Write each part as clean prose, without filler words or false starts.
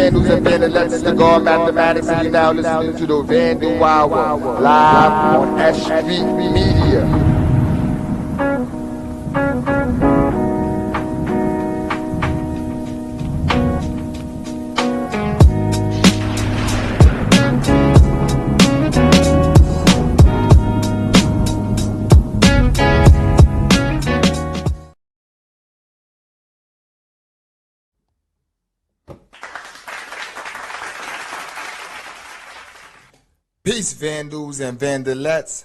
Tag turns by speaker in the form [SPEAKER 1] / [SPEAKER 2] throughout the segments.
[SPEAKER 1] Vandals and Vandalettes, it's the God Mathematics, and you're now listening to the Vandal Hour, live on S.STREET Media. Peace, Vandals and Vandalettes.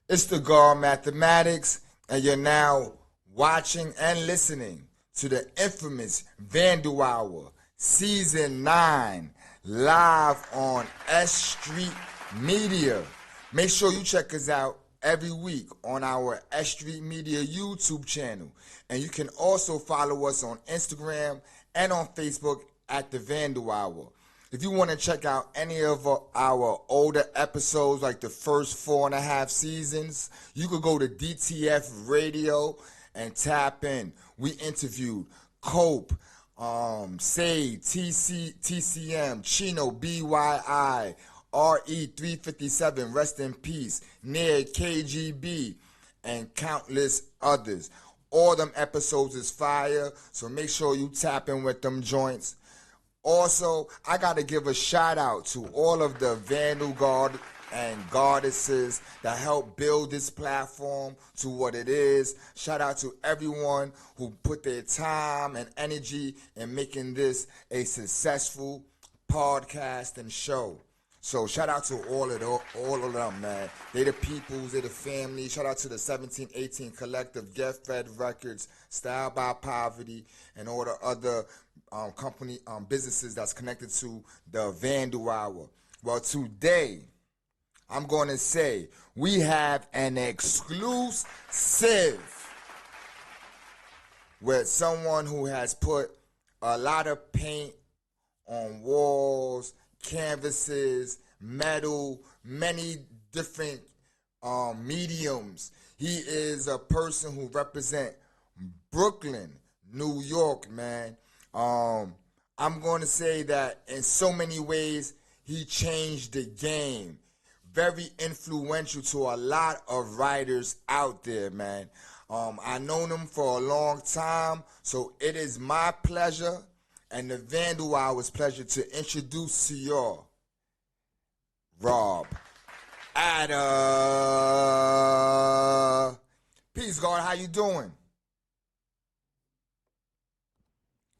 [SPEAKER 1] It's the God Mathematics, and you're now watching and listening to the infamous Vandal Hour, Season 9, live on S.STREET Media. Make sure you check us out every week on our S.STREET Media YouTube channel. And you can also follow us on Instagram and on Facebook at the Vandal Hour. If you want to check out any of our older episodes, like the first 4.5 seasons, you could go to DTF Radio and tap in. We interviewed Cope, Sade, TCM, Chino, BYI, RE357, rest in peace, Near KGB, and countless others. All them episodes is fire, so make sure you tap in with them joints. Also, I got to give a shout out to all of the Vandal Guard and Goddesses that helped build this platform to what it is. Shout out to everyone who put their time and energy in making this a successful podcast and show. So shout out to all of them, man. They the peoples, they the family. Shout out to the 1718 Collective, Get Fed Records, Style by Poverty, and all the other businesses that's connected to the Vandal Hour. Well, today, I'm going to say we have an exclusive with someone who has put a lot of paint on walls, canvases, metal, many different mediums. He is a person who represents Brooklyn, New York, man. I'm going to say that in so many ways, he changed the game. Very influential to a lot of writers out there, man. I've known him for a long time, so it is my pleasure and the Vandal Hour's pleasure to introduce to y'all Rob Ader. Peace, God. How you doing?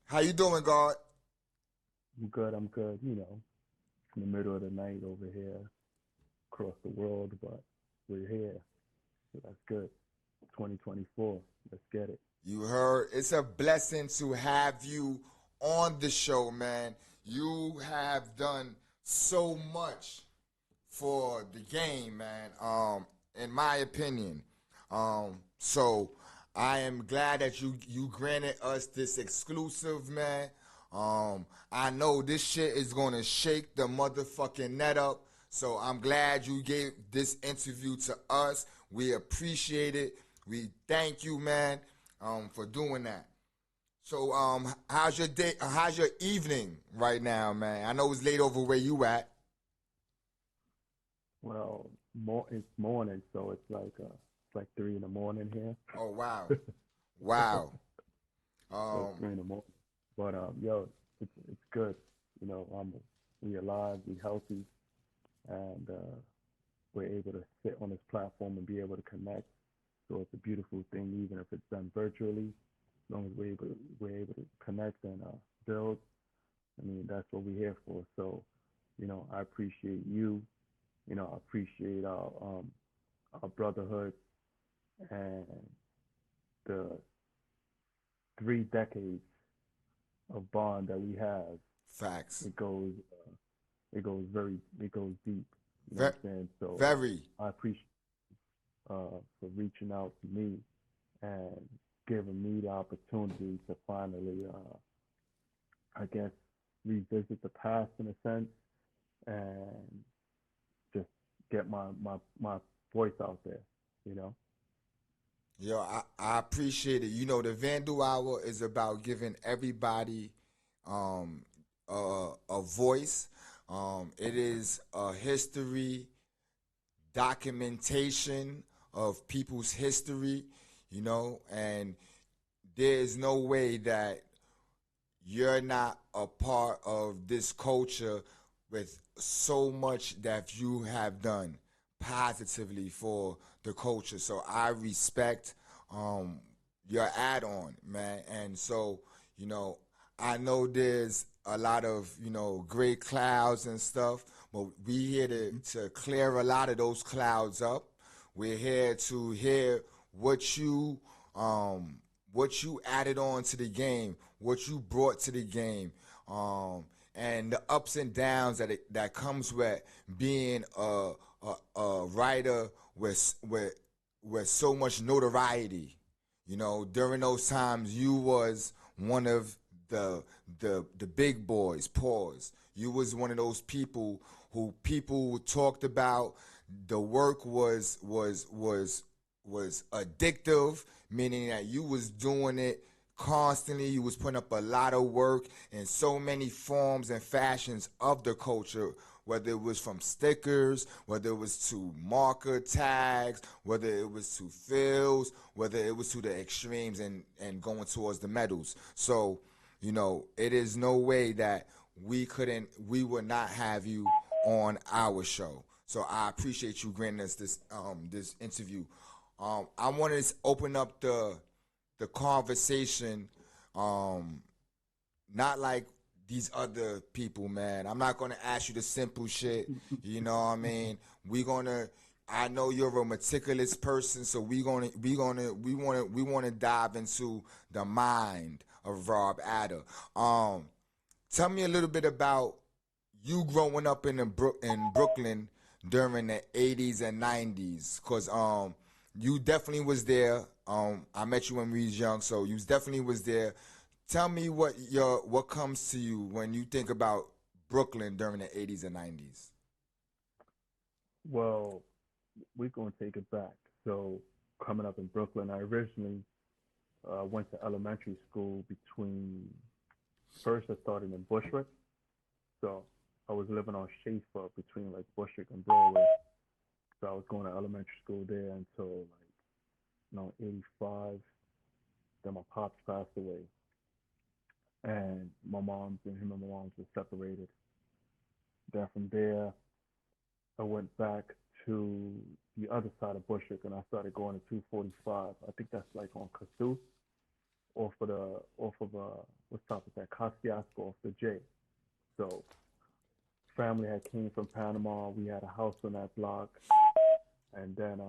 [SPEAKER 1] How you doing, God?
[SPEAKER 2] I'm good. You know, in the middle of the night over here, across the world, but we're here. So that's good. 2024. Let's get it.
[SPEAKER 1] You heard? It's a blessing to have you on the show, man. You have done so much for the game, man, in my opinion. So I am glad that you granted us this exclusive, man. I know this shit is going to shake the motherfucking net up. So I'm glad you gave this interview to us. We appreciate it. We thank you, man, for doing that. So how's your day? How's your evening right now, man? I know it's late over where you at.
[SPEAKER 2] Well, it's morning, so it's like 3 in the morning here.
[SPEAKER 1] Oh wow, wow.
[SPEAKER 2] So it's 3 in the morning. But yo, it's good. You know, we alive, we healthy, and we're able to sit on this platform and be able to connect. So it's a beautiful thing, even if it's done virtually. As long as we're able to connect and build. I mean, that's what we're here for. So, you know, I appreciate you. You know, I appreciate our brotherhood and the 3 decades of bond that we have.
[SPEAKER 1] Facts.
[SPEAKER 2] It goes deep. You know what I'm saying? So
[SPEAKER 1] very.
[SPEAKER 2] I appreciate for reaching out to me and giving me the opportunity to finally, I guess, revisit the past in a sense and just get my voice out there, you know?
[SPEAKER 1] Yo, I appreciate it. You know, the Vandal Hour is about giving everybody a voice. It is a history documentation of people's history, and there's no way that you're not a part of this culture with so much that you have done positively for the culture. So I respect your add-on, man. And so, I know there's a lot of, gray clouds and stuff, but we here to clear a lot of those clouds up. We're here to hear what you added on to the game, what you brought to the game, and the ups and downs that comes with being a writer with so much notoriety. During those times, you was one of the big boys. Pause. You was one of those people who people talked about. The work was addictive, meaning that you was doing it constantly. You was putting up a lot of work in so many forms and fashions of the culture, whether it was from stickers, whether it was to marker tags, whether it was to fills, whether it was to the extremes and going towards the medals. So, it is no way that we would not have you on our show. So I appreciate you granting us this interview. I want to open up the conversation, not like these other people, man. I'm not gonna ask you the simple shit. You know what I mean? I know you're a meticulous person, so we want to dive into the mind of Rob Ader. Tell me a little bit about you growing up in Brooklyn during the 80s and 90s, cause you definitely was there. I met you when we was young, so you definitely was there. Tell me what comes to you when you think about Brooklyn during the 80s and 90s.
[SPEAKER 2] Well, we're going to take it back. So, coming up in Brooklyn, I originally went to elementary school between, first I started in Bushwick. So, I was living on Schaefer between like Bushwick and Broadway. So, I was going to elementary school there until like, 85. Then my pops passed away. And him and my mom's were separated. Then from there, I went back to the other side of Bushwick and I started going to 245. I think that's like on Casu, off of what's top of that, Kosciuszko off the J. So family had came from Panama. We had a house on that block, and then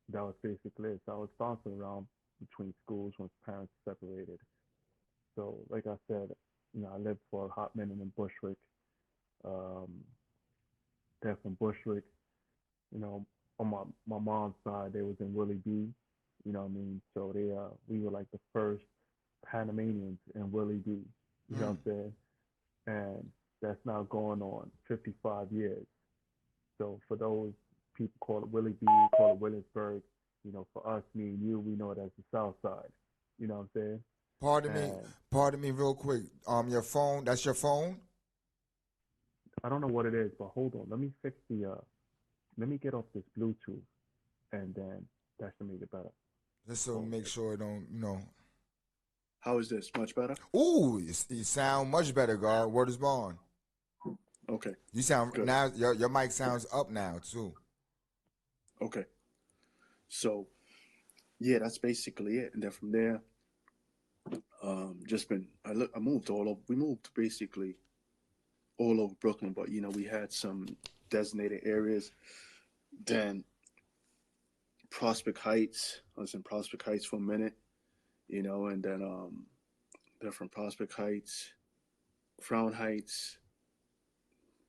[SPEAKER 2] that was basically it. So I was bouncing around between schools once parents separated. So like I said, I lived for a hot minute in Bushwick. Um, then from Bushwick, you know, on my mom's side, they was in Willie B. You know what I mean? So we were like the first Panamanians in Willie B. You know what I'm saying? And that's now going on 55 years. So for those people call it Willie B, call it Williamsburg. For us, me and you, we know it as the South Side. You know what I'm saying?
[SPEAKER 1] Pardon me, real quick. Your phone. That's your phone.
[SPEAKER 2] I don't know what it is, but hold on. Let me fix let me get off this Bluetooth, and then that should make it better.
[SPEAKER 1] Just so make sure it don't.
[SPEAKER 3] How is this? Much better?
[SPEAKER 1] Ooh, you sound much better, God. Word is born.
[SPEAKER 3] Okay.
[SPEAKER 1] You sound
[SPEAKER 3] good.
[SPEAKER 1] Now. Your mic sounds up now too.
[SPEAKER 3] Okay. So, yeah, that's basically it. And then from there, I moved all over. We moved basically all over Brooklyn, but we had some designated areas. Then Prospect Heights. I was in Prospect Heights for a minute, and then from Prospect Heights, Crown Heights,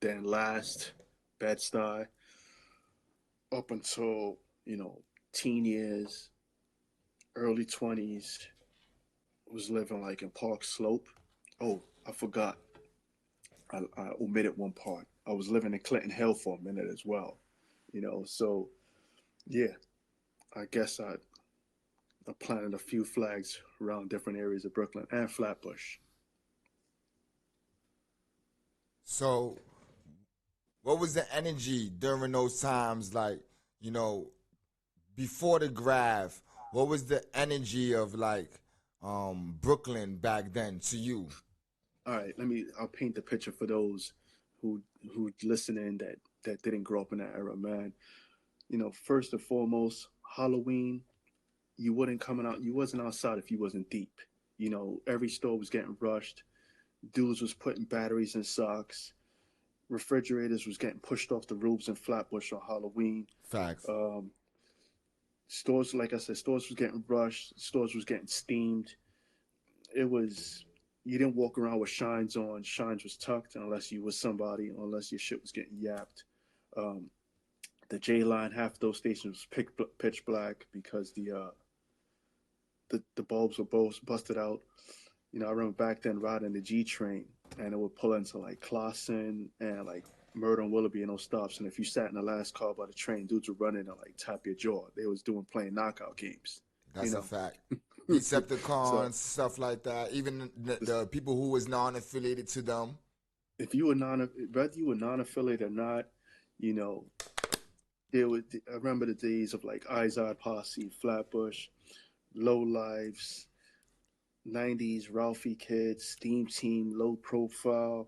[SPEAKER 3] then last Bed-Stuy, up until teen years, early 20s. Was living like in Park Slope. Oh, I forgot. I omitted one part. I was living in Clinton Hill for a minute as well. So yeah, I guess I planted a few flags around different areas of Brooklyn and Flatbush.
[SPEAKER 1] So, what was the energy during those times? Like, you know, before the graph, what was the energy of like Brooklyn back then to you?
[SPEAKER 3] All right, I'll paint the picture for those who listening that didn't grow up in that era, man. You know, first and foremost, Halloween, you wasn't outside if you wasn't deep. You know, every store was getting rushed. Dudes was putting batteries in socks. Refrigerators was getting pushed off the roofs in Flatbush on Halloween.
[SPEAKER 1] Facts.
[SPEAKER 3] Um, Stores, like I said, stores was getting rushed. Stores was getting steamed. It was You didn't walk around with shines on. Shines was tucked unless you was somebody, unless your shit was getting yapped. Um, the J line, half those stations was pitch black because the bulbs were both busted out. You know, I remember back then riding the G train, and it would pull into like Clawson and like Murder and Willoughby and those stops. And if you sat in the last car by the train, dudes were running and like tap your jaw. They was playing knockout games. You
[SPEAKER 1] That's a
[SPEAKER 3] know,
[SPEAKER 1] fact.
[SPEAKER 3] so
[SPEAKER 1] Decepticons, stuff like that. Even the people who was non-affiliated to them.
[SPEAKER 3] if you were whether you were non-affiliated or not, you know, there was. I remember the days of like Izod Posse, Flatbush, Low Lives, '90s Ralphie Kids, Steam Team, Low Profile.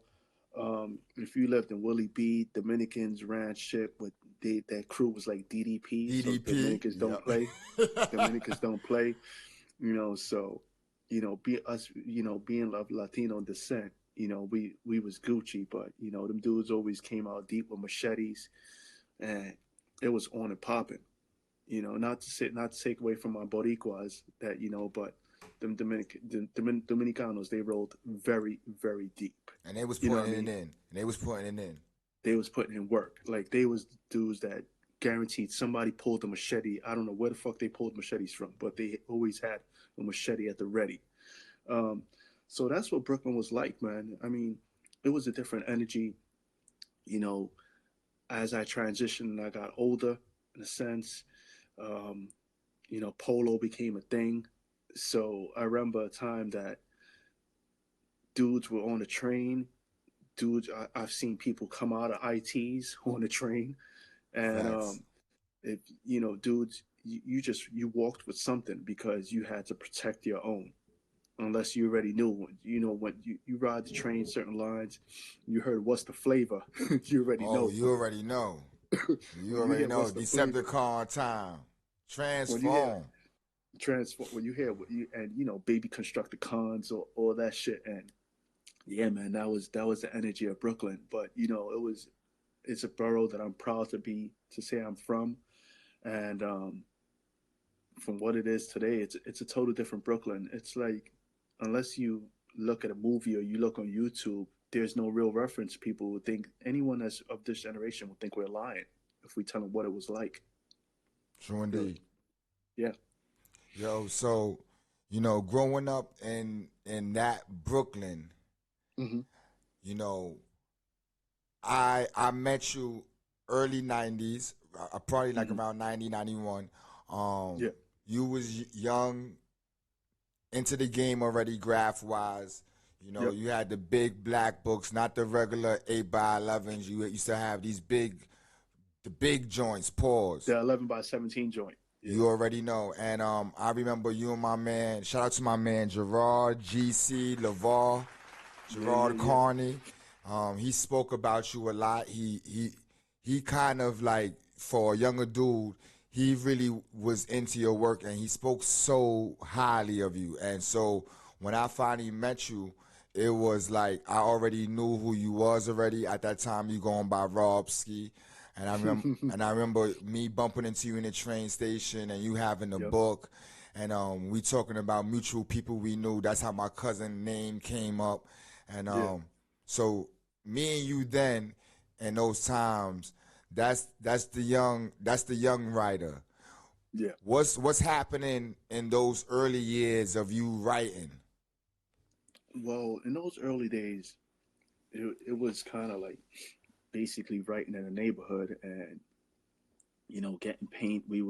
[SPEAKER 3] If you lived in Willie B, Dominicans ran shit with that crew was like DDP, so
[SPEAKER 1] DDP.
[SPEAKER 3] Dominicans don't
[SPEAKER 1] Yep.
[SPEAKER 3] play. Dominicans don't play. You know, so be us, being of Latino descent, we was Gucci, but them dudes always came out deep with machetes, and it was on and popping. Not to take away from my Boricuas that but Dominicanos, they rolled very very deep.
[SPEAKER 1] And they was
[SPEAKER 3] You know what
[SPEAKER 1] putting
[SPEAKER 3] I
[SPEAKER 1] it
[SPEAKER 3] mean?
[SPEAKER 1] in. And they was putting it in.
[SPEAKER 3] They was putting in work. Like they was dudes that guaranteed somebody pulled a machete. I don't know where the fuck they pulled machetes from, but they always had a machete at the ready. Um, so that's what Brooklyn was like, man. I mean, it was a different energy. You know, as I transitioned and I got older, in a sense, um, polo became a thing. So I remember a time that dudes were on a train. I've seen people come out of ITs on the train, and
[SPEAKER 1] Facts.
[SPEAKER 3] if dudes, you walked with something because you had to protect your own. Unless you already knew, when you ride the train certain lines, you heard what's the flavor. You already
[SPEAKER 1] Oh,
[SPEAKER 3] know.
[SPEAKER 1] you already know. You
[SPEAKER 3] When you
[SPEAKER 1] already
[SPEAKER 3] hear
[SPEAKER 1] know.
[SPEAKER 3] what's the flavor,
[SPEAKER 1] Decepticon time.
[SPEAKER 3] when you hear
[SPEAKER 1] Transform.
[SPEAKER 3] transform, when you hear what you and baby constructicons or all that shit, and yeah, man, that was the energy of Brooklyn. But it's a borough that I'm proud to say I'm from, and from what it is today, it's a total different Brooklyn. It's like, unless you look at a movie or you look on YouTube, there's no real reference. People would think, anyone that's of this generation would think we're lying if we tell them what it was like.
[SPEAKER 1] True
[SPEAKER 3] Really,
[SPEAKER 1] indeed.
[SPEAKER 3] yeah.
[SPEAKER 1] Yo, so, growing up in that Brooklyn,
[SPEAKER 3] Hmm.
[SPEAKER 1] you know, I met you early 90s, probably like
[SPEAKER 3] Hmm.
[SPEAKER 1] around 90 91.
[SPEAKER 3] Yeah.
[SPEAKER 1] You was young, into the game already, graph wise.
[SPEAKER 3] Yep.
[SPEAKER 1] You had the big black books, not the regular 8 by 11s. You used to have the big joints. Pause.
[SPEAKER 3] The 11 by 17 joint. Yeah.
[SPEAKER 1] You already know. And I remember you and my man. Shout out to my man Gerard, GC, Lavar,
[SPEAKER 3] Yeah. Yeah.
[SPEAKER 1] Gerard
[SPEAKER 3] Yeah.
[SPEAKER 1] Carney. He spoke about you a lot. He kind of like, for a younger dude, he really was into your work, and he spoke so highly of you. And so when I finally met you, it was like I already knew who you was already. At that time, you going by Robski. And I remember me bumping into you in the train station, and you having a
[SPEAKER 3] Yep.
[SPEAKER 1] book, and we talking about mutual people we knew. That's how my cousin name came up, and
[SPEAKER 3] Yeah.
[SPEAKER 1] so me and you then, in those times, that's the young writer.
[SPEAKER 3] Yeah.
[SPEAKER 1] What's happening in those early years of you writing?
[SPEAKER 3] Well, in those early days, it was kind of like basically writing in a neighborhood, and getting paint. We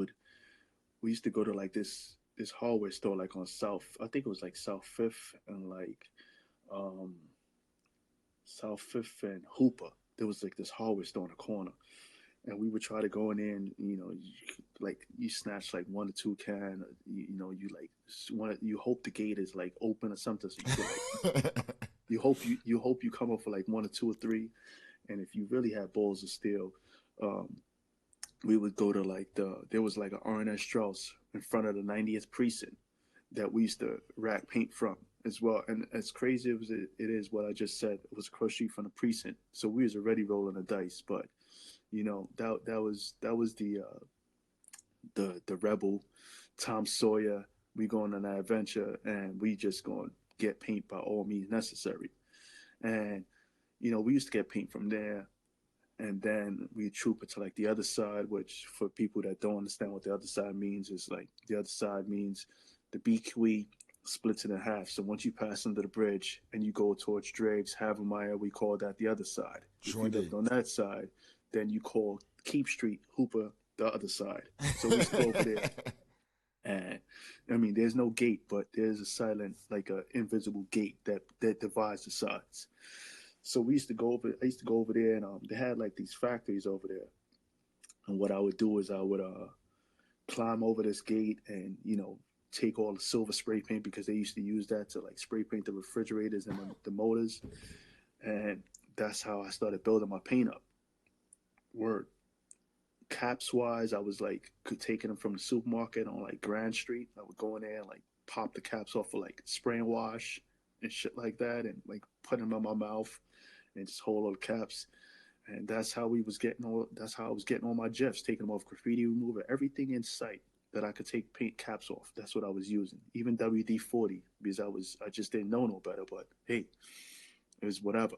[SPEAKER 3] used to go to like this hardware store, like on South, I think it was like South Fifth and like um South Fifth and Hooper. There was like this hardware store in the corner, and we would try to go in there, and like you snatch like 1 or 2 can, you like you hope the gate is like open or something, so you feel like you hope you come up for like 1 or 2 or 3, and if you really had balls of steel, um, we would go to like there was like an R&S Strauss in front of the 90th precinct that we used to rack paint from as well. And as crazy as it is, what I just said, it was across the street from the precinct, so we was already rolling the dice. But that was the rebel Tom Sawyer. We going on that adventure, and we just going to get paint by all means necessary. And we used to get paint from there, and then we troop it to like the other side, which for people that don't understand what the other side means, is like the other side means the BQE splits it in half. So once you pass under the bridge and you go towards Driggs, Havermeyer, we call that the other side.
[SPEAKER 1] Sure,
[SPEAKER 3] if you lived on that side, then you call Keep Street, Hooper, the other side. So we used to go over there. And I mean, there's no gate, but there's a silent, like a invisible gate that divides the sides. So we used to go over. I used to go over there, and they had like these factories over there. And what I would do is I would climb over this gate and take all the silver spray paint, because they used to use that to like spray paint the refrigerators and the motors. And that's how I started building my paint up. Word. Caps wise, I was like taking them from the supermarket on like Grand Street. I would go in there and like pop the caps off for like spray and wash and shit like that, and like put them in my mouth and just hold all the caps. And that's how we was getting all. That's how I was getting all my gifs, taking them off, graffiti remover, everything in sight that I could take paint caps off. That's what I was using. Even WD-40, because I just didn't know no better. But hey, it was whatever.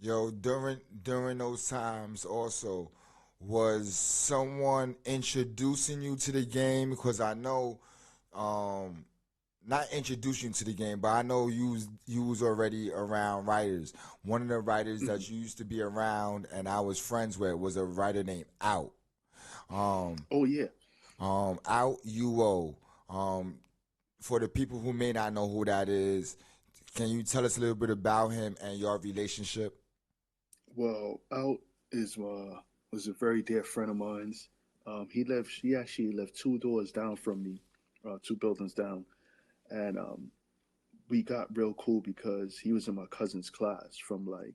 [SPEAKER 1] Yo, during those times also, was someone introducing you to the game? Because I know, not introducing you to the game, but I know you was already around writers. One of the writers that you used to be around and I was friends with was a writer named Out.
[SPEAKER 3] Oh yeah.
[SPEAKER 1] Out UO. For the people who may not know who that is, can you tell us a little bit about him and your relationship?
[SPEAKER 3] Well, Out is was a very dear friend of mine's. He actually lived 2 doors down from me, 2 buildings down, and we got real cool because he was in my cousin's class from like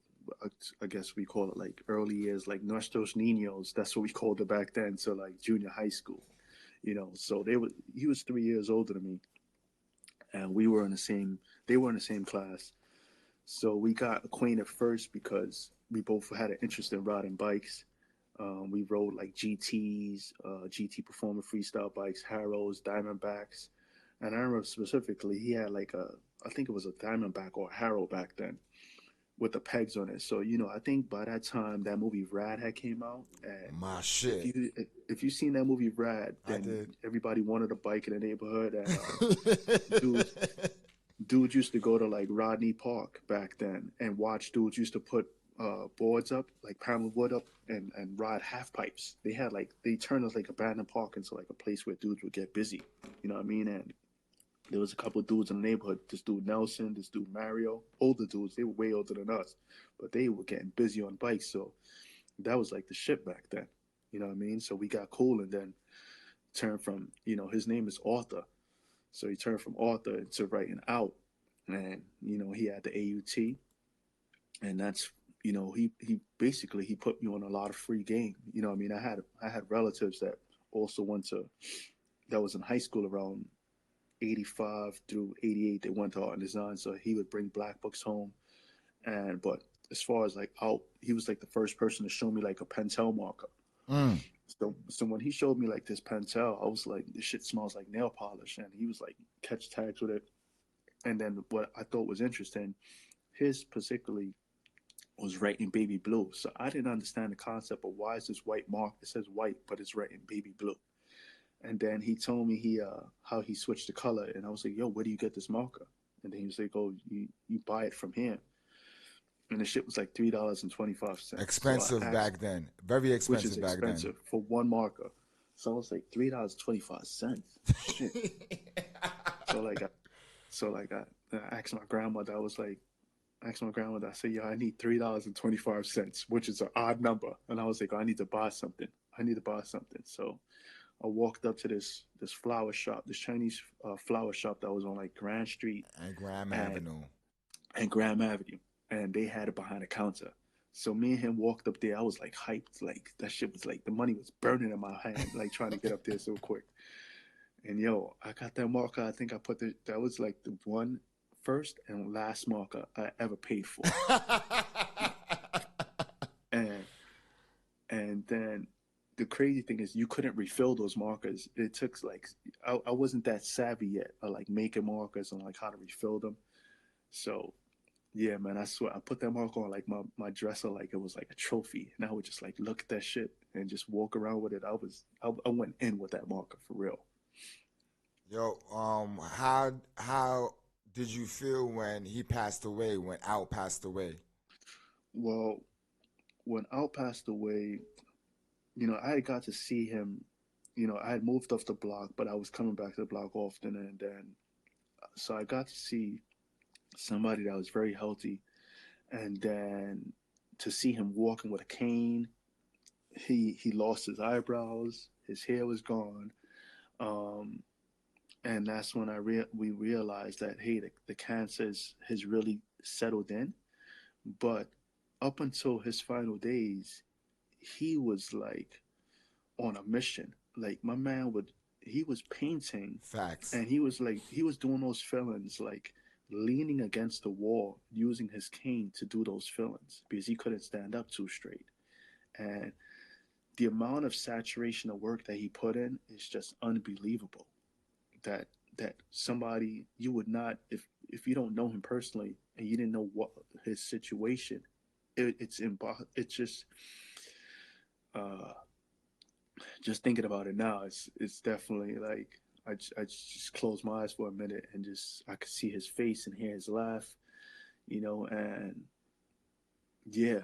[SPEAKER 3] I guess we call it like early years, like Nuestros Niños. That's what we called it back then. So like junior high school, So he was 3 years older than me, and we were in the same. They were in the same class. So we got acquainted first because we both had an interest in riding bikes. We rode like GTs, GT Performer freestyle bikes, Harrows, Diamondbacks. And I remember specifically he had like I think it was a Diamondback or a Harrow back then with the pegs on it. So, I think by that time that movie Rad had came out. And
[SPEAKER 1] My shit.
[SPEAKER 3] if you seen that movie Rad,
[SPEAKER 1] I
[SPEAKER 3] then
[SPEAKER 1] did.
[SPEAKER 3] everybody wanted a bike in the neighborhood. And
[SPEAKER 1] Dude.
[SPEAKER 3] dudes used to go to like Rodney Park back then and watch dudes used to put boards up, like panel wood up, and ride half pipes. They turned us like abandoned park into like a place where dudes would get busy. You know what I mean? And there was a couple of dudes in the neighborhood. This dude Nelson, this dude Mario, older dudes. They were way older than us, but they were getting busy on bikes. So that was like the shit back then. You know what I mean? So we got cool, and then turned from his name is Arthur. So he turned from Arthur to writing Out, and he had the AUT, and that's he basically he put me on a lot of free game. I mean, I had relatives that also went to that was in high school around 85 through 88. They went to art and design, so he would bring black books home. And but as far as like Out, he was like the first person to show me like a Pentel marker.
[SPEAKER 1] Mm.
[SPEAKER 3] So when he showed me like this Pentel, I was like, this shit smells like nail polish. And he was like, catch tags with it. And then what I thought was interesting, his particularly was writing baby blue. So I didn't understand the concept of why is this white mark? It says white, but it's writing baby blue. And then he told me how he switched the color. And I was like, yo, where do you get this marker? And then he was like, oh, you buy it from him. And the shit was like $3.25.
[SPEAKER 1] Expensive
[SPEAKER 3] So
[SPEAKER 1] back then. Very
[SPEAKER 3] which is
[SPEAKER 1] expensive back then.
[SPEAKER 3] expensive for one marker. So I was like $3.25. Shit. So like I asked my grandmother. I was like, I asked my grandmother, I said, yo, I need $3.25, which is an odd number. And I was like, oh, I need to buy something. I need to buy something. So I walked up to this flower shop, this Chinese flower shop that was on like Grand Street
[SPEAKER 1] And Graham
[SPEAKER 3] and
[SPEAKER 1] Avenue.
[SPEAKER 3] Graham Avenue. And they had it behind the counter. So me and him walked up there. I was like hyped. Like that shit was like the money was burning in my hand, like trying to get up there so quick. And yo, I got that marker. I think I put that was like the one first and last marker I ever paid for. and and then the crazy thing is you couldn't refill those markers. It took like I wasn't that savvy yet of like making markers and like how to refill them. So yeah, man, I swear I put that marker on like my dresser like it was like a trophy. And I would just like look at that shit and just walk around with it. I went in with that marker for real.
[SPEAKER 1] Yo, how did you feel when he passed away, when Out passed away?
[SPEAKER 3] Well, when Al passed away, you know, I had got to see him. You know, I had moved off the block, but I was coming back to the block often, and then so I got to see somebody that was very healthy, and then to see him walking with a cane. He lost his eyebrows, his hair was gone, um, and that's when we realized that hey, the cancer has really settled in. But up until his final days, he was like on a mission. Like my man would, he was painting,
[SPEAKER 1] Facts.
[SPEAKER 3] and he was like he was doing those fillings like leaning against the wall using his cane to do those fillings because he couldn't stand up too straight. And the amount of saturation of work that he put in is just unbelievable. That somebody you would not if you don't know him personally and you didn't know what his situation, it's uh just thinking about it now, it's definitely like I just closed my eyes for a minute and just I could see his face and hear his laugh, you know, and yeah,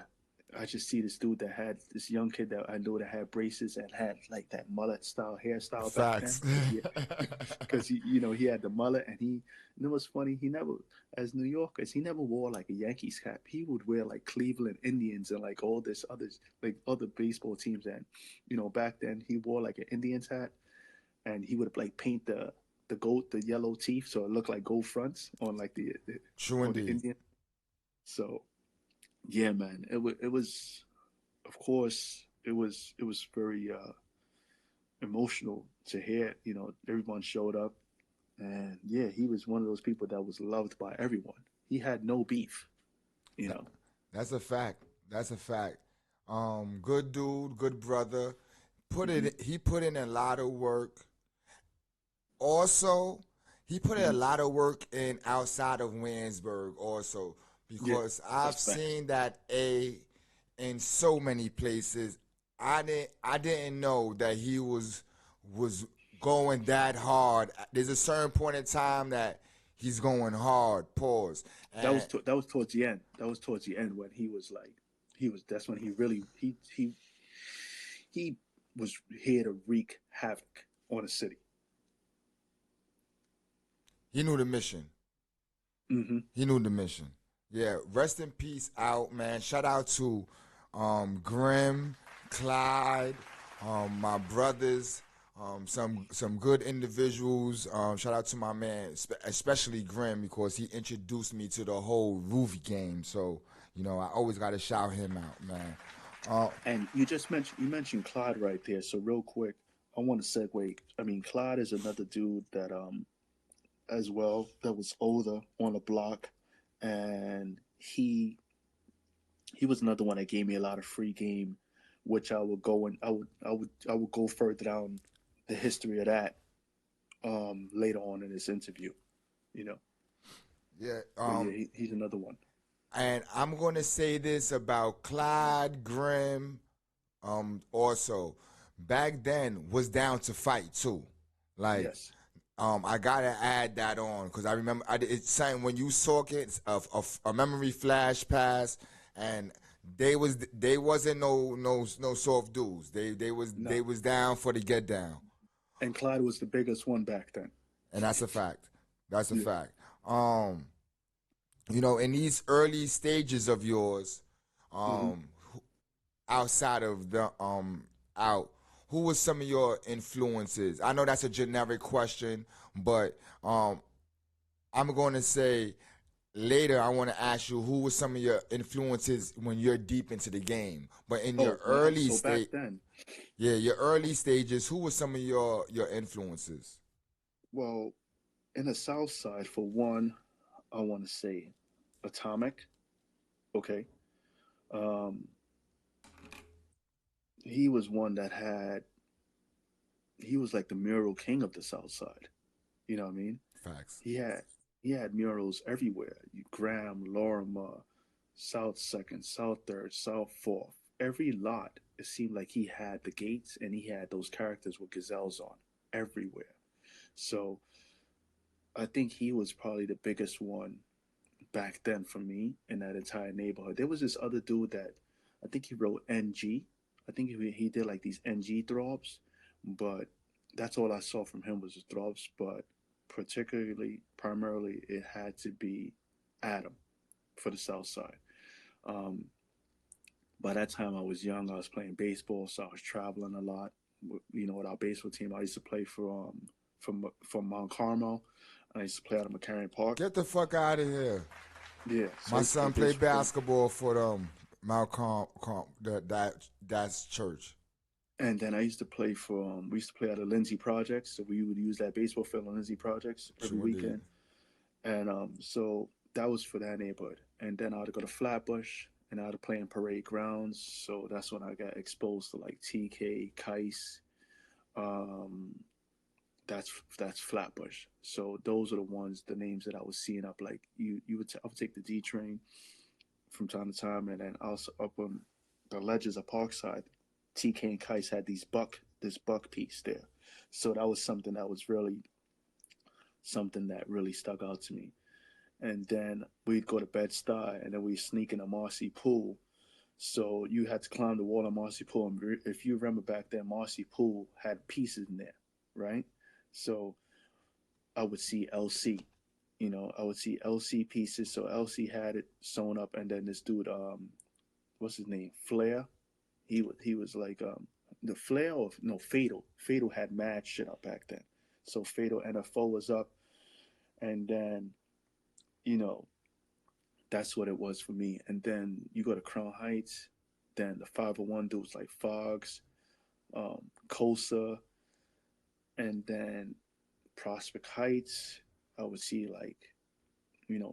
[SPEAKER 3] I just see this dude that had this young kid that I know that had braces and had like that mullet style hairstyle back then.
[SPEAKER 1] Facts.
[SPEAKER 3] Because he, you know, he had the mullet and he, you know what's funny? He never, as New Yorkers, he never wore like a Yankees cap. He would wear like Cleveland Indians and like all this others, like other baseball teams. And, you know, back then he wore like an Indians hat and he would like paint the yellow teeth so it looked like gold fronts on like
[SPEAKER 1] True
[SPEAKER 3] on the
[SPEAKER 1] indeed.
[SPEAKER 3] Indian. So yeah, man, it was of course it was very emotional to hear. You know, everyone showed up, and yeah, he was one of those people that was loved by everyone. He had no beef, you
[SPEAKER 1] That,
[SPEAKER 3] know.
[SPEAKER 1] that's a fact. That's a fact. Good dude, good brother.
[SPEAKER 3] Hmm.
[SPEAKER 1] He put in a lot of work. Also, he put in a
[SPEAKER 3] Hmm.
[SPEAKER 1] lot of work in outside of Williamsburg also
[SPEAKER 3] Yeah,
[SPEAKER 1] because
[SPEAKER 3] that's
[SPEAKER 1] I've
[SPEAKER 3] facts.
[SPEAKER 1] seen that in so many places. I didn't know that he was going that hard. There's a certain point in time that he's going hard. Pause. And
[SPEAKER 3] That was towards the end. That was towards the end when he was like, he was. That's when he really he was here to wreak havoc on the city.
[SPEAKER 1] he knew the mission.
[SPEAKER 3] Hmm.
[SPEAKER 1] He knew the mission. Yeah, rest in peace, Out, man. Shout out to Grim, Clyde, my brothers, some good individuals. Shout out to my man, especially Grim, because he introduced me to the whole Ruby game. So I always got to shout him out, man. Uh,
[SPEAKER 3] And you mentioned Clyde right there. So real quick, I want to segue. I mean, Clyde is another dude that as well that was older on the block, and he was another one that gave me a lot of free game, which I would go and I would go further down the history of that later on in this interview, you know.
[SPEAKER 1] yeah.
[SPEAKER 3] But yeah, he's another one.
[SPEAKER 1] And I'm gonna say this about Clyde Grimm. Also, back then was down to fight too. Like,
[SPEAKER 3] Yes.
[SPEAKER 1] I gotta add that on because I remember it's something when you saw it, a memory flash pass, and they wasn't no soft dudes. They
[SPEAKER 3] No.
[SPEAKER 1] was down for the get down,
[SPEAKER 3] And Clyde was the biggest one back then.
[SPEAKER 1] and that's a fact. That's a
[SPEAKER 3] Yeah.
[SPEAKER 1] fact. Um, in these early stages of yours,
[SPEAKER 3] Hmm.
[SPEAKER 1] um, outside of the out, who was some of your influences? I know that's a generic question, but I'm going to say later I want to ask you who were some of your influences when you're deep into the game. But in your
[SPEAKER 3] Oh well,
[SPEAKER 1] early
[SPEAKER 3] so back
[SPEAKER 1] state,
[SPEAKER 3] then,
[SPEAKER 1] yeah, your early stages, who were some of your influences?
[SPEAKER 3] well, in the South Side, for one, I want to say Atomic. Okay, um, he was one that had he was like the mural king of the South Side. You know what I mean?
[SPEAKER 1] Facts.
[SPEAKER 3] He had he had murals everywhere. You Graham, Lorimer, South Second, South Third, South Fourth. Every lot, it seemed like he had the gates and he had those characters with gazelles on everywhere. So I think he was probably the biggest one back then for me in that entire neighborhood. There was this other dude that I think he wrote NG. I think he did like these NG throbs, but that's all I saw from him was the throbs. But primarily, it had to be Adam for the South Side. Um, by that time, I was young. I was playing baseball, so I was traveling a lot. With our baseball team, I used to play from Mount Carmel. I used to play out of McCarran Park.
[SPEAKER 1] Get the fuck out of here.
[SPEAKER 3] Yeah, so I
[SPEAKER 1] My
[SPEAKER 3] used to play
[SPEAKER 1] son played
[SPEAKER 3] baseball from
[SPEAKER 1] basketball for Malcolm, that's church.
[SPEAKER 3] And then I used to play for we used to play at the Lindsay Projects, so we would use that baseball field on Lindsay Projects every
[SPEAKER 1] Sure did.
[SPEAKER 3] weekend, and so that was for that neighborhood. And then I would go to Flatbush, and I would play in Parade Grounds. So that's when I got exposed to like TK, Kais. Um, that's Flatbush. So those are the ones, the names that I was seeing up. Like I would take the D train from time to time, and then also up on the ledges of Parkside, TK and Kais had this buck piece there. So that was something that really stuck out to me. And then we'd go to Bed-Stuy, and then we'd sneak in a Marcy Pool. So you had to climb the wall of Marcy Pool. And if you remember back then, Marcy Pool had pieces in there, right? So I would see LC. I would see LC pieces. So LC had it sewn up, and then this dude, what's his name, Flair. He was like the Flair or no Fatal. Fatal had mad shit up back then. So Fatal NFO was up, and then you know that's what it was for me. And then you go to Crown Heights, then the 501 dudes like Fogs, Kosa, and then Prospect Heights. I would see like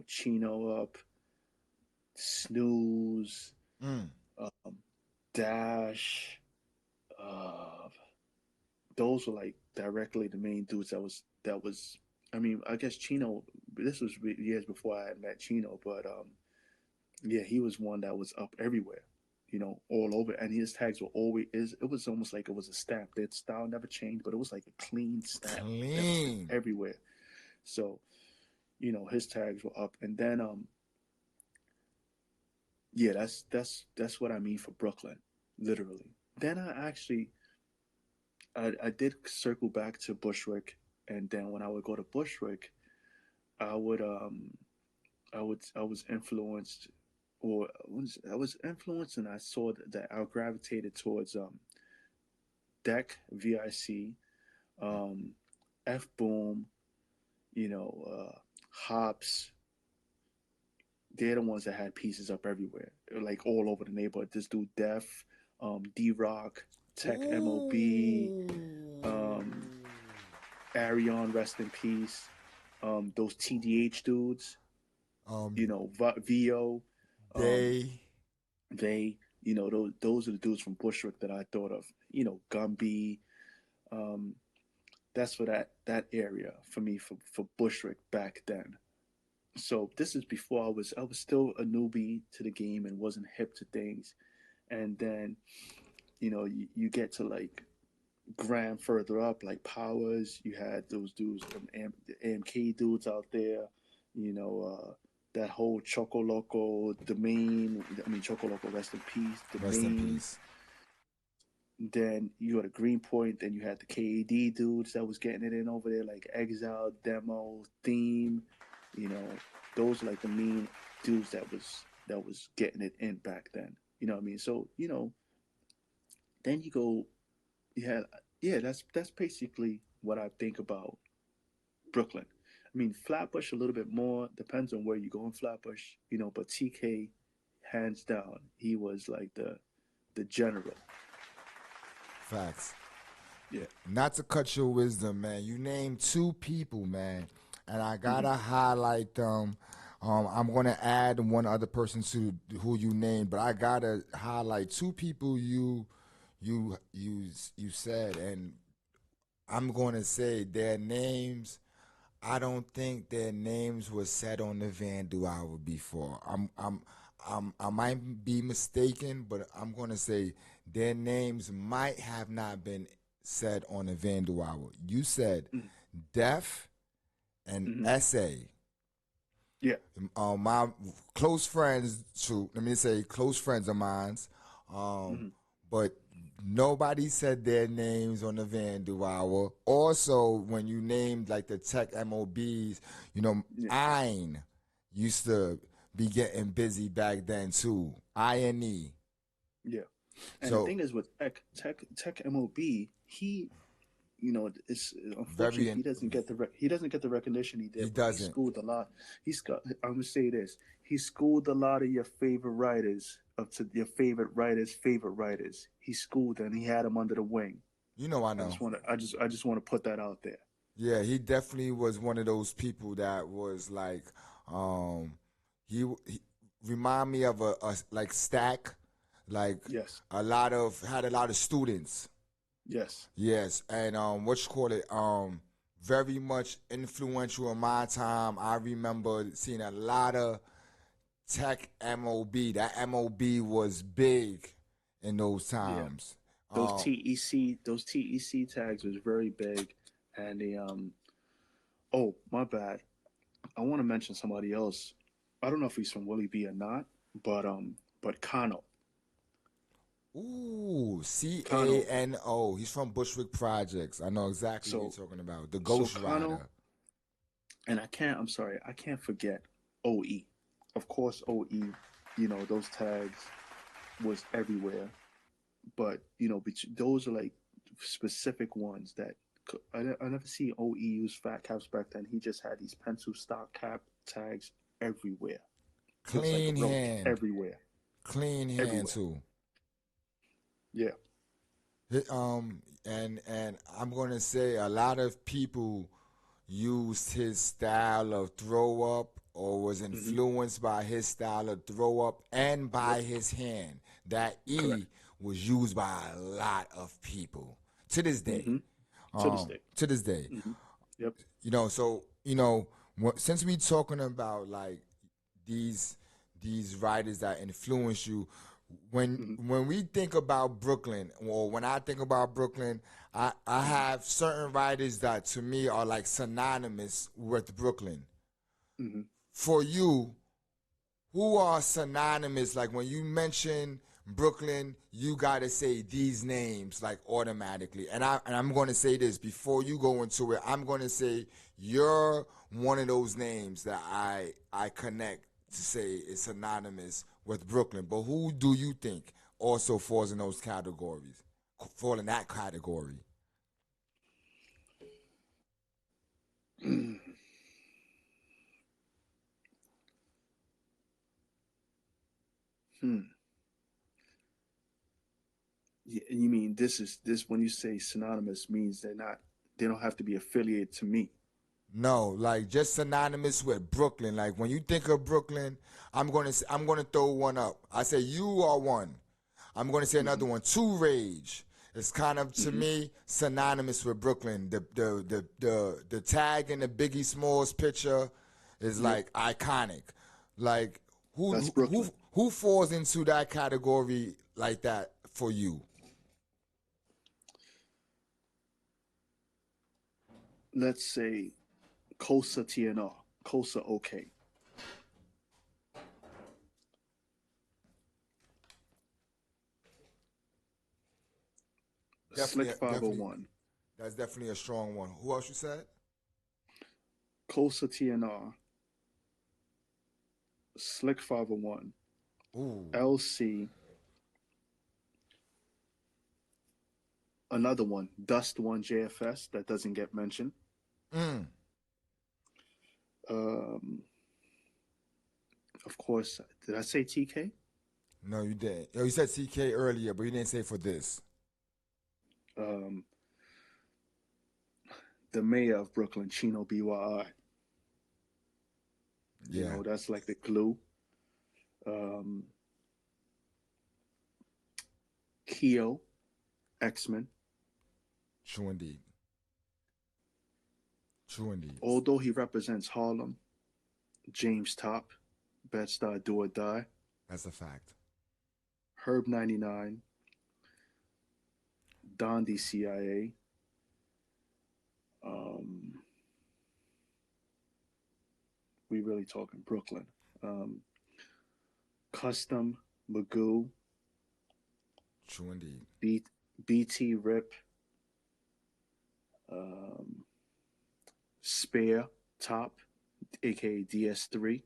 [SPEAKER 3] Chino up, Snooze,
[SPEAKER 1] Mm.
[SPEAKER 3] um, Dash. Uh, those were like directly the main dudes that was I mean, I guess Chino, this was years before I had met Chino, but yeah, he was one that was up everywhere, all over, and his tags were always is it was almost like it was a stamp. Their style never changed, but it was like a clean stamp that was
[SPEAKER 1] Clean.
[SPEAKER 3] everywhere. So his tags were up, and then yeah, that's what I mean for Brooklyn, literally. Then I did circle back to Bushwick, and then when I would go to Bushwick, I would I was influenced, or I was influenced, and I saw that I gravitated towards Deck VIC, um, F Boom, Hops. They're the ones that had pieces up everywhere, like all over the neighborhood. This dude Def, D Rock, Tech MOB,
[SPEAKER 1] Ooh.
[SPEAKER 3] um, Arion, rest in peace. Those TDH dudes,
[SPEAKER 1] Um,
[SPEAKER 3] VO, um,
[SPEAKER 1] they.
[SPEAKER 3] those are the dudes from Bushwick that I thought of. Gumby. Um, that's for that area for me for Bushwick back then. So this is before I was still a newbie to the game and wasn't hip to things. And then you get to like Graham further up, like Powers. You had those dudes, the AMK dudes out there. That whole Choco Loco, the main. I mean, Choco Loco, rest in peace. The
[SPEAKER 1] Rest in
[SPEAKER 3] main.
[SPEAKER 1] peace.
[SPEAKER 3] Then you go to Greenpoint. Then you had the KAD dudes that was getting it in over there, like Exile, Demo, Theme. You know, those are like the main dudes that was getting it in back then. You know what I mean? So, you know, then you go, you had, yeah, that's basically what I think about Brooklyn. I mean, Flatbush a little bit more, depends on where you go in Flatbush, you know, but TK, hands down, he was like the general.
[SPEAKER 1] Facts.
[SPEAKER 3] Yeah.
[SPEAKER 1] Not to cut your wisdom, man. You named two people, man, and I
[SPEAKER 3] Mm-hmm.
[SPEAKER 1] gotta highlight them. I'm gonna add one other person to who you named, but I gotta highlight two people you said, and I'm gonna say their names. I don't think their names were said on the Vandal Hour before. I might be mistaken, but I'm gonna say their names might have not been said on the Vandal Hour. You said Def and
[SPEAKER 3] Mm-hmm.
[SPEAKER 1] SA.
[SPEAKER 3] Yeah.
[SPEAKER 1] My close friends, true. Let me say close friends of mine's,
[SPEAKER 3] Mm-hmm.
[SPEAKER 1] but nobody said their names on the Vandal Hour. Also, when you named like the tech MOBs, you know,
[SPEAKER 3] Yeah.
[SPEAKER 1] Ein used to be getting busy back then too. INE.
[SPEAKER 3] Yeah. And the
[SPEAKER 1] So
[SPEAKER 3] thing is with Tech MOB, he, you know, it's
[SPEAKER 1] very
[SPEAKER 3] unfortunately he doesn't get the recognition he
[SPEAKER 1] he
[SPEAKER 3] did, but he
[SPEAKER 1] doesn't.
[SPEAKER 3] schooled a lot. He's got. I'm gonna say this: he schooled a lot of your favorite writers, up to your favorite writers. He schooled and he had them under the wing.
[SPEAKER 1] You know I know.
[SPEAKER 3] I just want to put that out there.
[SPEAKER 1] Yeah, he definitely was one of those people that was like, um, he remind me of a like Stack, like
[SPEAKER 3] Yes.
[SPEAKER 1] had a lot of students.
[SPEAKER 3] Yes.
[SPEAKER 1] Yes, and what you call it, very much influential in my time. I remember seeing a lot of tech MOB. That MOB was big in those
[SPEAKER 3] Yeah.
[SPEAKER 1] times.
[SPEAKER 3] Those
[SPEAKER 1] Um,
[SPEAKER 3] TEC tags was very big, and the oh, my bad. I want to mention somebody else. I don't know if he's from Willie B or not, but Kano.
[SPEAKER 1] Ooh,
[SPEAKER 3] Kano.
[SPEAKER 1] Cano. He's from Bushwick Projects. I know exactly what
[SPEAKER 3] So
[SPEAKER 1] you're talking about. The
[SPEAKER 3] so
[SPEAKER 1] Ghost
[SPEAKER 3] Kano,
[SPEAKER 1] Rider.
[SPEAKER 3] and I'm sorry, I can't forget OE. Of course, OE. You know those tags was everywhere, but you know, those are like specific ones that I never see OE use fat caps back then. He just had these pencil stock cap tags everywhere. It was like a
[SPEAKER 1] Clean
[SPEAKER 3] roach
[SPEAKER 1] hand.
[SPEAKER 3] everywhere,
[SPEAKER 1] Clean hand
[SPEAKER 3] everywhere.
[SPEAKER 1] too.
[SPEAKER 3] Yeah.
[SPEAKER 1] And I'm gonna say a lot of people used his style of throw up or was
[SPEAKER 3] Mm-hmm.
[SPEAKER 1] influenced by his style of throw up and by
[SPEAKER 3] Yep.
[SPEAKER 1] his hand. That
[SPEAKER 3] Correct.
[SPEAKER 1] E was used by a lot of people to this day.
[SPEAKER 3] Mm-hmm. To this day.
[SPEAKER 1] To this day.
[SPEAKER 3] Mm-hmm. Yep.
[SPEAKER 1] You know, so you know, since we talking about like these these writers that influence you,
[SPEAKER 3] Mm-hmm.
[SPEAKER 1] when we think about Brooklyn, or when I think about Brooklyn, I have certain writers that to me are like synonymous with Brooklyn.
[SPEAKER 3] Mm-hmm.
[SPEAKER 1] For you, who are synonymous? Like when you mention Brooklyn, you gotta say these names like automatically. And I'm gonna say this before you go into it. I'm gonna say you're one of those names that I connect to say is synonymous with Brooklyn. But who do you think also falls in those categories? Fall in that category?
[SPEAKER 3] Hmm. Yeah, and you mean this when you say synonymous means they don't have to be affiliated to me.
[SPEAKER 1] No, like just synonymous with Brooklyn. Like when you think of Brooklyn, I'm gonna throw one up. I say you are one. I'm gonna say
[SPEAKER 3] Mm-hmm.
[SPEAKER 1] another one. Two Rage. It's kind of to
[SPEAKER 3] Mm-hmm.
[SPEAKER 1] me synonymous with Brooklyn. The tag in the Biggie Smalls picture is
[SPEAKER 3] Yep.
[SPEAKER 1] like iconic. Like
[SPEAKER 3] That's Brooklyn.
[SPEAKER 1] who falls into that category like that for you?
[SPEAKER 3] Let's say Kosa TNR. Kosa OK. Slick
[SPEAKER 1] Definitely
[SPEAKER 3] 501.
[SPEAKER 1] that's definitely a strong one. Who else you said?
[SPEAKER 3] Kosa TNR. Slick 501,
[SPEAKER 1] Ooh.
[SPEAKER 3] LC, another one, Dust One JFS that doesn't get mentioned.
[SPEAKER 1] Mm.
[SPEAKER 3] Um, of course, did I say TK?
[SPEAKER 1] No, you didn't. Yo, you said CK earlier, but you didn't say for this.
[SPEAKER 3] Um, the mayor of Brooklyn, Chino BYI. You
[SPEAKER 1] Yeah.
[SPEAKER 3] know, that's like the glue. Um, Keo, X-Men.
[SPEAKER 1] True indeed. True indeed.
[SPEAKER 3] Although he represents Harlem, James Top, Bed-Stuy Do or Die,
[SPEAKER 1] That's a fact.
[SPEAKER 3] Herb 99, Don CIA. Um, we really talking Brooklyn. Um, Custom, Magoo,
[SPEAKER 1] True indeed.
[SPEAKER 3] BT Rip, um, Spare Top, aka DS3.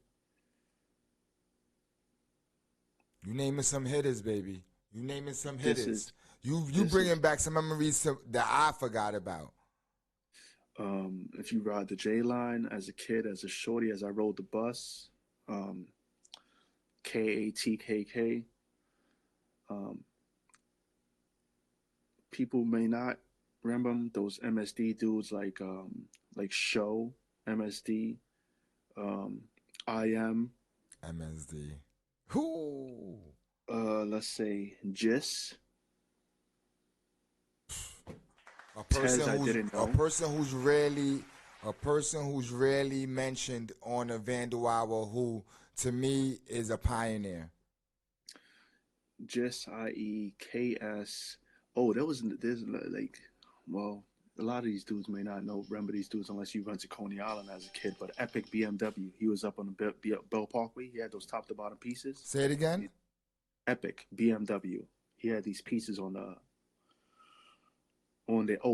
[SPEAKER 1] You naming some hitters, baby. You naming some
[SPEAKER 3] This
[SPEAKER 1] hitters.
[SPEAKER 3] is
[SPEAKER 1] You
[SPEAKER 3] this
[SPEAKER 1] bringing
[SPEAKER 3] is
[SPEAKER 1] back some memories that I forgot about.
[SPEAKER 3] if you ride the J line as a kid, as a shorty, as I rode the bus, um, KATKK. Um, people may not remember them, those MSD dudes like Show, MSD, um, IM,
[SPEAKER 1] MSD. Who?
[SPEAKER 3] let's say Jis,
[SPEAKER 1] A
[SPEAKER 3] Tez
[SPEAKER 1] person
[SPEAKER 3] I
[SPEAKER 1] who's
[SPEAKER 3] didn't
[SPEAKER 1] a
[SPEAKER 3] know.
[SPEAKER 1] person who's rarely a person who's rarely mentioned on a Vandal Hour who to me is a pioneer.
[SPEAKER 3] Jis, IE, KS. Oh, there's like, well, a lot of these dudes may not remember these dudes unless you went to Coney Island as a kid. But Epic BMW, he was up on the Bell Parkway. He had those top to bottom pieces.
[SPEAKER 1] Say it again.
[SPEAKER 3] Epic BMW, he had these pieces on the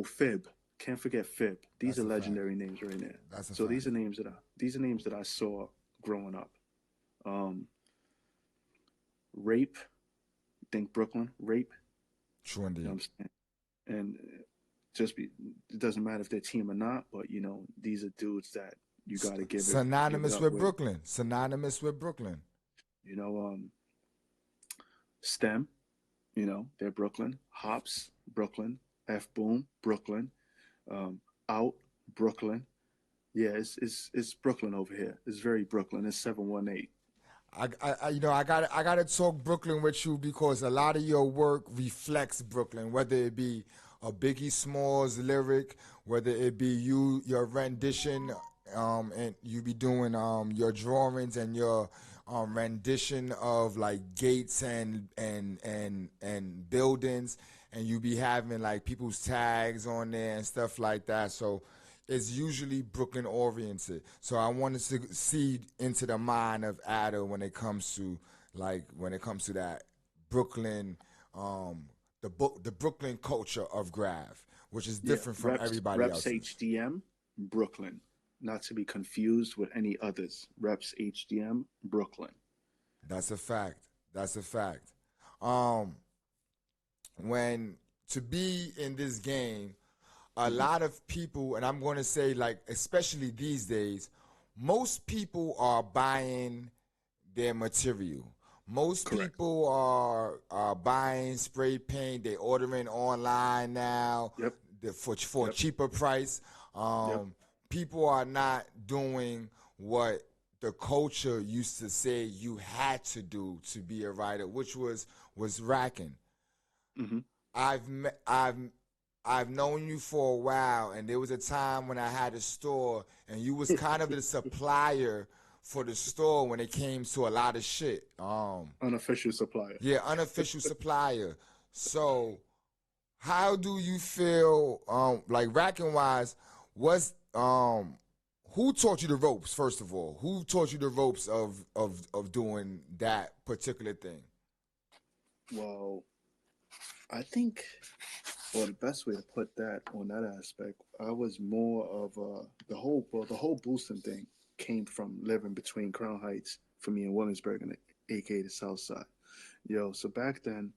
[SPEAKER 3] Fib. Can't forget Fib. These
[SPEAKER 1] That's
[SPEAKER 3] are
[SPEAKER 1] a fact.
[SPEAKER 3] legendary names right there.
[SPEAKER 1] That's a
[SPEAKER 3] So
[SPEAKER 1] fact.
[SPEAKER 3] these are names that I saw growing up. Um, Rape, think Brooklyn, Rape.
[SPEAKER 1] True
[SPEAKER 3] You know
[SPEAKER 1] indeed.
[SPEAKER 3] what I'm saying? And it doesn't matter if they're team or not, but you know these are dudes that you got to give it
[SPEAKER 1] Synonymous
[SPEAKER 3] up
[SPEAKER 1] with
[SPEAKER 3] with.
[SPEAKER 1] Brooklyn. Synonymous with Brooklyn.
[SPEAKER 3] You know, STEM. You know they're Brooklyn. Hops, Brooklyn. F Boom, Brooklyn. Um, Out, Brooklyn. Yeah, it's Brooklyn over here. It's very Brooklyn. It's 718.
[SPEAKER 1] I gotta talk Brooklyn with you because a lot of your work reflects Brooklyn, whether it be a Biggie Smalls lyric, whether it be your rendition, and you be doing your drawings and your rendition of like gates and buildings, and you be having like people's tags on there and stuff like that. So is usually Brooklyn oriented. So I wanted to see into the mind of Ader when it comes to that Brooklyn, um, the Brooklyn culture of Grav, which is
[SPEAKER 3] Yeah,
[SPEAKER 1] different from everybody
[SPEAKER 3] Reps
[SPEAKER 1] else's.
[SPEAKER 3] HDM, Brooklyn. Not to be confused with any others. Reps HDM, Brooklyn.
[SPEAKER 1] That's a fact. That's a fact. Um, when to be in this game, a
[SPEAKER 3] Hmm.
[SPEAKER 1] lot of people, and I'm going to say like, especially these days, most people are buying their material. Most
[SPEAKER 3] Correct.
[SPEAKER 1] people are buying spray paint. They ordering online now
[SPEAKER 3] Yep.
[SPEAKER 1] for a
[SPEAKER 3] Yep.
[SPEAKER 1] cheaper price.
[SPEAKER 3] Yep.
[SPEAKER 1] People are not doing what the culture used to say you had to do to be a writer, which was racking.
[SPEAKER 3] Hmm.
[SPEAKER 1] I've me- I've known you for a while, and there was a time when I had a store, and you was kind of the supplier for the store when it came to a lot of shit.
[SPEAKER 3] Unofficial supplier.
[SPEAKER 1] Yeah, unofficial supplier. So, how do you feel, like racking wise? Was who taught you the ropes? First of all, who taught you the ropes of doing that particular thing?
[SPEAKER 3] Well, I think, well, the best way to put that on that aspect, I was more of the whole boosting thing came from living between Crown Heights for me in Williamsburg, and aka the South Side. Yo, so back then,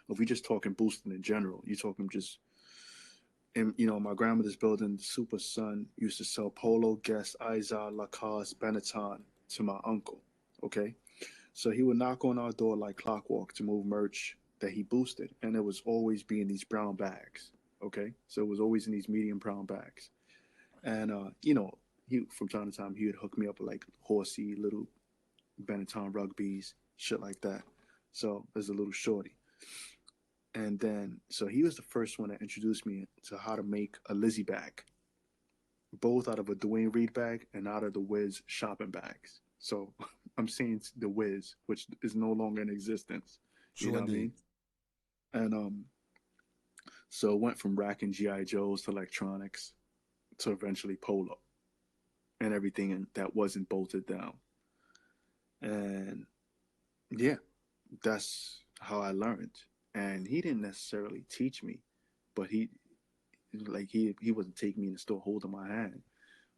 [SPEAKER 3] if we just talking boosting in general, you talking just in my grandmother's building, the Super Sun used to sell Polo, Guess, Izod, Lacoste, Benetton to my uncle. Okay, so he would knock on our door like clockwork to move merch that he boosted, and it was always be in these brown bags. Okay, so it was always in these medium brown bags, and he from time to time he would hook me up with like horsey little Benetton rugbies, shit like that. So as a little shorty. And then, so he was the first one that introduced me to how to make a Lizzie bag, both out of a Dwayne Reed bag and out of the Wiz shopping bags. So I'm saying the Wiz, which is no longer in existence. You
[SPEAKER 1] True
[SPEAKER 3] know what I
[SPEAKER 1] indeed.
[SPEAKER 3] mean? And so it went from racking GI Joes to electronics to eventually Polo and everything that wasn't bolted down. And yeah, that's how I learned. And he didn't necessarily teach me, but he wasn't taking me in the store holding my hand,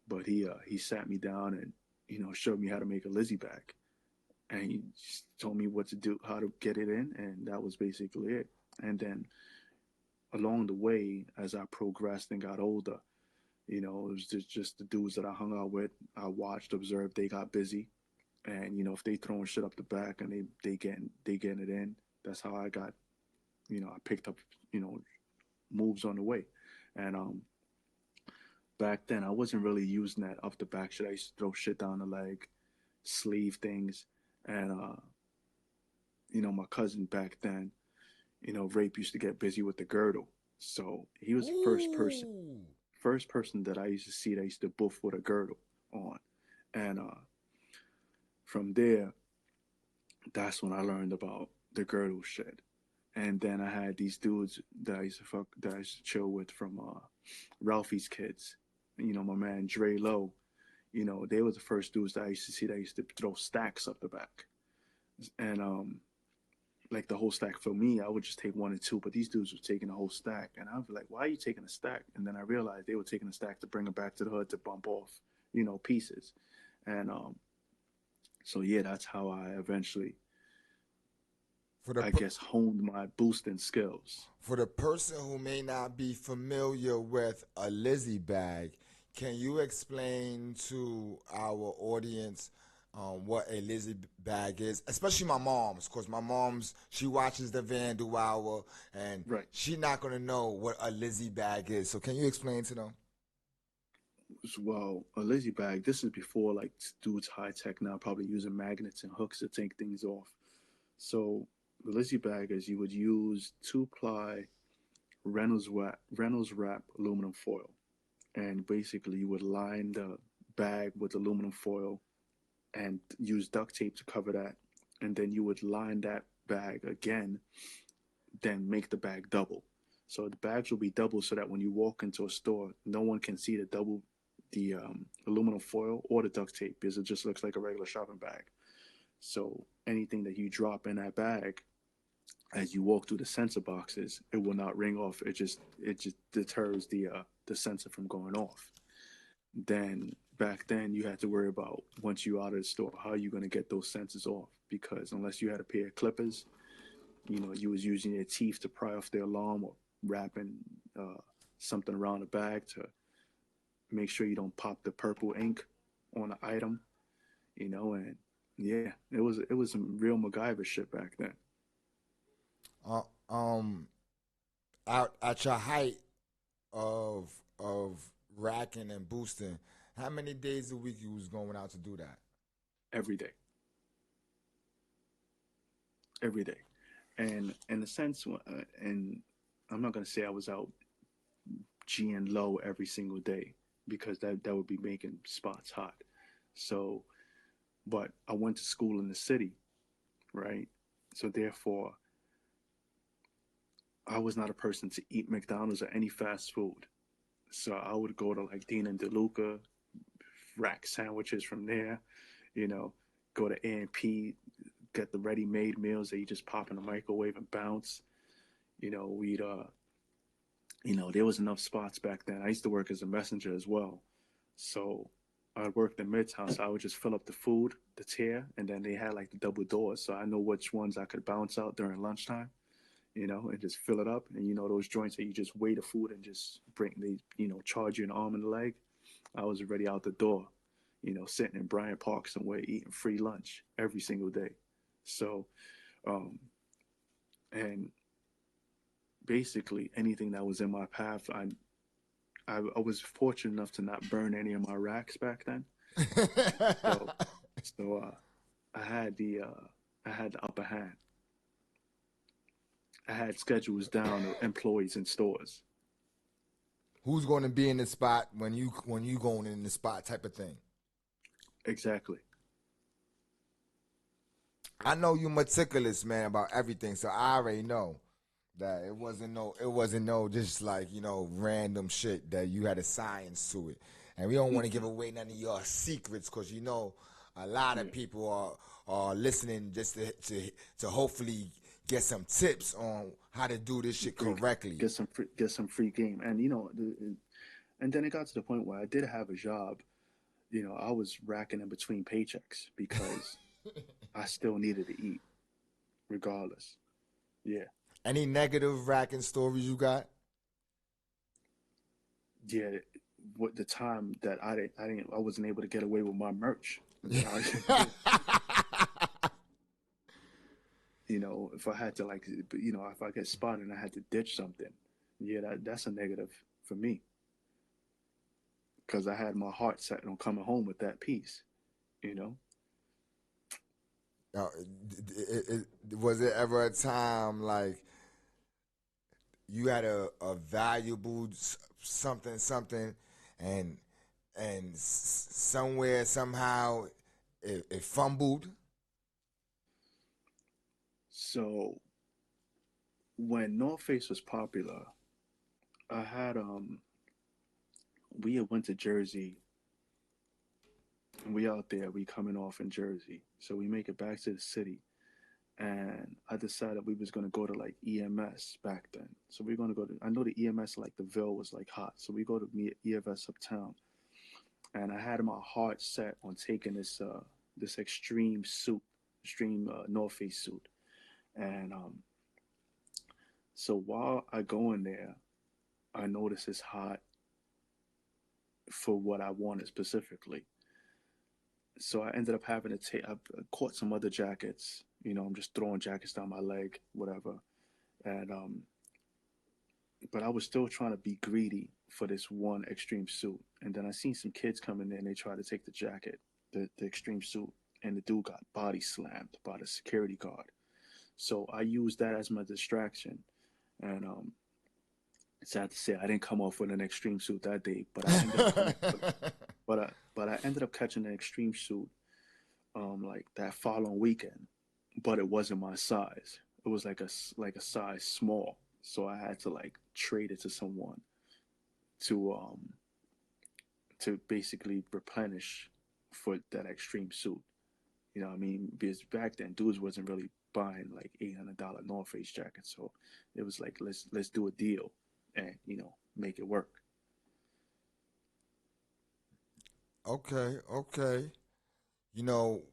[SPEAKER 3] but he sat me down and showed me how to make a Lizzie bag, and he just told me what to do, how to get it in, and that was basically it. And then along the way, as I progressed and got older, it was just the dudes that I hung out with. I watched, observed. They got busy, and if they throwing shit up the back and they getting it in. That's how I got. I picked up moves on the way, and back then I wasn't really using that up the back shit. I used to throw shit down the leg, sleeve things, and my cousin back then, Rape used to get busy with the girdle. So he was the
[SPEAKER 1] Ooh.
[SPEAKER 3] first person that I used to see that used to boof with a girdle on. And from there, that's when I learned about the girdle shit. And then I had these dudes that I used to chill with from Ralphie's Kids. My man Dre Low. They were the first dudes that I used to see that used to throw stacks up the back. And like the whole stack for me, I would just take one and two, but these dudes were taking a whole stack. And I was like, why are you taking a stack? And then I realized they were taking a stack to bring it back to the hood to bump off, pieces. And so yeah, that's how I eventually,
[SPEAKER 1] For the
[SPEAKER 3] I guess, honed my boosting skills.
[SPEAKER 1] for the person who may not be familiar with a Lizzie bag, can you explain to our audience what a Lizzie bag is? Especially my mom's, because my mom's, she watches the Vandal Hour, and
[SPEAKER 3] Right.
[SPEAKER 1] she not going to know what a Lizzie bag is. So can you explain to them?
[SPEAKER 3] Well, a Lizzie bag, this is before like dudes high tech now, probably using magnets and hooks to take things off. So the Lizzie bag is you would use 2-ply Reynolds wrap aluminum foil, and basically you would line the bag with aluminum foil and use duct tape to cover that, and then you would line that bag again, then make the bag double. So the bags will be double so that when you walk into a store, no one can see the aluminum foil or the duct tape because it just looks like a regular shopping bag. So anything that you drop in that bag as you walk through the sensor boxes, it will not ring off. It just deters the sensor from going off. Then back then you had to worry about once you out of the store, how are you going to get those sensors off? Because unless you had a pair of clippers, you was using your teeth to pry off the alarm or wrapping something around the bag to make sure you don't pop the purple ink on the item, and yeah, it was some real MacGyver shit back then.
[SPEAKER 1] Uh, um, at your height of of racking and boosting, how many days a week you was going out to do that?
[SPEAKER 3] Every day, every day, and in a sense, and I'm not gonna say I was out G and low every single day because that would be making spots hot. So, but I went to school in the city, right? So therefore, I was not a person to eat McDonald's or any fast food. So I would go to like Dean and DeLuca, rack sandwiches from there, you know, go to A&P, get the ready-made meals that you just pop in the microwave and bounce. We'd there was enough spots back then. I used to work as a messenger as well. So I worked in Midtown, so I would just fill up the food, the tier, and then they had like the double doors, so I know which ones I could bounce out during lunchtime, and just fill it up. And those joints that you just weigh the food and just charge you an arm and a leg. I was already out the door, sitting in Bryant Park somewhere eating free lunch every single day. So, um, and basically anything that was in my path, I was fortunate enough to not burn any of my racks back then. So, so I had the upper hand. I had schedules down of employees in stores.
[SPEAKER 1] Who's going to be in the spot when you going in the spot type of thing.
[SPEAKER 3] Exactly.
[SPEAKER 1] I know you meticulous, man, about everything, so I already know that it wasn't no just like random shit, that you had a science to it, and we don't want to give away none of your secrets, because a lot of people are listening just to hopefully get some tips on how to do this shit correctly.
[SPEAKER 3] Get some free game, and and then it got to the point where I did have a job. I was racking in between paychecks because I still needed to eat, regardless. Yeah.
[SPEAKER 1] Any negative racking stories you got?
[SPEAKER 3] Yeah. What the time that I wasn't able to get away with my merch. If I had to if I get spotted and I had to ditch something, yeah, that's a negative for me. Because I had my heart set on coming home with that piece,
[SPEAKER 1] Now, was it ever a time like you had a valuable something, and somewhere somehow it fumbled?
[SPEAKER 3] So when North Face was popular, I had we had went to Jersey, and we out there, we coming off in Jersey. So we make it back to the city, and I decided we was gonna go to like EMS back then. So we're gonna go to, I know the EMS, like the Ville was like hot. So we go to EMS uptown, and I had my heart set on taking this extreme suit, extreme North Face suit. And so while I go in there, I notice it's hot for what I wanted specifically. So I ended up having to take. I caught some other jackets. I'm just throwing jackets down my leg, whatever. And but I was still trying to be greedy for this one extreme suit. And then I seen some kids coming in. They tried to take the jacket, the extreme suit, and the dude got body slammed by the security guard. So I used that as my distraction. And sad to say, I didn't come off with an extreme suit that day, but I ended up catching an extreme suit like that following weekend, but it wasn't my size. It was like a size small, so I had to like trade it to someone to basically replenish for that extreme suit. You know what I mean? Because back then, dudes wasn't really buying like $800 North Face jackets, so it was like let's do a deal and make it work.
[SPEAKER 1] Okay. You know,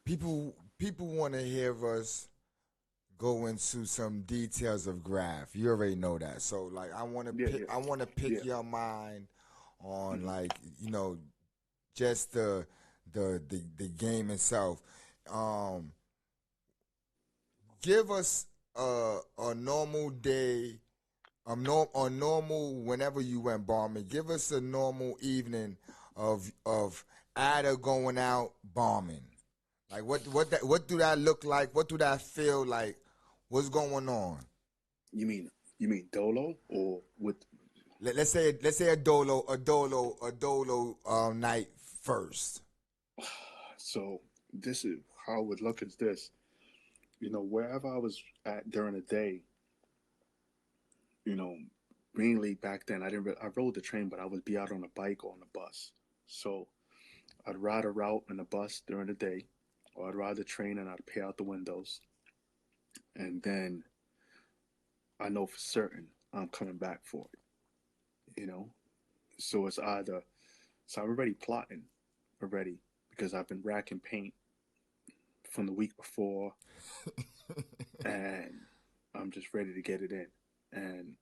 [SPEAKER 1] people want to hear us go into some details of graph. You already know that. So like I want to pick
[SPEAKER 3] Yeah.
[SPEAKER 1] your mind on like, just the game itself. Um Give us a normal day, a normal whenever you went bombing. Give us a normal evening of Ader going out bombing. Like what do that look like? What do that feel like? What's going on?
[SPEAKER 3] You mean Dolo or with?
[SPEAKER 1] Let's say a dolo night first.
[SPEAKER 3] So this is how I would look at this. Wherever I was at during the day, you know, mainly back then, I rode the train, but I would be out on a bike or on a bus. So I'd ride a route in a bus during the day, or I'd ride the train and I'd pay out the windows. And then I know for certain I'm coming back for it, you know? So it's either So I'm already plotting already because I've been racking paint from the week before, and I'm just ready to get it in. And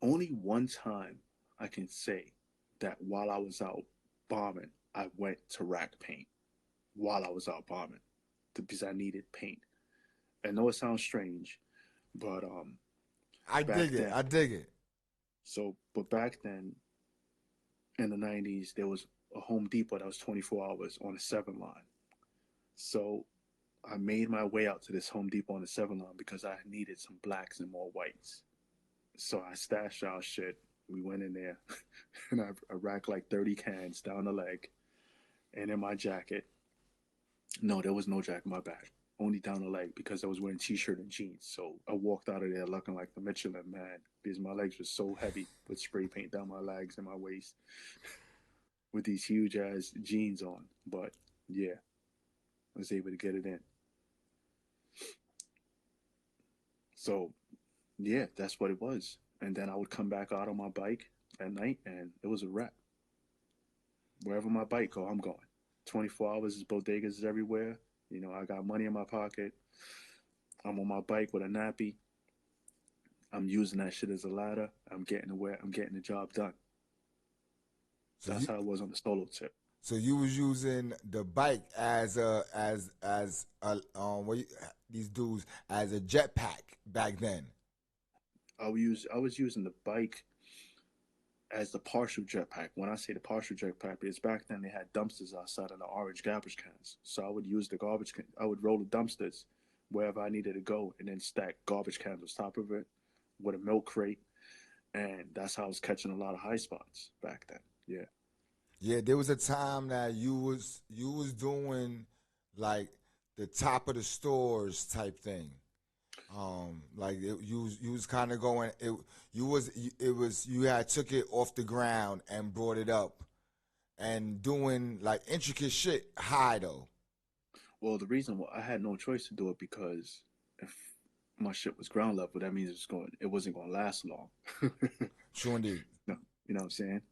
[SPEAKER 3] only one time I can say that while I was out bombing, I went to rack paint while I was out bombing because I needed paint. I know it sounds strange, but
[SPEAKER 1] I
[SPEAKER 3] back
[SPEAKER 1] dig it.
[SPEAKER 3] then,
[SPEAKER 1] I dig it.
[SPEAKER 3] but back then in the 90s, there was a Home Depot that was 24 hours on the 7 line. So I made my way out to this Home Depot on the 7 line because I needed some blacks and more whites. So I stashed our shit. We went in there and I racked like 30 cans down the leg and in my jacket. No, there was no jacket in my bag, only down the leg because I was wearing t-shirt and jeans. So I walked out of there looking like the Michelin Man because my legs were so heavy with spray paint down my legs and my waist with these huge ass jeans on. But yeah, I was able to get it in. So yeah, that's what it was. And then I would come back out on my bike at night and it was a wrap. Wherever my bike go, I'm going. 24 hours is bodegas everywhere. You know, I got money in my pocket. I'm on my bike with a nappy. I'm using that shit as a ladder. I'm getting away. I'm getting the job done.
[SPEAKER 1] So
[SPEAKER 3] That's
[SPEAKER 1] you
[SPEAKER 3] how it was on the solo tip.
[SPEAKER 1] so you was using the bike as a these dudes as a jetpack back then.
[SPEAKER 3] I was using the bike as the partial jetpack. When I say the partial jetpack, because back then they had dumpsters outside of the orange garbage cans. So I would use the garbage can. I would roll the dumpsters wherever I needed to go, and then stack garbage cans on top of it with a milk crate, and that's how I was catching a lot of high spots back then. Yeah.
[SPEAKER 1] Yeah, there was a time that you was doing like the top of the stores type thing. Like you was kind of going. It was you had took it off the ground and brought it up and doing like intricate shit high though.
[SPEAKER 3] Well, the reason why I had no choice to do it because if my shit was ground level, that means it wasn't going to last long.
[SPEAKER 1] True indeed.
[SPEAKER 3] No, you know what I'm saying?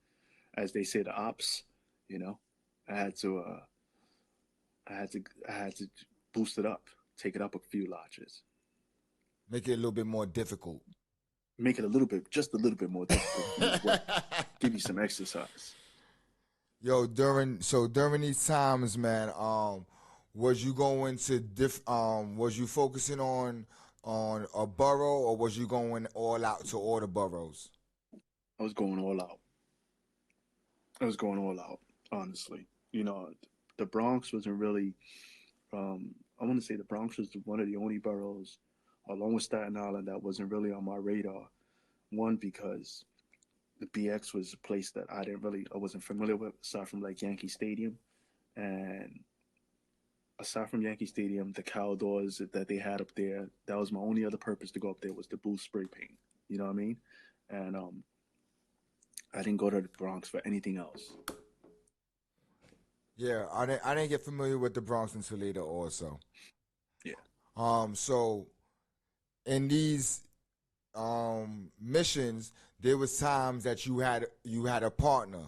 [SPEAKER 3] As they say, the ops. You know, I had to, I had to boost it up, take it up a few notches,
[SPEAKER 1] Make it a little bit more difficult.
[SPEAKER 3] make it a little bit, just a little bit more difficult for you to work. Give you some exercise.
[SPEAKER 1] Yo, during these times, man, was you going to was you focusing on a borough or was you going all out to all the boroughs?
[SPEAKER 3] I was going all out. I was going all out, honestly. You know, the Bronx wasn't really. I want to say the Bronx was one of the only boroughs, along with Staten Island, that wasn't really on my radar. One because the BX was a place that I wasn't familiar with aside from like Yankee Stadium, and aside from Yankee Stadium, the cow doors that they had up there, that was my only other purpose to go up there was to boost spray paint. You know what I mean? And I didn't go to the Bronx for anything else.
[SPEAKER 1] Yeah, I didn't get familiar with the Bronx until later also.
[SPEAKER 3] Yeah.
[SPEAKER 1] So in these missions, there was times that you had a partner.
[SPEAKER 3] Yeah.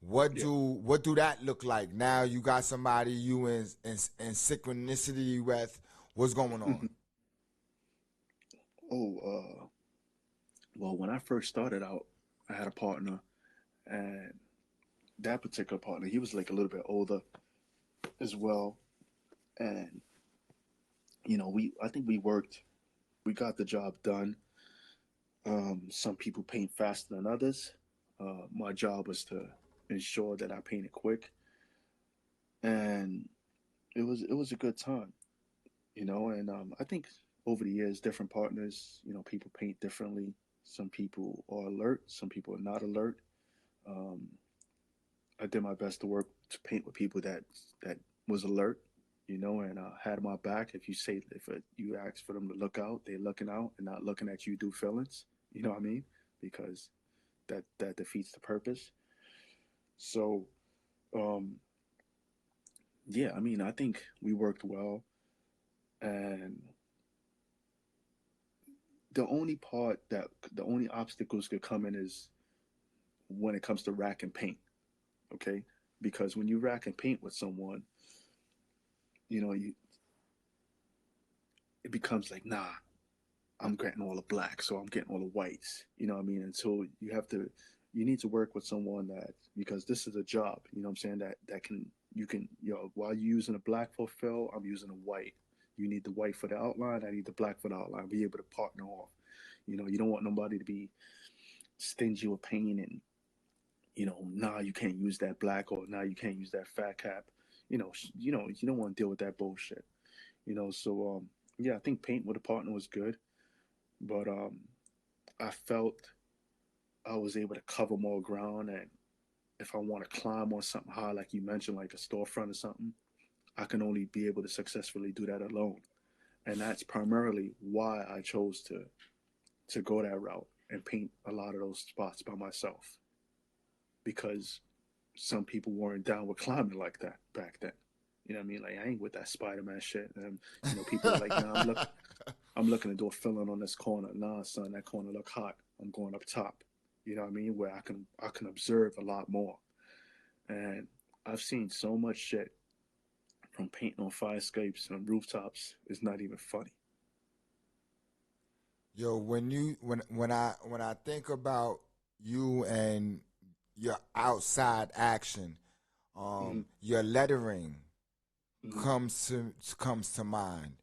[SPEAKER 1] What do that look like? Now you got somebody you in synchronicity with. What's going on?
[SPEAKER 3] Mm-hmm. Oh, well, when I first started out, I had a partner, and that particular partner, he was like a little bit older as well, and I think we got the job done. Some people paint faster than others. My job was to ensure that I painted quick, and it was a good time, And I think over the years, different partners, people paint differently. Some people are alert, some people are not alert. Um, I did my best to work to paint with people that was alert, and had my back. If you ask for them to look out, they're looking out and not looking at you do feelings. You know what I mean? Because that defeats the purpose. So, um, yeah, I mean, I think we worked well, and the only obstacles could come in is when it comes to rack and paint. Okay, because when you rack and paint with someone, you it becomes like, nah, I'm getting all the blacks, so I'm getting all the whites. You know what I mean? And so you need to work with someone that, because this is a job. You know what I'm saying? That can you can while you're using a black for fill, I'm using a white. You need the white for the outline. I need the black for the outline. Be able to partner off. You don't want nobody to be stingy with paint and nah, you can't use that black, or nah, you can't use that fat cap. You don't want to deal with that bullshit. So yeah, I think paint with a partner was good, but I felt I was able to cover more ground, and if I want to climb on something high, like you mentioned, like a storefront or something, I can only be able to successfully do that alone, and that's primarily why I chose to go that route and paint a lot of those spots by myself, because some people weren't down with climbing like that back then. You know what I mean? Like, I ain't with that Spider-Man shit. And people are like, nah, I'm looking to do a filling on this corner. Nah, son, that corner look hot. I'm going up top. You know what I mean? Where I can observe a lot more. And I've seen so much shit from painting on fire escapes and rooftops. It's not even funny.
[SPEAKER 1] Yo, when I think about you and your outside action,
[SPEAKER 3] Mm-hmm.
[SPEAKER 1] your lettering
[SPEAKER 3] Mm-hmm.
[SPEAKER 1] comes to mind.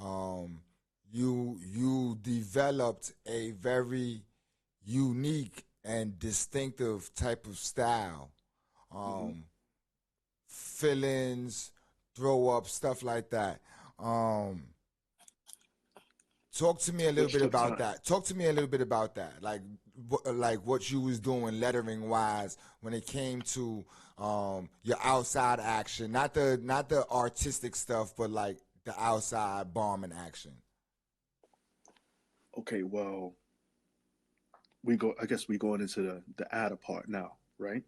[SPEAKER 1] Um, you developed a very unique and distinctive type of style.
[SPEAKER 3] Mm-hmm.
[SPEAKER 1] Um, Fill-ins, throw up, stuff like that. Um, Talk to me a little
[SPEAKER 3] Which
[SPEAKER 1] bit
[SPEAKER 3] took
[SPEAKER 1] about
[SPEAKER 3] time.
[SPEAKER 1] that. Talk to me a little bit about that. Like what you was doing lettering wise when it came to your outside action, not the artistic stuff, but like the outside bombing action.
[SPEAKER 3] Okay, well, we go. I guess we going into the Ader part now, right?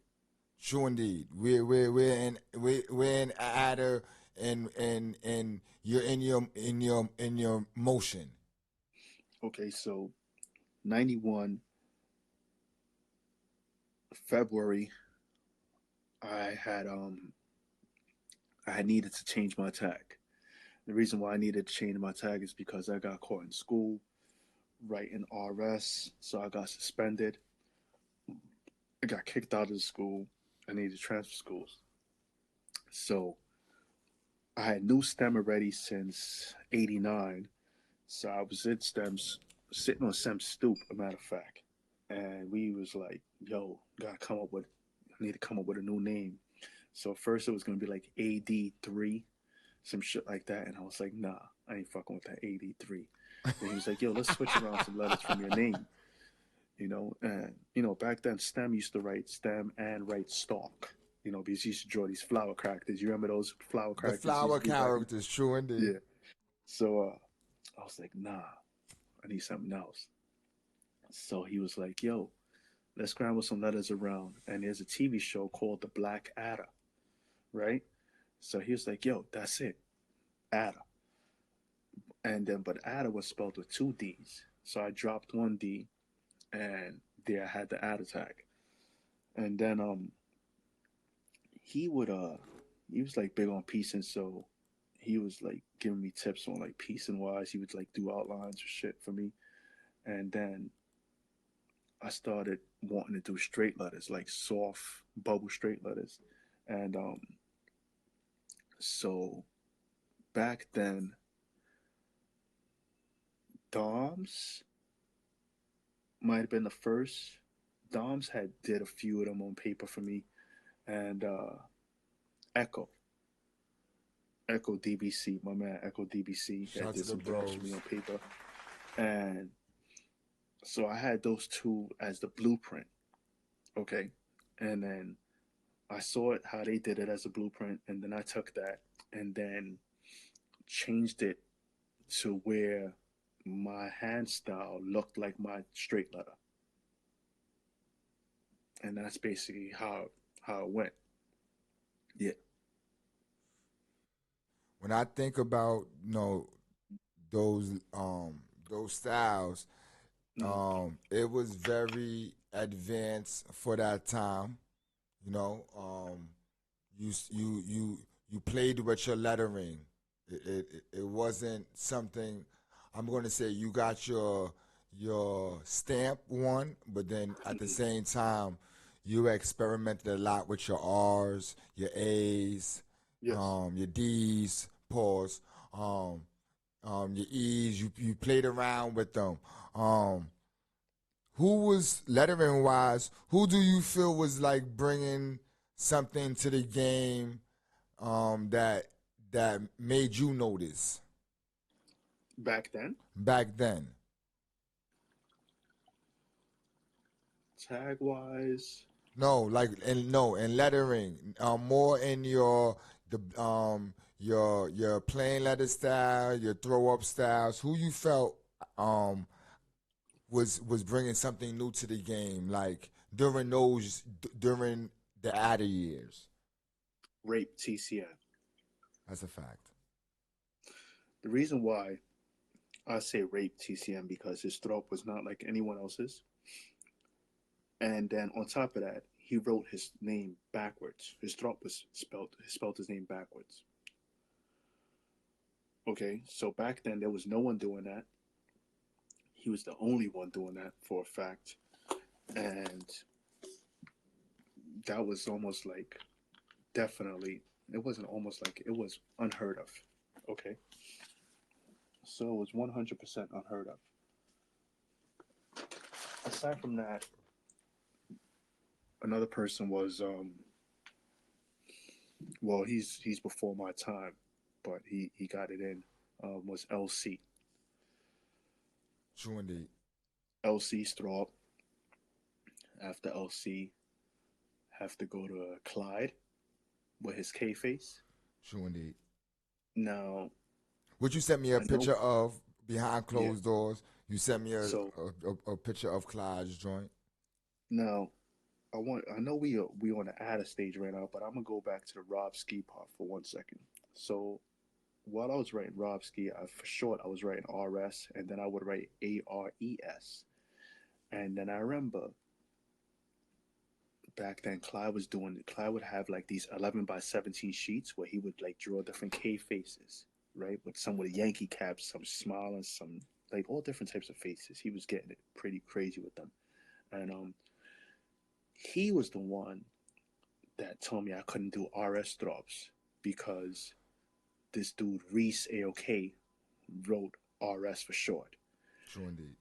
[SPEAKER 1] True indeed. We're in Ader, and you're in your motion.
[SPEAKER 3] Okay, so 91 February, I had needed to change my tag. The reason why I needed to change my tag is because I got caught in school writing RS, so I got suspended. I got kicked out of the school. I needed to transfer schools. So I had new STEM already since '89. So I was in STEMs, sitting on STEM stoop, a matter of fact. And we was like, yo, I need to come up with a new name. So first it was gonna be like AD3, some shit like that. And I was like, nah, I ain't fucking with that AD3. Then he was like, yo, let's switch around some letters from your name. And back then STEM used to write STEM and write stalk. Because he used to draw these flower characters. You remember those flower
[SPEAKER 1] The
[SPEAKER 3] characters he used
[SPEAKER 1] flower
[SPEAKER 3] to do back in?
[SPEAKER 1] characters, true indeed.
[SPEAKER 3] Yeah. So I was like, nah, I need something else. So he was like, yo, let's scramble some letters around. And there's a TV show called The Black Adder, right? So he was like, yo, that's it, Adder. And then, but Adder was spelled with two D's. So I dropped one D, and there I had the Adder tag. And then he would he was like big on piecing, so he was like giving me tips on like piecing wise. He would like do outlines or shit for me. And then I started wanting to do straight letters, like soft bubble straight letters. And so back then, Doms might have been the first. Doms had did a few of them on paper for me, and Echo, Echo DBC, my man Echo DBC
[SPEAKER 1] Shout
[SPEAKER 3] had
[SPEAKER 1] out to
[SPEAKER 3] did
[SPEAKER 1] the
[SPEAKER 3] some drawings for me
[SPEAKER 1] bros.
[SPEAKER 3] on paper, and so I had those two as the blueprint. Okay, and then I saw it how they did it as a blueprint, and then I took that and then changed it to where my hand style looked like my straight letter, and that's basically how it went. Yeah.
[SPEAKER 1] When I think about those those styles,
[SPEAKER 3] Mm-hmm.
[SPEAKER 1] it was very advanced for that time. You know, you played with your lettering. It wasn't something. I'm going to say you got your stamp one, but then at the same time, you experimented a lot with your R's, your A's,
[SPEAKER 3] Yes.
[SPEAKER 1] your D's, pause, your E's. You played around with them. Um, who was lettering wise? Who do you feel was like bringing something to the game that made you notice
[SPEAKER 3] Back then,
[SPEAKER 1] back then?
[SPEAKER 3] tag wise,
[SPEAKER 1] No, like and no, and lettering. More in your your plain letter style, your throw up styles. Who you felt um was bringing something new to the game, like during the Ader years.
[SPEAKER 3] rape TCM.
[SPEAKER 1] That's a fact.
[SPEAKER 3] The reason why I say rape TCM because his throat was not like anyone else's. And then on top of that, he wrote his name backwards. His throat was spelled his name backwards. Okay, so back then there was no one doing that. He was the only one doing that for a fact. And that was almost like definitely, it wasn't almost like, it was unheard of. Okay, so it was 100% unheard of. Aside from that, another person was well, he's before my time, but he got it in. Was LC.
[SPEAKER 1] True indeed.
[SPEAKER 3] LC Straub. After LC, have to go to Clyde with his K face.
[SPEAKER 1] True indeed.
[SPEAKER 3] Now
[SPEAKER 1] Would you send me a
[SPEAKER 3] I know,
[SPEAKER 1] picture of behind
[SPEAKER 3] yeah.
[SPEAKER 1] closed doors? You sent me
[SPEAKER 3] So
[SPEAKER 1] a picture of Clyde's joint.
[SPEAKER 3] now I know we on the Ader stage right now, but I'm gonna go back to the Rob Ski part for 1 second. So while I was writing Rob Ski, for short I was writing RS, and then I would write ARES, and then I remember back then Clyde would have like these 11 by 17 sheets where he would like draw different K faces, right, with some with Yankee caps, some smiling, some like all different types of faces. He was getting it pretty crazy with them, and he was the one that told me I couldn't do RS drops because this dude Reese AOK wrote RS for short.
[SPEAKER 1] True indeed.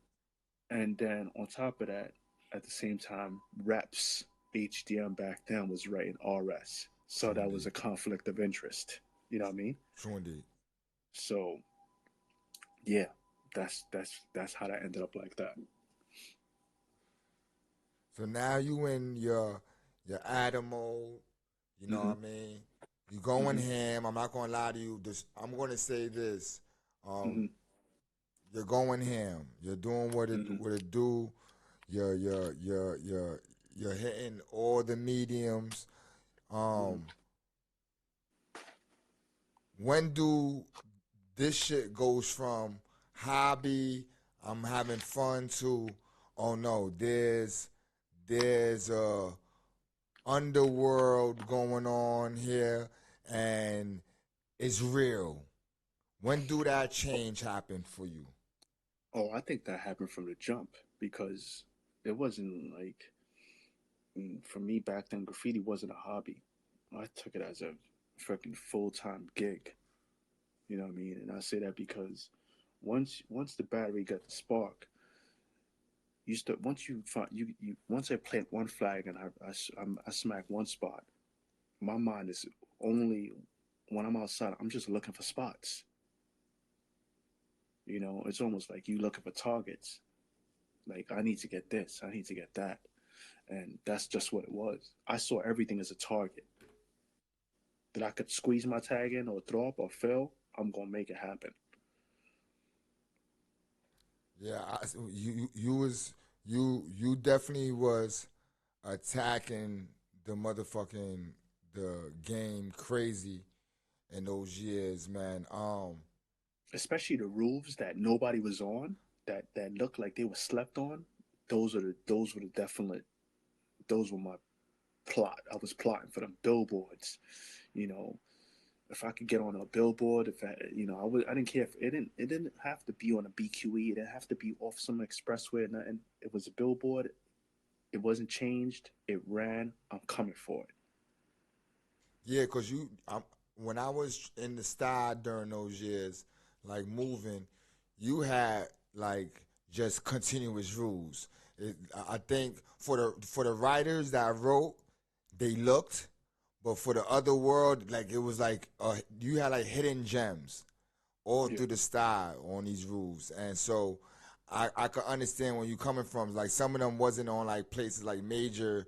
[SPEAKER 3] And then on top of that, at the same time, Reps HDM back then was writing RS. So
[SPEAKER 1] True
[SPEAKER 3] that was
[SPEAKER 1] indeed.
[SPEAKER 3] a conflict of interest. You know what I mean?
[SPEAKER 1] True indeed.
[SPEAKER 3] So yeah, that's how that ended up like that.
[SPEAKER 1] So now you in your Ader mode. You know
[SPEAKER 3] Mm-hmm.
[SPEAKER 1] what I mean? You going
[SPEAKER 3] Mm-hmm.
[SPEAKER 1] ham. I'm not gonna lie to you. This I'm gonna say this. Um,
[SPEAKER 3] Mm-hmm.
[SPEAKER 1] you're going ham. You're doing
[SPEAKER 3] Mm-hmm.
[SPEAKER 1] what it do. You're hitting all the mediums.
[SPEAKER 3] Mm-hmm.
[SPEAKER 1] Um, when do this shit goes from hobby, I'm having fun to, oh no, there's a underworld going on here and it's real. When do that change happen for you?
[SPEAKER 3] Oh, I think that happened from the jump because it wasn't like for me back then. Graffiti wasn't a hobby. I took it as a freaking full time gig. You know what I mean? And I say that because once the battery got the spark, you start once you find you once I plant one flag and I smack one spot, my mind is only when I'm outside. I'm just looking for spots. You know, it's almost like you looking for targets. Like I need to get this, I need to get that, and that's just what it was. I saw everything as a target that I could squeeze my tag in or throw up or fail. I'm gonna make it happen.
[SPEAKER 1] Yeah, you was you definitely was attacking the motherfucking the game crazy in those years, man.
[SPEAKER 3] Especially the roofs that nobody was on, that looked like they were slept on. those were the definite, those were my plot. I was plotting for them billboards, you know. If I could get on a billboard, if I, you know, I didn't care if it didn't have to be on a BQE. It didn't have to be off some expressway or nothing. It was a billboard. It wasn't changed. It ran. I'm coming for it.
[SPEAKER 1] Yeah, cause when I was in the style during those years, like moving, you had like just continuous rules. I think for the writers that wrote, they looked, but for the other world, like it was like you had like hidden gems all
[SPEAKER 3] Yeah.
[SPEAKER 1] through the style on these rules, and so I could understand when you coming from like some of them wasn't on like places like major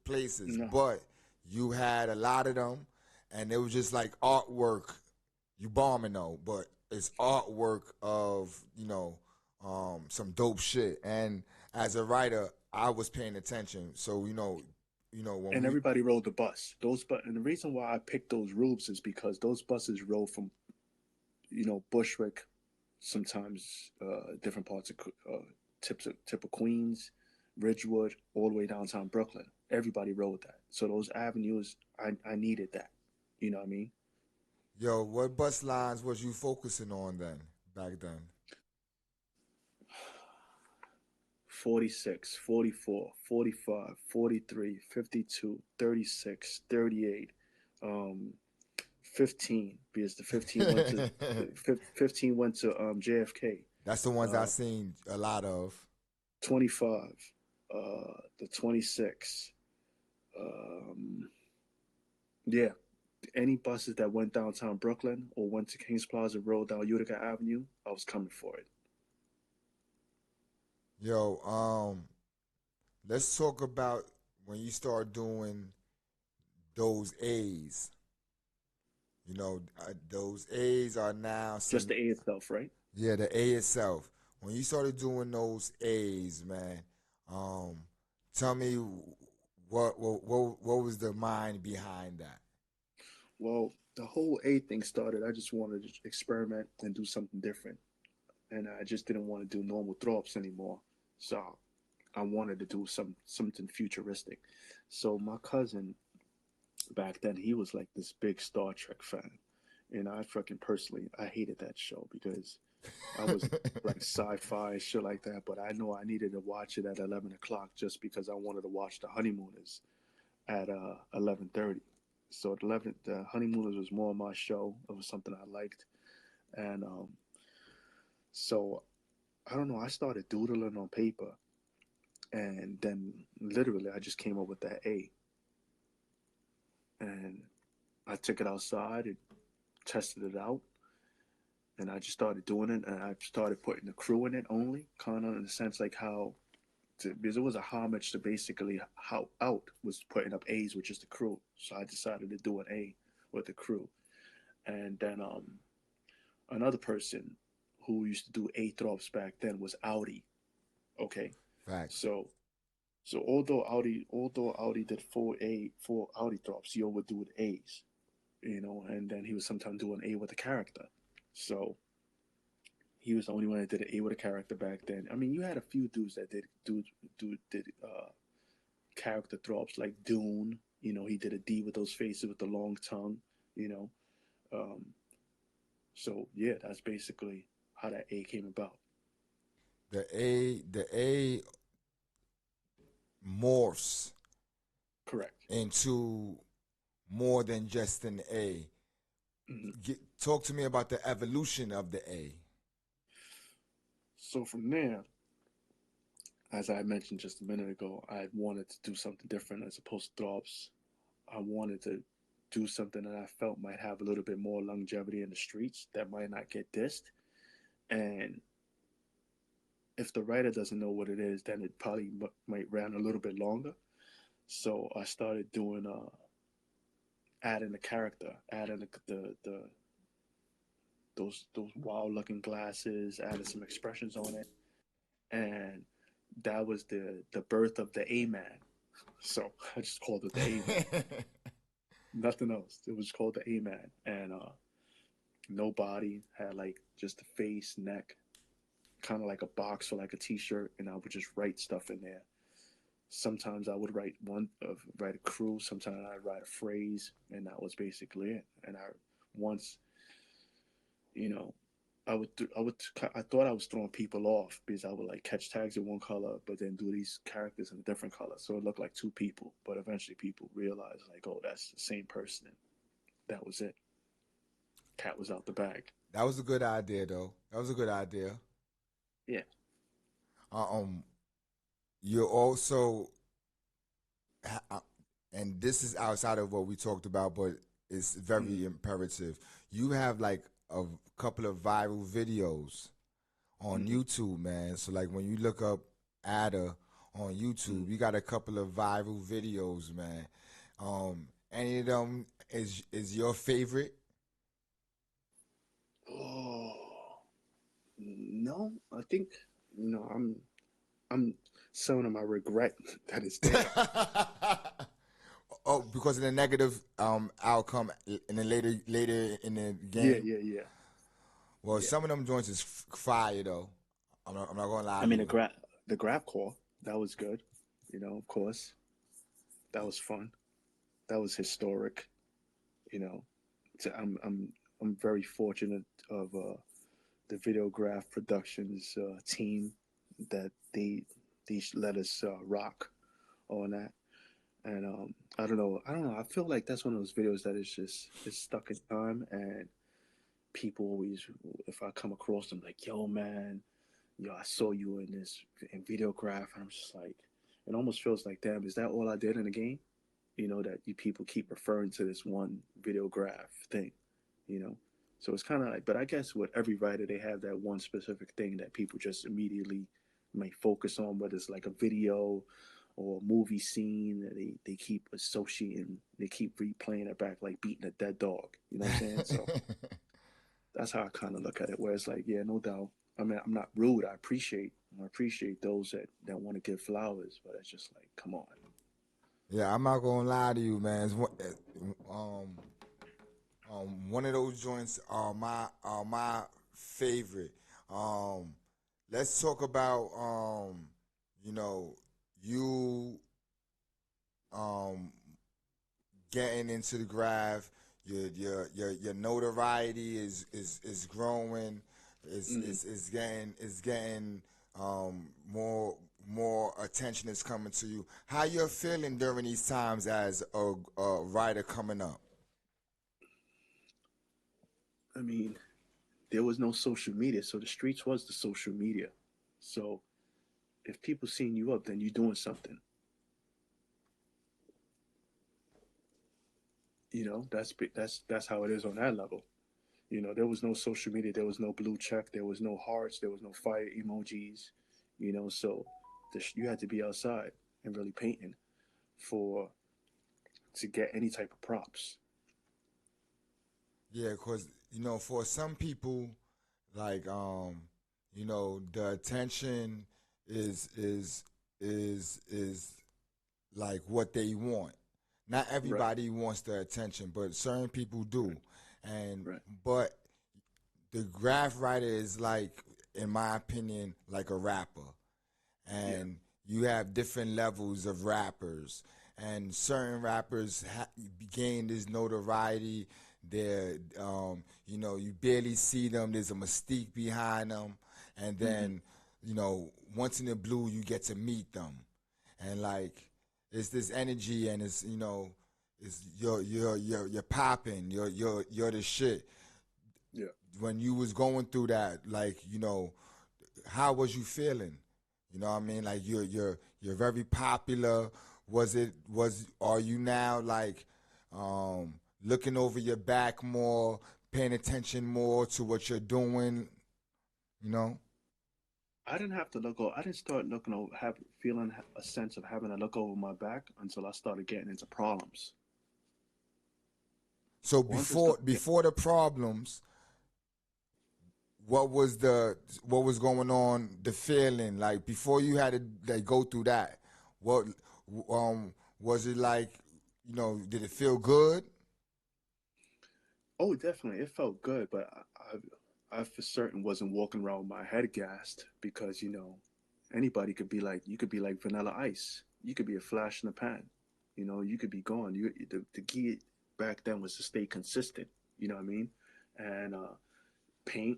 [SPEAKER 1] places,
[SPEAKER 3] No.
[SPEAKER 1] but you had a lot of them, and it was just like artwork. You bombing though, but it's artwork of some dope shit. And as a writer, I was paying attention, so when
[SPEAKER 3] And
[SPEAKER 1] we
[SPEAKER 3] everybody rode the bus. And the reason why I picked those routes is because those buses rode from, Bushwick, sometimes different parts of tip of Queens, Ridgewood, all the way downtown Brooklyn. Everybody rode that. So those avenues, I needed that. You know what I mean?
[SPEAKER 1] Yo, what bus lines was you focusing on then, back then?
[SPEAKER 3] 46, 44, 45, 43, 52, 36, 38, 15, because the 15 went to JFK.
[SPEAKER 1] That's the ones I seen a lot of.
[SPEAKER 3] 25, the 26. Um, yeah, any buses that went downtown Brooklyn or went to Kings Plaza Road down Utica Avenue, I was coming for it.
[SPEAKER 1] Yo, let's talk about when you start doing those A's. Those A's are now
[SPEAKER 3] Just the A itself, right?
[SPEAKER 1] yeah, the A itself. When you started doing those A's, man, um, tell me what was the mind behind that?
[SPEAKER 3] Well, the whole A thing started. I just wanted to experiment and do something different, and I just didn't want to do normal throw-ups anymore. So I wanted to do something futuristic. So my cousin back then, he was like this big Star Trek fan, and I fucking personally I hated that show because I was like sci-fi and shit like that. But I know I needed to watch it at 11 o'clock just because I wanted to watch The Honeymooners at 11:30. So the Honeymooners was more my show. It was something I liked, and so I don't know. I started doodling on paper, and then literally I just came up with that A, and I took it outside and tested it out, and I just started doing it, and I started putting the crew in it only, kind of in the sense like because it was a homage to basically how Out was putting up A's with just the crew. So I decided to do an A with the crew, and then another person who used to do A drops back then was Audi. Okay,
[SPEAKER 1] Facts.
[SPEAKER 3] so although Audi did four Audi drops, he would do with A's, and then he would sometimes do an A with a character. So he was the only one that did an A with a character back then. I mean, you had a few dudes that did character drops like Dune. He did a D with those faces with the long tongue. You know, um, so yeah, that's basically how that A came about.
[SPEAKER 1] The A morphs
[SPEAKER 3] Correct.
[SPEAKER 1] into more than just an A.
[SPEAKER 3] Hmm.
[SPEAKER 1] Talk to me about the evolution of the A.
[SPEAKER 3] So from there, as I mentioned just a minute ago, I wanted to do something different as opposed to drops. I wanted to do something that I felt might have a little bit more longevity in the streets that might not get dissed. And if the writer doesn't know what it is, then it probably might run a little bit longer. So I started doing adding the character, adding the those wild looking glasses, adding some expressions on it, and that was the birth of the A Man. So I just called it the A Man. Nothing else. It was called the A Man, and no body, had like just the face, neck, kind of like a box for like a T-shirt, and I would just write stuff in there. Sometimes I would write a crew. Sometimes I'd write a phrase, and that was basically it. And once, you know, I thought I was throwing people off because I would like catch tags in one color, but then do these characters in a different color, so it looked like two people. But eventually, people realized like, oh, that's the same person. That was it. Cat was out the bag.
[SPEAKER 1] That was a good idea, though. That was a good idea.
[SPEAKER 3] Yeah.
[SPEAKER 1] Um, you're also, and this is outside of what we talked about, but it's very imperative. You have like a couple of viral videos on YouTube, man. So like when you look up Ader on YouTube, you got a couple of viral videos, man. Any of them is your favorite?
[SPEAKER 3] Oh no, I think I'm some of my regret that it's there.
[SPEAKER 1] Oh, because of the negative outcome in the later in the
[SPEAKER 3] Yeah,
[SPEAKER 1] game.
[SPEAKER 3] yeah.
[SPEAKER 1] Well, some of them joints is fire though. I'm not gonna lie
[SPEAKER 3] I
[SPEAKER 1] to
[SPEAKER 3] mean,
[SPEAKER 1] you.
[SPEAKER 3] the grab call, that was good. Of course, that was fun. That was historic. You know, I'm very fortunate of the Videograph Productions team that they let us rock on that. And I don't know. I feel like that's one of those videos that is stuck in time, and people always, if I come across them, like, yo, man, yo, I saw you in this in Videograph, and I'm just like, it almost feels like, damn, is that all I did in the game? That you people keep referring to this one Videograph thing, you know. So it's kind of like, but I guess with every writer, they have that one specific thing that people just immediately might focus on, whether it's like a video or a movie scene that they keep associating, they keep replaying it back like beating a dead dog. You know what I'm saying? So that's how I kind of look at it. Where it's like, yeah, no doubt. I mean, I'm not rude. I appreciate those that want to give flowers, but it's just like, come on.
[SPEAKER 1] Yeah, I'm not gonna lie to you, man. One of those joints are my favorite. Let's talk about you know, you um getting into the graph. Your notoriety is growing. Is getting more attention is coming to you. How you're feeling during these times as a writer coming up?
[SPEAKER 3] I mean, there was no social media, so the streets was the social media. So if people seeing you up, then you're doing something. That's how it is on that level. There was no social media, there was no blue check, there was no hearts, there was no fire emojis. So you had to be outside and really painting for to get any type of props.
[SPEAKER 1] Yeah, cause for some people, like the attention is like what they want. Not
[SPEAKER 3] Right,
[SPEAKER 1] everybody wants the attention, but certain people do.
[SPEAKER 3] right,
[SPEAKER 1] And
[SPEAKER 3] right.
[SPEAKER 1] but the graph writer is like, in my opinion, like a rapper.
[SPEAKER 3] Yeah.
[SPEAKER 1] And you have different levels of rappers, and certain rappers gain this notoriety. They're you barely see them. There's a mystique behind them, and
[SPEAKER 3] Mm-hmm.
[SPEAKER 1] then once in the blue you get to meet them, and like it's this energy, and it's it's you're popping, you're the shit.
[SPEAKER 3] Yeah.
[SPEAKER 1] When you was going through that, like how was you feeling? You know what I mean? Like you're very popular. Are you now like looking over your back more, paying attention more to what you're doing, you know?
[SPEAKER 3] I didn't have to look over. I didn't start looking over, feeling a sense of having to look over my back until I started getting into problems.
[SPEAKER 1] So
[SPEAKER 3] Once I
[SPEAKER 1] before
[SPEAKER 3] started getting,
[SPEAKER 1] before the problems, what was going on, the feeling like before you had to like go through that, what was it like, did it feel good?
[SPEAKER 3] oh, definitely, it felt good, but I for certain wasn't walking around with my head gassed because, anybody could be like, you could be like Vanilla Ice. You could be a flash in the pan. You could be gone. The key back then was to stay consistent. You know what I mean? And paint.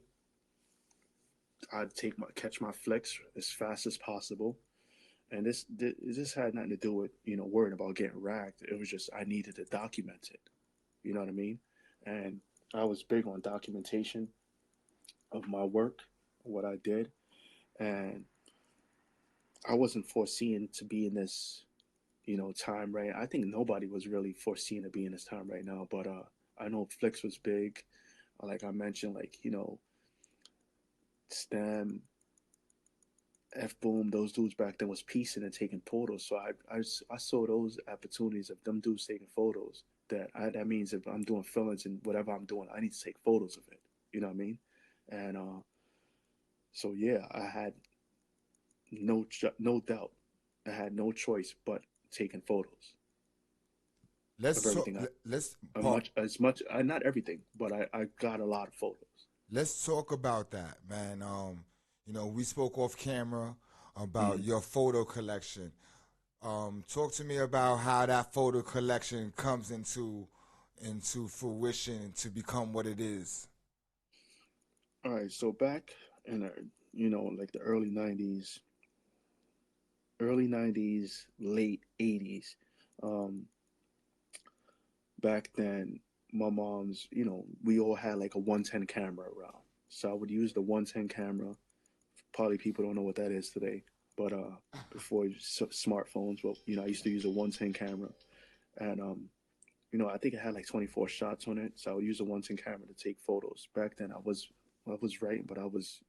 [SPEAKER 3] I'd catch my flicks as fast as possible. And this had nothing to do with worrying about getting ragged. It was just I needed to document it. You know what I mean? And I was big on documentation of my work, what I did, and I wasn't foreseeing to be in this time right. I think nobody was really foreseeing to be in this time right now. But I know Flicks was big. Like I mentioned, like Stem, F Boom, those dudes back then was piecing and taking photos. So I saw those opportunities of them dudes taking photos. That means if I'm doing fillings and whatever I'm doing, I need to take photos of it. You know what I mean? And so yeah, I had no doubt. I had no choice but taking photos of
[SPEAKER 1] Let's talk.
[SPEAKER 3] everything.
[SPEAKER 1] Let's
[SPEAKER 3] Not everything, but I got a lot of photos.
[SPEAKER 1] let's talk about that, man. We spoke off camera about
[SPEAKER 3] Mm.
[SPEAKER 1] your photo collection. Talk to me about how that photo collection comes into fruition to become what it is.
[SPEAKER 3] All right, so back in like the early '90s, late '80s, um, back then, my mom's, we all had like a 110 camera around. So I would use the 110 camera. Probably people don't know what that is today, but before smartphones, well, I used to use a 110 camera, and I think it had like 24 shots on it. So I would use a 110 camera to take photos. Back then, I was writing, but I was,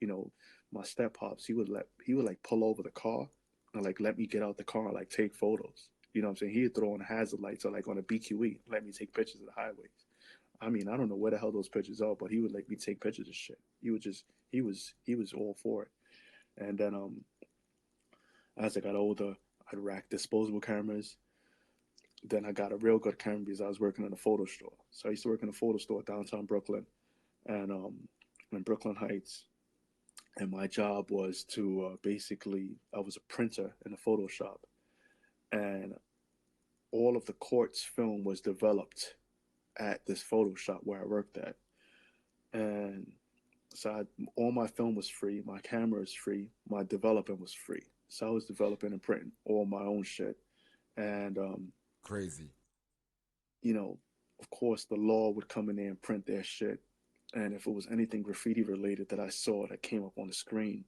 [SPEAKER 3] my step pops. He would like pull over the car and like let me get out the car and like take photos. You know what I'm saying? He'd throw on hazard lights or like on a BQE, let me take pictures of the highways. I mean, I don't know where the hell those pictures are, but he would let me take pictures of shit. He was all for it. And then as I got older, I'd rack disposable cameras. Then I got a real good camera because I was working in a photo store. So I used to work in a photo store downtown Brooklyn, and in Brooklyn Heights. And my job was to basically, I was a printer in a photo shop, and all of the court's film was developed at this photo shop where I worked at. And so all my film was free, my camera was free, my development was free. So I was developing and printing all my own shit. And
[SPEAKER 1] Crazy.
[SPEAKER 3] you know, of course, the law would come in there and print their shit. And if it was anything graffiti related that I saw that came up on the screen,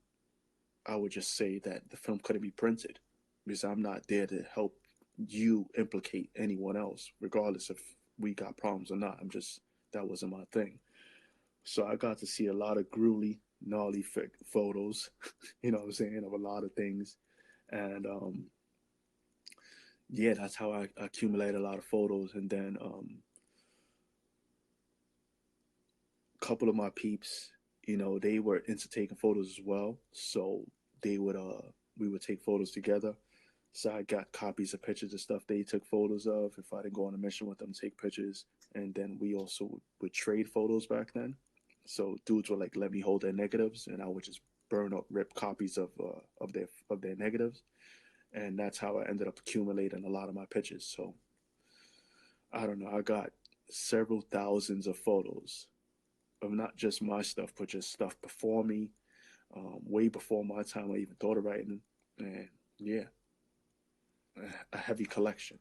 [SPEAKER 3] I would just say that the film couldn't be printed because I'm not there to help you implicate anyone else, regardless if we got problems or not. That wasn't my thing. So I got to see a lot of gruely, gnarly photos, you know what I'm saying, of a lot of things. And yeah, that's how I accumulated a lot of photos. And then couple of my peeps, they were into taking photos as well. So they would we would take photos together. So I got copies of pictures of stuff they took photos of. If I didn't go on a mission with them, take pictures. And then we also would trade photos back then. So dudes would like let me hold their negatives, and I would just burn up, rip copies of their negatives, and that's how I ended up accumulating a lot of my pictures. So I don't know. I got several thousands of photos of not just my stuff, but just stuff before me, way before my time I even thought of writing. And yeah, a heavy collection.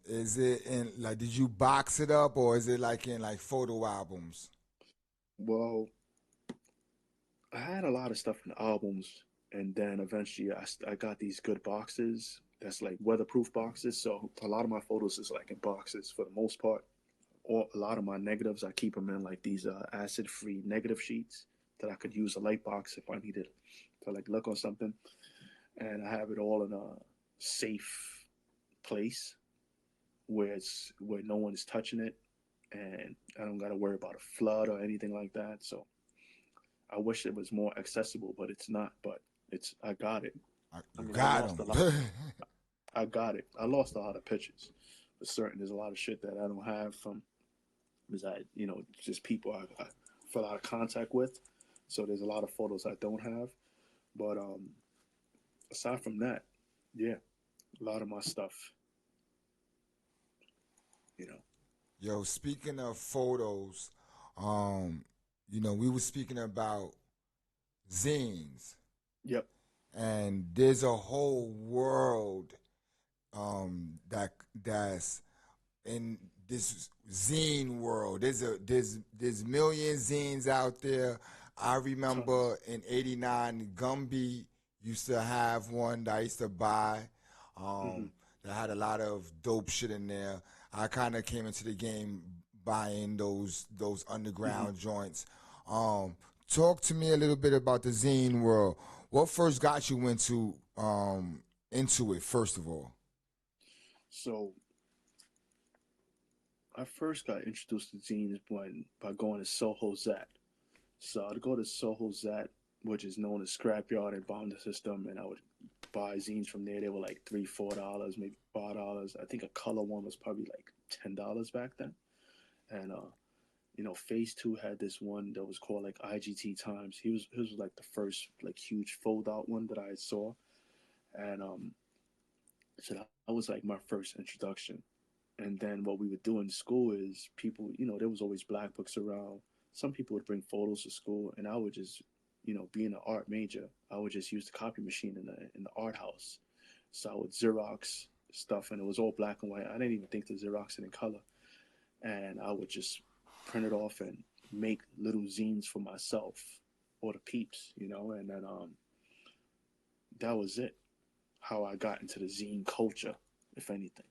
[SPEAKER 1] Is it in like did you box it up or is it like in like photo albums?
[SPEAKER 3] Well, I had a lot of stuff in albums, and then eventually I got these good boxes that's like weatherproof boxes. So a lot of my photos is like in boxes for the most part. Or a lot of my negatives, I keep them in like these acid-free negative sheets that I could use a light box if I needed to like look on something. And I have it all in a safe place where no one is touching it, and I don't got to worry about a flood or anything like that. So I wish it was more accessible, but it's not. But I got it. I
[SPEAKER 1] You
[SPEAKER 3] mean, I
[SPEAKER 1] got
[SPEAKER 3] lost a lot.
[SPEAKER 1] them.
[SPEAKER 3] I got it. I lost a lot of pictures. For certain, there's a lot of shit that I don't have from because just people I fell out of contact with. So there's a lot of photos I don't have. But aside from that, yeah, a lot of my stuff, you know.
[SPEAKER 1] Yo, speaking of photos, um, we were speaking about zines,
[SPEAKER 3] Yep.
[SPEAKER 1] and there's a whole world that's in this zine world. There's million zines out there. I
[SPEAKER 3] Tons.
[SPEAKER 1] remember in '89, Gumby used to have one that I used to buy.
[SPEAKER 3] Hmm.
[SPEAKER 1] That had a lot of dope shit in there. I kind of came into the game buying those
[SPEAKER 3] Hmm.
[SPEAKER 1] underground joints. Um, Talk to me a little bit about the zine world. What first got you into it? First of all.
[SPEAKER 3] So I first got introduced to zines by going to Soho Zat. So I'd go to Soho Zat, which is known as Scrapyard and Bounder System, and I would buy zines from there. They were like $3, $4, maybe $5. I think a color one was probably like $10 back then. And Phase Two had this one that was called like IGT Times. He was like the first like huge fold out one that I saw, and so that was like my first introduction. And then what we would do in school is people, there was always black books around. Some people would bring photos to school, and I would just, being an art major, I would just use the copy machine in the art house. So I would Xerox stuff, and it was all black and white. I didn't even think to Xerox it in color, and I would just print it off and make little zines for myself or the peeps, and then that was it. How I got into the zine culture, if anything.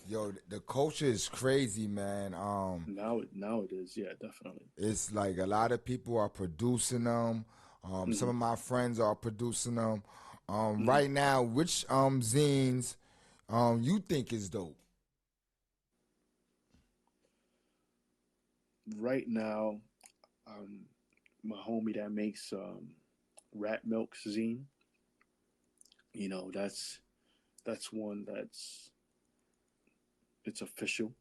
[SPEAKER 1] Yo, the culture is crazy, man.
[SPEAKER 3] Now it is, yeah, definitely.
[SPEAKER 1] It's like a lot of people are producing them. Some
[SPEAKER 3] Hmm.
[SPEAKER 1] of my friends are producing them.
[SPEAKER 3] Hmm.
[SPEAKER 1] Right now, which zines you think is dope?
[SPEAKER 3] Right now, um, my homie that makes rat milk zine, that's one it's official.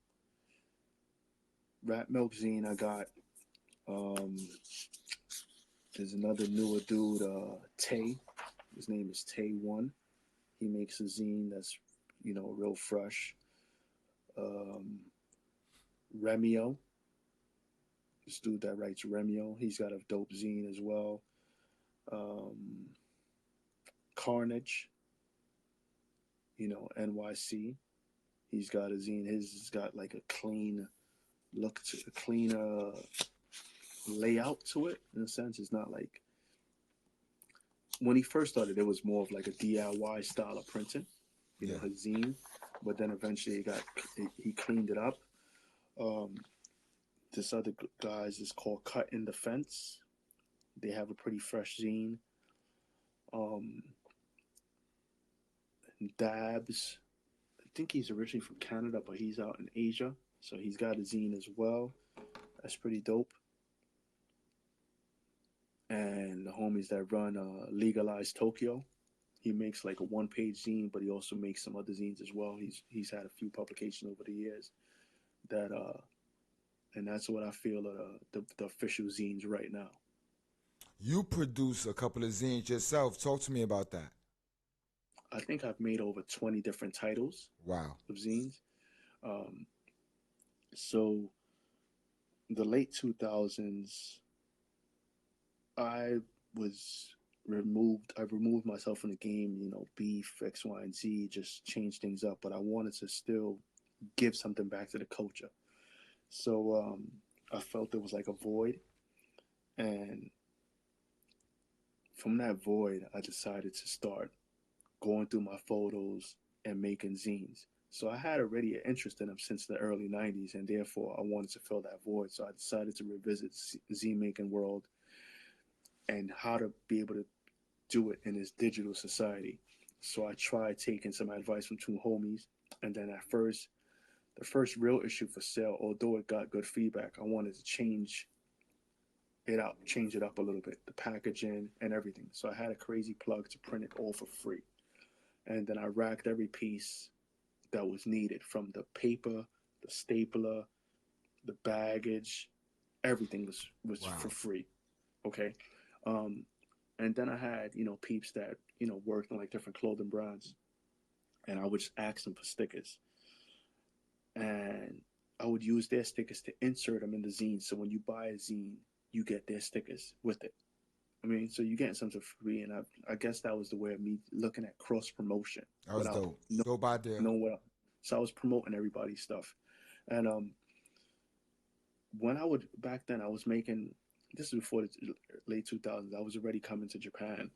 [SPEAKER 3] Rat milk zine I got. Um, there's another newer dude, Tay. His name is Tay One. He makes a zine that's real fresh. Um, Remio, this dude that writes Remio, he's got a dope zine as well. Um, Carnage, NYC. He's got a zine. His has got like a clean look to a clean layout to it. In a sense, it's not like when he first started. It was more of like a DIY style of printing,
[SPEAKER 1] Yeah.
[SPEAKER 3] his zine. But then eventually he cleaned it up. Um, this other guys is called Cut in the Fence. They have a pretty fresh zine. Um, Dabs, I think he's originally from Canada, but he's out in Asia, so he's got a zine as well. That's pretty dope. And the homies that run Legalize Tokyo, he makes like a one-page zine, but he also makes some other zines as well. He's had a few publications over the years that and that's what I feel are the official zines right now.
[SPEAKER 1] You produce a couple of zines yourself. Talk to me about that.
[SPEAKER 3] I think I've made over 20 different titles
[SPEAKER 1] Wow.
[SPEAKER 3] of zines. Um, so the late 2000s, I was removed. I removed myself from the game. Beef, X, Y, and Z, just change things up. But I wanted to still give something back to the culture. So I felt there was like a void, and from that void, I decided to start going through my photos and making zines. So I had already an interest in them since the early '90s, and therefore I wanted to fill that void. So I decided to revisit zine making world and how to be able to do it in this digital society. So I tried taking some advice from two homies, and then at first, the first real issue for sale, although it got good feedback, I wanted to change it up a little bit, the packaging and everything. So I had a crazy plug to print it all for free, and then I racked every piece that was needed, from the paper, the stapler, the baggage, Everything was for
[SPEAKER 1] Wow.
[SPEAKER 3] free. Okay. And then I had, peeps that, worked on like different clothing brands, and I would just ask them for stickers. And I would use their stickers to insert them in the zine. So when you buy a zine, you get their stickers with it. I mean, so you're getting something free, and I guess that was the way of me looking at cross promotion
[SPEAKER 1] That was
[SPEAKER 3] without
[SPEAKER 1] dope. Dope idea.
[SPEAKER 3] knowing what. So I was promoting everybody's stuff, and when I would back then I was making, this is before the late 2000s. I was already coming to Japan,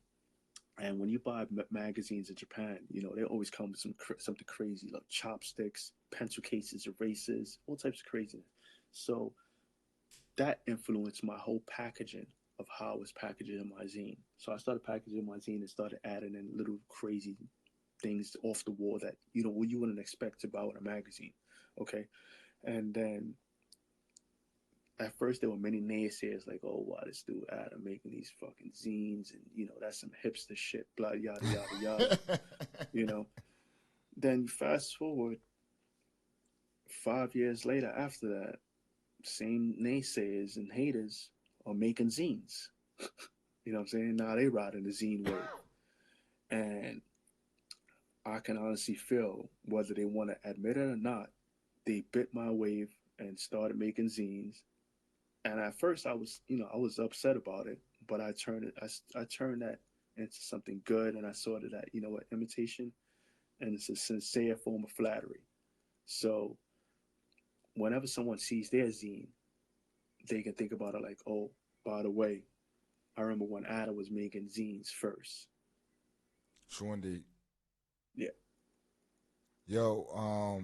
[SPEAKER 3] and when you buy magazines in Japan, they always come with something crazy like chopsticks, pencil cases, erasers, all types of craziness. So that influenced my whole packaging of how I was packaging my zine. So I started packaging my zine and started adding in little crazy things off the wall that you wouldn't expect about a magazine. Okay, and then at first there were many naysayers like, oh, wow, this dude Adam making these fucking zines, and that's some hipster shit, blah, yada yada yada. you know. Then fast forward 5 years later, after that, same naysayers and haters are making zines. You know what I'm saying? Now they riding the zine wave. And I can honestly feel, whether they want to admit it or not, they bit my wave and started making zines. And at first I was upset about it, but I turned that into something good, and I saw that, what, imitation, and it's a sincere form of flattery. So whenever someone sees their zine, they can think about it like, oh, by the way, I remember when Ader was making zines first.
[SPEAKER 1] True indeed.
[SPEAKER 3] Yeah.
[SPEAKER 1] Yo,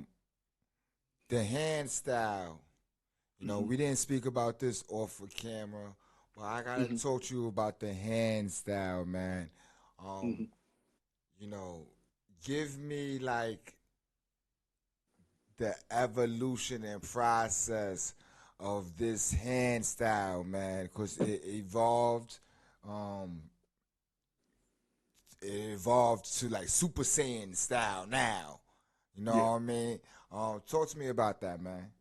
[SPEAKER 1] the hand style.
[SPEAKER 3] Mm-hmm.
[SPEAKER 1] We didn't speak about this off of camera, but I gotta
[SPEAKER 3] Mm-hmm.
[SPEAKER 1] talk to you about the hand style, man.
[SPEAKER 3] Mm-hmm.
[SPEAKER 1] Um, you know, give me like the evolution and process of this hand style, man, because um, it evolved to like Super Saiyan style now. You know
[SPEAKER 3] Yeah.
[SPEAKER 1] what I mean? Talk to me about that, man.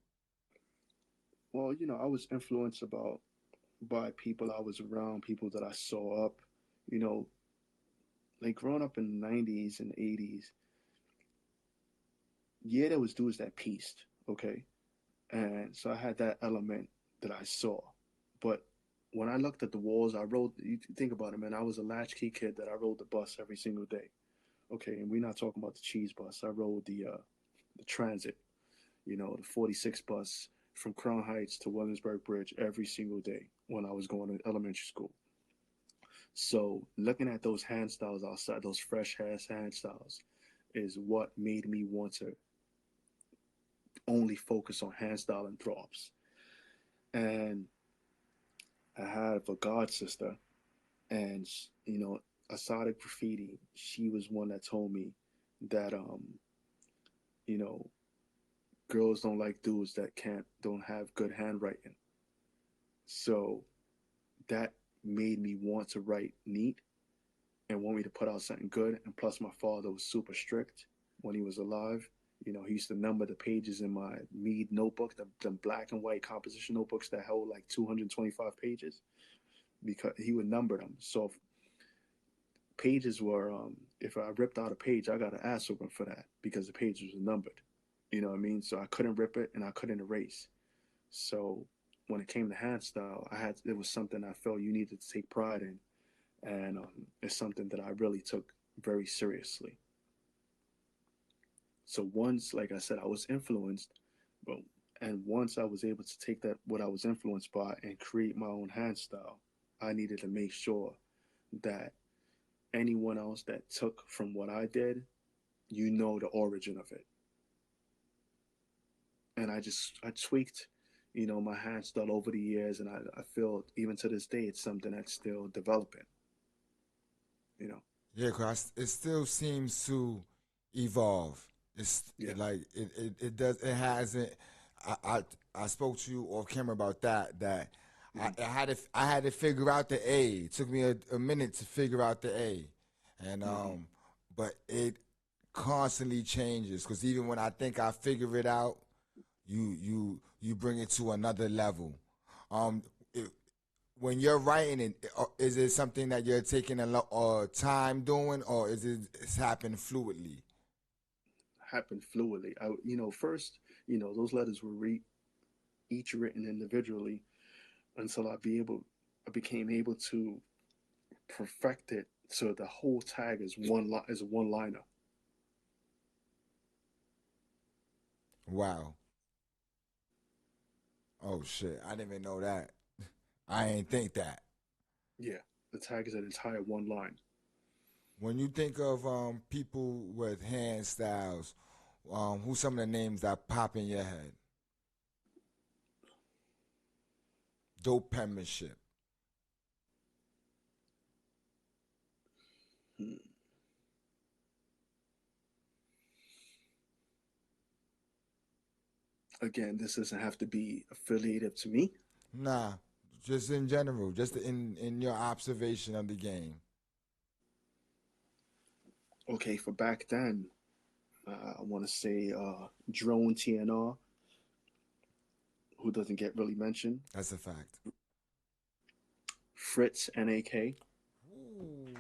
[SPEAKER 3] Well, I was influenced about by people I was around, people that I saw up, you know, like growing up in the 90s and 80s. Yeah, there was dudes that pieced, okay? And so I had that element that I saw. But when I looked at the walls, you think about it, man, I was a latchkey kid that I rode the bus every single day. Okay, and we're not talking about the cheese bus. I rode the transit, the 46 bus from Crown Heights to Williamsburg Bridge every single day when I was going to elementary school. So looking at those hand styles outside, those fresh ass hand styles, is what made me want to only focus on hand style and drops. And I have a god sister, and aside of graffiti, she was one that told me that you know girls don't like dudes that don't have good handwriting. So that made me want to write neat and want me to put out something good. And plus, my father was super strict when he was alive. He used to number the pages in my Mead notebook, the black and white composition notebooks that held like 225 pages, because he would number them. So if pages were, if I ripped out a page, I got an ass open for that because the pages were numbered. You know what I mean? So I couldn't rip it and I couldn't erase. So when it came to hand style, it was something I felt you needed to take pride in, and it's something that I really took very seriously. So once, like I said, I was influenced, but and once I was able to take that what I was influenced by and create my own hand style, I needed to make sure that anyone else that took from what I did, the origin of it. And I tweaked, my hand style over the years, and I feel even to this day it's something that's still developing. You know.
[SPEAKER 1] Yeah, cause it still seems to evolve.
[SPEAKER 3] Yeah.
[SPEAKER 1] Like it does. It hasn't. I, I I spoke to you off camera about that.
[SPEAKER 3] Mm-hmm.
[SPEAKER 1] I had to figure out the A. It took me a minute to figure out the A, and
[SPEAKER 3] Mm-hmm.
[SPEAKER 1] but it constantly changes. Cause even when I think I figure it out, you bring it to another level. Um, it, when you're writing it, is it something that you're taking a lot time doing, or is it's happening fluidly?
[SPEAKER 3] Happened fluidly. First, those letters were each written individually until I became able to perfect it so the whole tag is is a one liner.
[SPEAKER 1] Wow. Oh shit! I didn't even know that. I ain't think that.
[SPEAKER 3] Yeah, the tag is an entire one line.
[SPEAKER 1] When you think of people with hand styles, who's some of the names that pop in your head? Dope penmanship.
[SPEAKER 3] Hmm. Again, this doesn't have to be affiliated to me.
[SPEAKER 1] Nah, just in general, just in your observation of the game.
[SPEAKER 3] Okay, for back then, I want to say Drone TNR, who doesn't get really mentioned.
[SPEAKER 1] That's a fact.
[SPEAKER 3] Fritz NAK,
[SPEAKER 1] Ooh.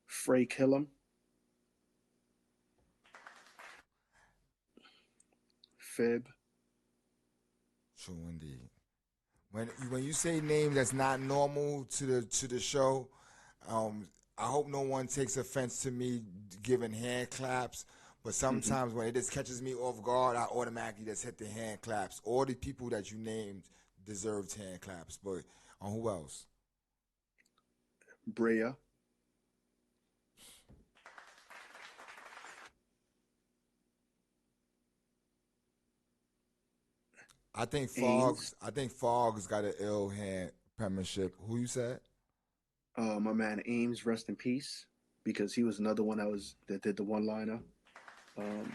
[SPEAKER 3] Frey Killam, Fib.
[SPEAKER 1] True indeed. When you say names that's not normal to the show, um, I hope no one takes offense to me giving hand claps. But
[SPEAKER 3] Hmm.
[SPEAKER 1] sometimes when it just catches me off guard, I automatically just hit the hand claps. All the people that you named deserved hand claps. But who else?
[SPEAKER 3] Brea, Ains,
[SPEAKER 1] I think Fogg's got an ill hand penmanship. Who you said?
[SPEAKER 3] my man Ames, rest in peace, because he was another one that did the one liner. Um,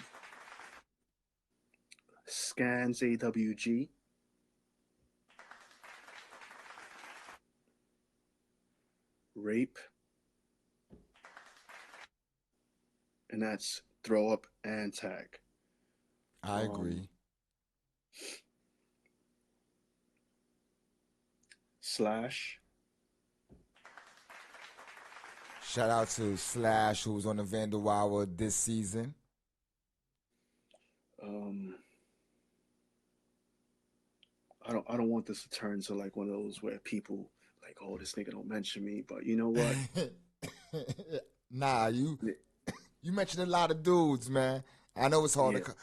[SPEAKER 3] Scans AWG, Rape, and that's throw up and tag.
[SPEAKER 1] I
[SPEAKER 3] Um,
[SPEAKER 1] agree.
[SPEAKER 3] Slash,
[SPEAKER 1] Shout out to Slash, who was on the Vandal Hour this season.
[SPEAKER 3] um, I don't want this to turn to like one of those where people like, oh, this nigga don't mention me, but you know what?
[SPEAKER 1] Nah, you mentioned a lot of dudes, man. I know it's hard
[SPEAKER 3] Yeah,
[SPEAKER 1] to.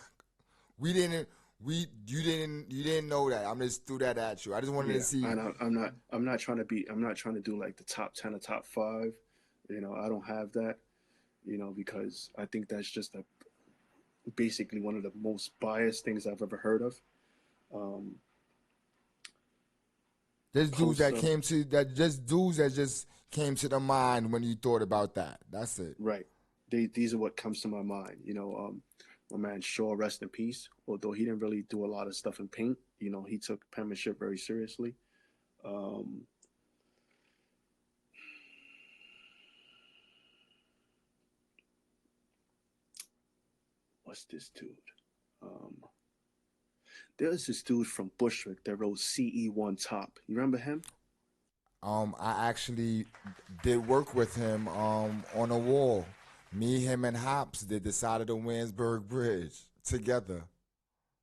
[SPEAKER 1] We didn't. You didn't know that. I'm just threw that at you. I just wanted to
[SPEAKER 3] yeah,
[SPEAKER 1] see.
[SPEAKER 3] and I'm not trying to do like the top 10 or top five. I don't have that. Because I think that's just basically one of the most biased things I've ever heard of. Um,
[SPEAKER 1] There's dudes
[SPEAKER 3] Post
[SPEAKER 1] that
[SPEAKER 3] up,
[SPEAKER 1] came to that just dudes that just came to the mind when you thought about that. That's it.
[SPEAKER 3] right? These are what comes to my mind. My man Shaw, rest in peace. Although he didn't really do a lot of stuff in paint, he took penmanship very seriously. Um, what's this dude? Um, there's this dude from Bushwick that wrote CE1 Top. You remember him?
[SPEAKER 1] I actually did work with him on a wall. Me, him, and Hops did the side of the Winsburg Bridge together.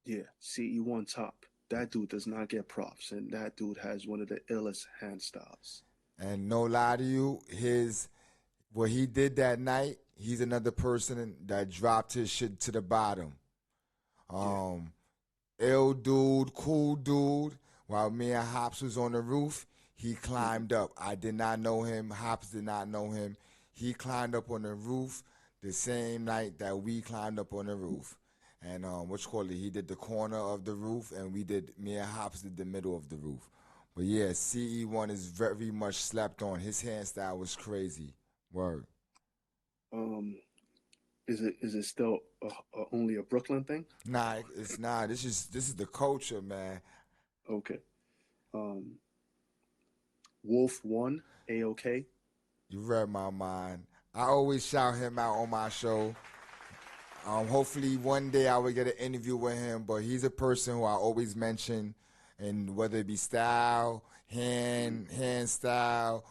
[SPEAKER 3] Yeah, CE1 Top. That dude does not get props, and that dude has one of the illest hand styles.
[SPEAKER 1] And no lie to you, his what he did that night, he's another person that dropped his shit to the bottom.
[SPEAKER 3] Yeah.
[SPEAKER 1] Um, ill dude, cool dude. While me and Hops was on the roof, he
[SPEAKER 3] Hmm.
[SPEAKER 1] climbed up. I did not know him. Hops did not know him. He climbed up on the roof the same night that we climbed up on the roof. And what you call it? He did the corner of the roof, and me and Hops did the middle of the roof. But yeah, CE1 is very much slept on. His hand style was crazy. Word.
[SPEAKER 3] Um, is it still only a Brooklyn thing?
[SPEAKER 1] Nah, it's not. This is the culture, man.
[SPEAKER 3] Okay. Um, Wolf One, A-OK.
[SPEAKER 1] You read my mind. I always shout him out on my show. Hopefully one day I will get an interview with him. But he's a person who I always mention, and whether it be style, hand style,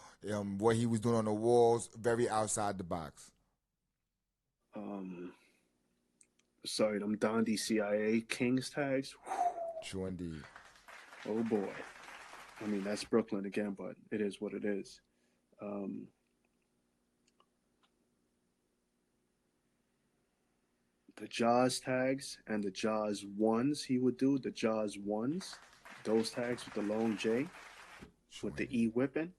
[SPEAKER 1] what he was doing on the walls, very outside the box.
[SPEAKER 3] Sorry, them Dondi CIA Kings tags.
[SPEAKER 1] True indeed.
[SPEAKER 3] Oh boy. I mean, that's Brooklyn again, but it is what it is. The Jaws tags and the Jaws ones he would do, the Jaws ones, those tags with the long J,
[SPEAKER 1] True
[SPEAKER 3] with the
[SPEAKER 1] indeed.
[SPEAKER 3] E whipping.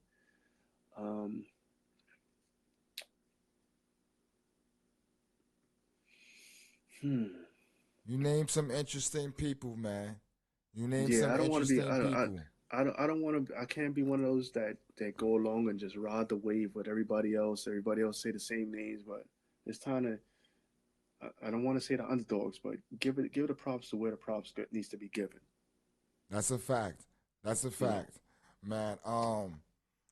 [SPEAKER 3] Um, hmm.
[SPEAKER 1] You name some interesting people, man. You name
[SPEAKER 3] Yeah,
[SPEAKER 1] some
[SPEAKER 3] I don't want to be.
[SPEAKER 1] interesting people.
[SPEAKER 3] I don't want to. I can't be one of those that go along and just ride the wave with everybody else. Everybody else say the same names, but it's time to. I don't want to say the underdogs, but give it the props to where the props needs to be given.
[SPEAKER 1] That's a fact. That's a
[SPEAKER 3] You know.
[SPEAKER 1] fact, man.
[SPEAKER 3] Oh,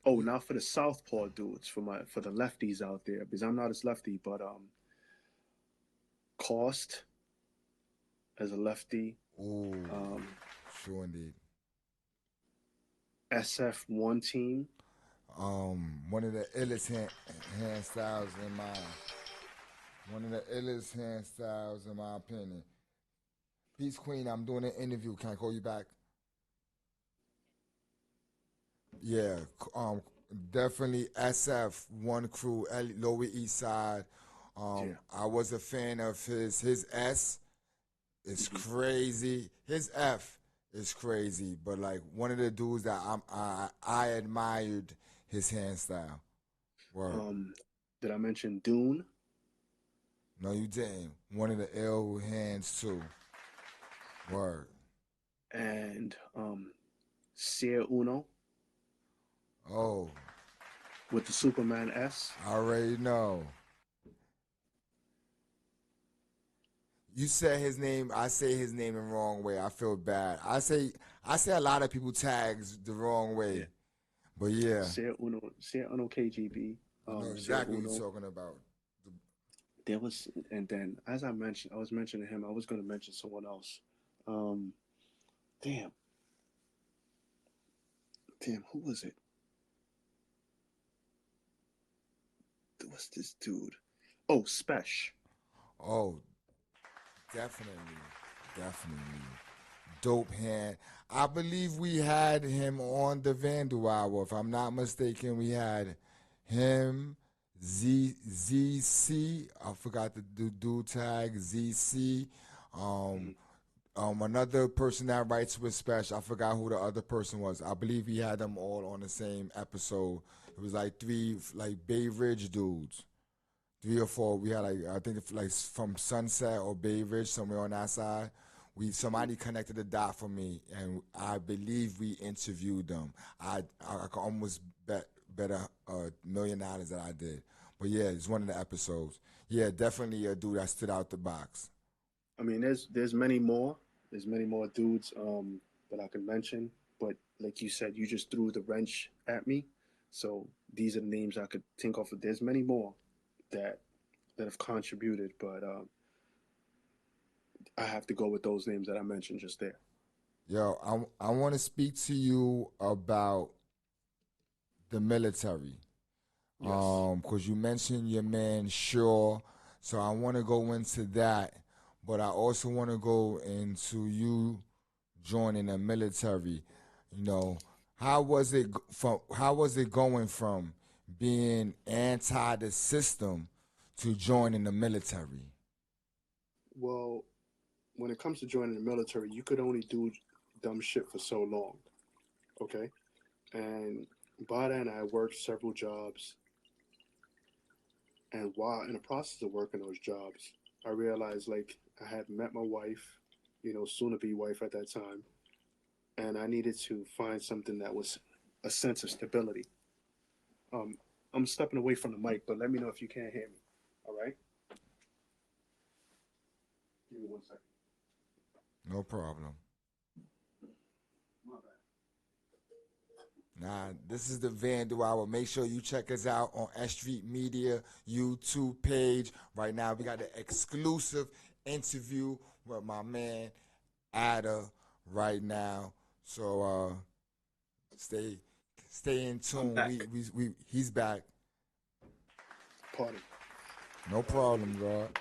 [SPEAKER 3] now for the southpaw dudes, for the lefties out there, because I'm not as lefty, but Cost as a lefty,
[SPEAKER 1] Ooh,
[SPEAKER 3] um,
[SPEAKER 1] sure indeed.
[SPEAKER 3] SF1 team.
[SPEAKER 1] One of the illest hand styles in my one of the illest hand styles in my opinion. Peace Queen, I'm doing an interview. Can I call you back? Yeah, definitely SF One Crew, Lower East Side.
[SPEAKER 3] Yeah.
[SPEAKER 1] I was a fan of his. His S is crazy. His F is crazy. But like one of the dudes that I admired his hand style. Word.
[SPEAKER 3] Um, did I mention Dune
[SPEAKER 1] No, you didn't. One of the ill hands too. Word.
[SPEAKER 3] and Sir Uno
[SPEAKER 1] Oh,
[SPEAKER 3] with the Superman S?
[SPEAKER 1] I already know. You said his name. I say his name the wrong way. I feel bad. I say a lot of people tags the wrong
[SPEAKER 3] Yeah.
[SPEAKER 1] way. But yeah,
[SPEAKER 3] Sir Uno KGB.
[SPEAKER 1] you know
[SPEAKER 3] Sir
[SPEAKER 1] exactly what
[SPEAKER 3] Uno.
[SPEAKER 1] you're talking about.
[SPEAKER 3] There was, and then as I mentioned, I was mentioning him. I was going to mention someone else. Um, damn, damn, who was it? What's this dude? Oh, Spesh.
[SPEAKER 1] Oh, definitely, definitely. Dope hand. I believe we had him on the Vandal Hour. If I'm not mistaken, we had him, ZC. I forgot the dude tag, ZC. Um,
[SPEAKER 3] Mhm.
[SPEAKER 1] Another person that writes with Special. I forgot who the other person was. I believe he had them all on the same episode. It was like three like Bay Ridge dudes. Three or four. We had like I think like from Sunset or Bay Ridge somewhere on that side. We somebody connected the dot for me, and I believe we interviewed them. I could almost bet $1 million that I did. But yeah, it's one of the episodes. Yeah, definitely a dude that stood out the box.
[SPEAKER 3] I mean, there's many more. There's many more dudes that I could mention, but like you said, you just threw the wrench at me. So these are the names I could think of. There's many more that have contributed, but I have to go with those names that I mentioned just there.
[SPEAKER 1] Yo, I want to speak to you about the military.
[SPEAKER 3] Yes.
[SPEAKER 1] Because you mentioned your man Shaw, so I want to go into that, but I also want to go into you joining the military. You know, how was it going from being anti the system to joining the military?
[SPEAKER 3] Well, when it comes to joining the military, you could only do dumb shit for so long. Okay. And by then, I worked several jobs. And while in the process of working those jobs, I realized like I had met my wife, soon to be wife at that time, and I needed to find something that was a sense of stability. Um, I'm stepping away from the mic, but let me know if you can't hear me. All right? Give me 1 second.
[SPEAKER 1] No problem.
[SPEAKER 3] My bad.
[SPEAKER 1] Nah, this is the Vandal Hour. Make sure you check us out on S.STREET Media YouTube page. Right now, we got an exclusive interview with my man Ader right now. So stay stay in
[SPEAKER 3] I'm
[SPEAKER 1] tune.
[SPEAKER 3] back.
[SPEAKER 1] He's back.
[SPEAKER 3] Party.
[SPEAKER 1] No problem, God.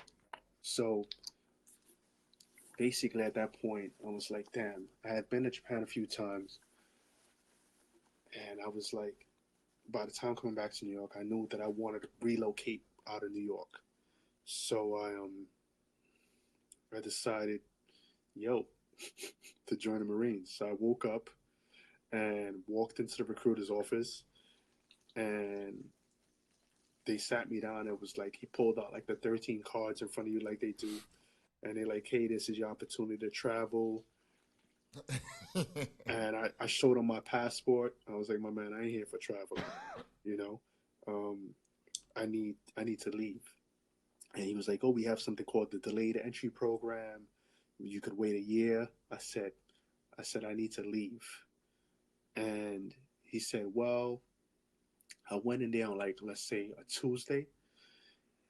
[SPEAKER 3] So basically, at that point, I was like, damn, I had been to Japan a few times, and I was like, by the time coming back to New York, I knew that I wanted to relocate out of New York. So I decided, yo, to join the Marines. So I woke up and walked into the recruiter's office, and they sat me down. It was like he pulled out like the 13 cards in front of you, like they do, and they're like, "Hey, this is your opportunity to travel." And I showed him my passport. I was like, "My man, I ain't here for traveling. You know, um, I need to leave." And he was like, "Oh, we have something called the delayed entry program. You could wait a year." I said I need to leave, and he said, "Well." I went in there on like let's say a Tuesday,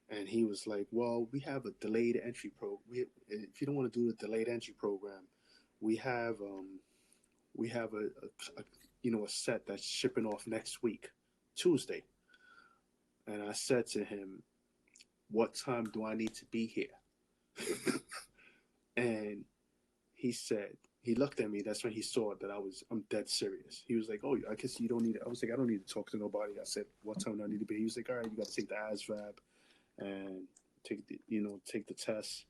[SPEAKER 3] and he was like, "Well, we have a delayed entry if you don't want to do the delayed entry program, we have a set that's shipping off next week, Tuesday." And I said to him, "What time do I need to be here?" And he said, he looked at me. That's when he saw that I'm dead serious. He was like, "Oh, I guess you don't need it." I was like, "I don't need to talk to nobody." I said, "What time do I need to be?" He was like, "All right, you got to take the ASVAB and take the test,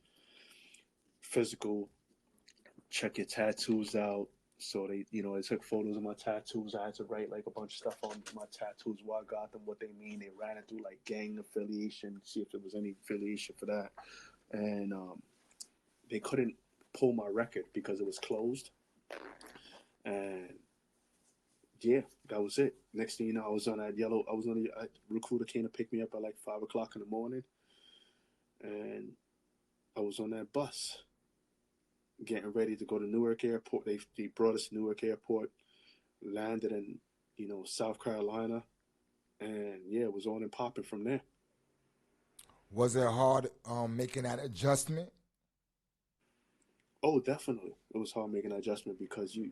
[SPEAKER 3] physical, check your tattoos out." So they took photos of my tattoos. I had to write like a bunch of stuff on my tattoos, why I got them, what they mean. They ran it through like gang affiliation, see if there was any affiliation for that, and they couldn't pull my record because it was closed. And yeah, that was it. Next thing you know, I was on that yellow. I was on the recruiter came to pick me up at like 5 o'clock in the morning, and I was on that bus getting ready to go to Newark Airport. They brought us to Newark Airport, landed in South Carolina, and yeah, it was on and popping from there.
[SPEAKER 1] Was it hard making that adjustment?
[SPEAKER 3] Oh, definitely, it was hard making that adjustment because you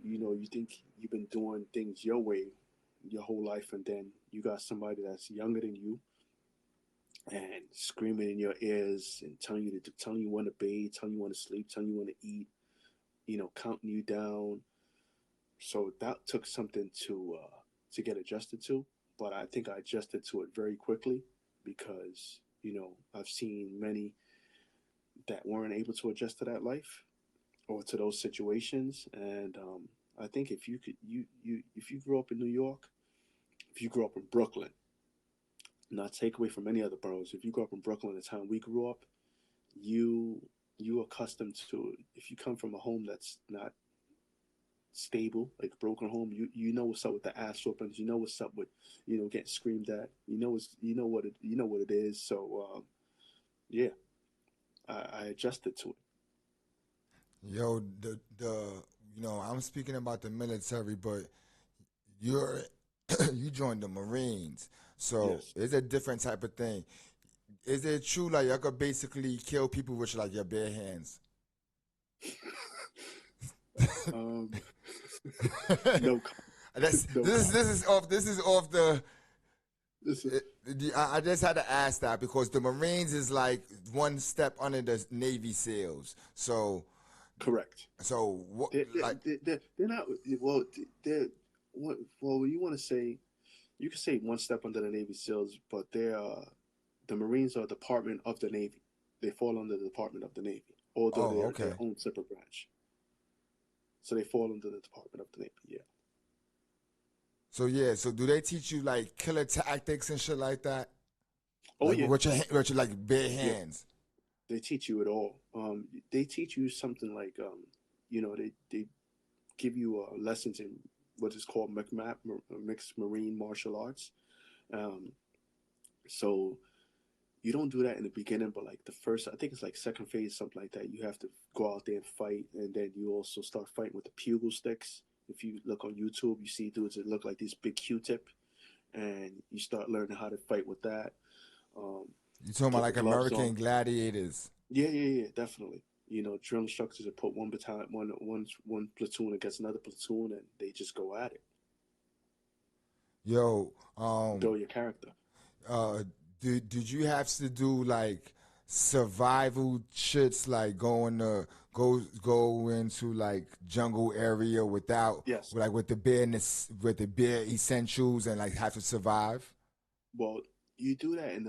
[SPEAKER 3] think you've been doing things your way your whole life, and then you got somebody that's younger than you and screaming in your ears and telling you when to bathe, telling you when to sleep, telling you when to eat, counting you down. So that took something to get adjusted to, but I think I adjusted to it very quickly because I've seen many that weren't able to adjust to that life or to those situations, and I think if you could you if you grew up in New York, if you grew up in Brooklyn, not take away from any other boroughs, if you grew up in Brooklyn the time we grew up, you accustomed to, if you come from a home that's not stable, like a broken home, you know what's up with the ass whoopings, you know what's up with getting screamed at, you know what it is. So yeah, I adjusted to it.
[SPEAKER 1] Yo, I'm speaking about the military, but you're you joined the Marines, so
[SPEAKER 3] Yes.
[SPEAKER 1] it's a different type of thing. Is it true like you could basically kill people with like your bare hands?
[SPEAKER 3] um no
[SPEAKER 1] That's
[SPEAKER 3] no comment.
[SPEAKER 1] this is off the.
[SPEAKER 3] Listen,
[SPEAKER 1] I just had to ask that because the Marines is like one step under the Navy SEALs.
[SPEAKER 3] correct.
[SPEAKER 1] So what like
[SPEAKER 3] They're not, well, they're well, you want to say, you could say one step under the Navy SEALs, but the Marines are a department of the Navy. They fall under the Department of the Navy, although
[SPEAKER 1] oh
[SPEAKER 3] they're their
[SPEAKER 1] okay.
[SPEAKER 3] own separate branch. So they fall under the Department of the Navy. Yeah.
[SPEAKER 1] So yeah, so do they teach you like killer tactics and shit like that?
[SPEAKER 3] Oh
[SPEAKER 1] Like
[SPEAKER 3] yeah,
[SPEAKER 1] with your like bare
[SPEAKER 3] yeah.
[SPEAKER 1] hands.
[SPEAKER 3] They teach you it all. They teach you something like they give you lessons in what is called mixed marine martial arts. Um, so you don't do that in the beginning, but like the first, I think it's like second phase, something like that. You have to go out there and fight, and then you also start fighting with the pugil sticks. If you look on YouTube, you see dudes that look like this big Q-tip, and you start learning how to fight with that. Um,
[SPEAKER 1] You talking about
[SPEAKER 3] get the
[SPEAKER 1] like
[SPEAKER 3] gloves
[SPEAKER 1] American
[SPEAKER 3] on.
[SPEAKER 1] Gladiators?
[SPEAKER 3] Yeah, definitely. Drill instructors that put one platoon against another platoon, and they just go at it.
[SPEAKER 1] Yo,
[SPEAKER 3] Build your character.
[SPEAKER 1] uh, did you have to do like survival shits, like go into like jungle area without
[SPEAKER 3] Yes.
[SPEAKER 1] like with the bare essentials and like have to survive?
[SPEAKER 3] Well, you do that in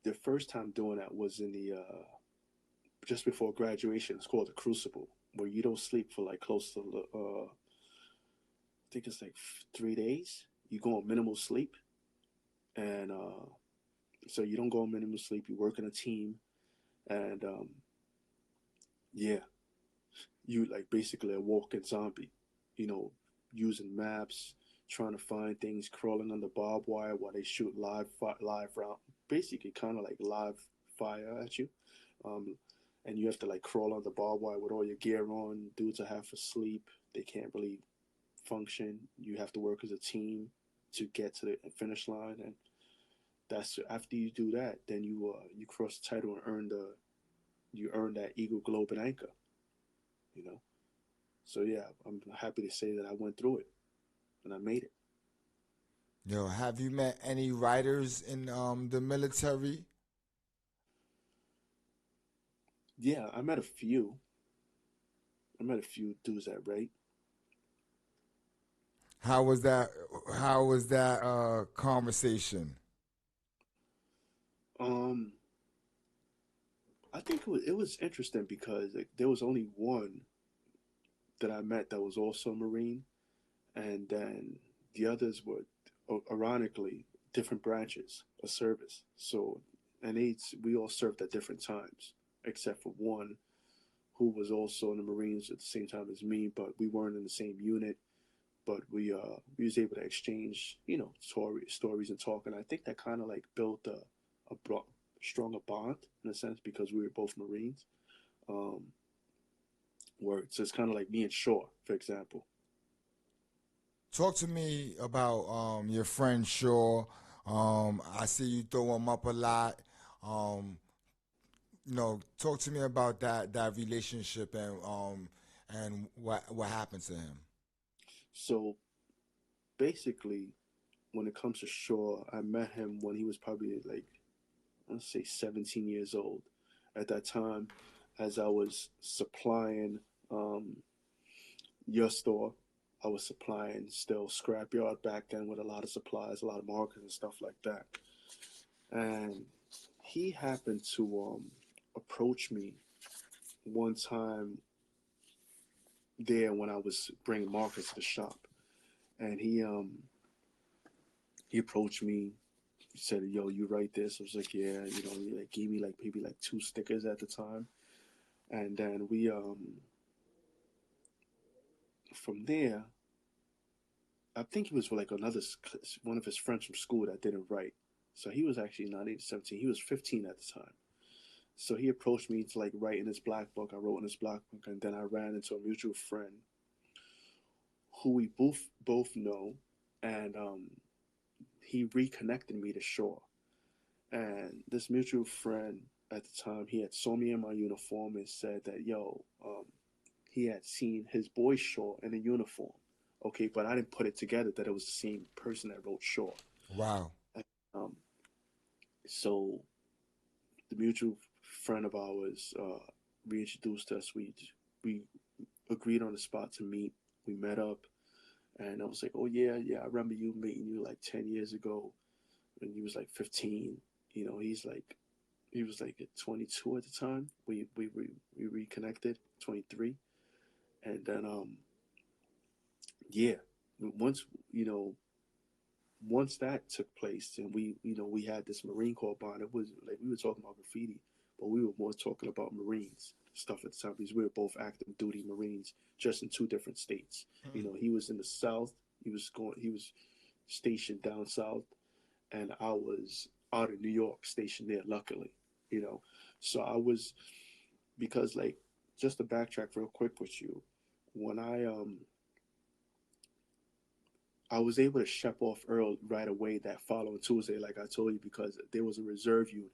[SPEAKER 3] the first time doing that was in the just before graduation. It's called the Crucible, where you don't sleep for like close to I think it's like 3 days. You go on minimal sleep, and so you don't go on minimal sleep. You work in a team, and yeah, you like basically a walking zombie. You know, using maps, trying to find things, crawling on the barbed wire while they shoot live round, basically kind of like live fire at you. Um, and you have to like crawl on the barbed wire with all your gear on. Dudes are half asleep. They can't really function. You have to work as a team to get to the finish line, and that's after you do that, then you cross the title and earn that Eagle Globe and Anchor. You know, so yeah, I'm happy to say that I went through it and I made it.
[SPEAKER 1] Yo, have you met any writers in the military?
[SPEAKER 3] Yeah, I met a few. I met a few dudes that write.
[SPEAKER 1] How was that? How was that conversation?
[SPEAKER 3] Um, I think it was interesting because like, there was only one that I met that was also a Marine, and then the others were, ironically, different branches of service. So, and we all served at different times, except for one who was also in the Marines at the same time as me, but we weren't in the same unit. But we was able to exchange, stories and talk, and I think that kind of like built a stronger bond in a sense because we were both Marines. Um, where it's kind of like me and Shaw, for example.
[SPEAKER 1] Talk to me about your friend Shaw. I see you throw him up a lot. Um, talk to me about that relationship and what happened to him.
[SPEAKER 3] So basically, when it comes to Shaw, I met him when he was probably like, let's say 17 years old. At that time, as I was supplying um, your store, I was supplying still scrapyard back then with a lot of supplies, a lot of markers and stuff like that. And he happened to approach me one time there when I was bringing markers to the shop, and he approached me. He said, "Yo, you write this?" I was like, "Yeah." He like gave me like maybe like two stickers at the time, and then we from there, I think he was like one of his friends from school that didn't write. So he was actually not even 17. He was 15 at the time. So he approached me to like write in his black book. I wrote in his black book, and then I ran into a mutual friend who we both know, and he reconnected me to Shaw. And this mutual friend at the time, he had saw me in my uniform and said that, yo, he had seen his boy Shaw in a uniform. Okay, but I didn't put it together that it was the same person that wrote Shaw.
[SPEAKER 1] Wow.
[SPEAKER 3] And, so the mutual friend of ours reintroduced us. We agreed on the spot to meet. We met up, and I was like, "Oh yeah, I remember you meeting you like 10 years ago when you was like 15." He was like at 22 at the time. We reconnected 23, and then yeah, once you know once that took place, and we had this Marine Corps bond. It was like we were talking about graffiti, but we were more talking about Marines stuff at the time because we were both active duty Marines, just in two different states. He was in the South. He was stationed down south, and I was out of New York, stationed there. Luckily, so I was because like just to backtrack real quick with you, when I was able to ship off Earl right away that following Tuesday, like I told you, because there was a reserve unit.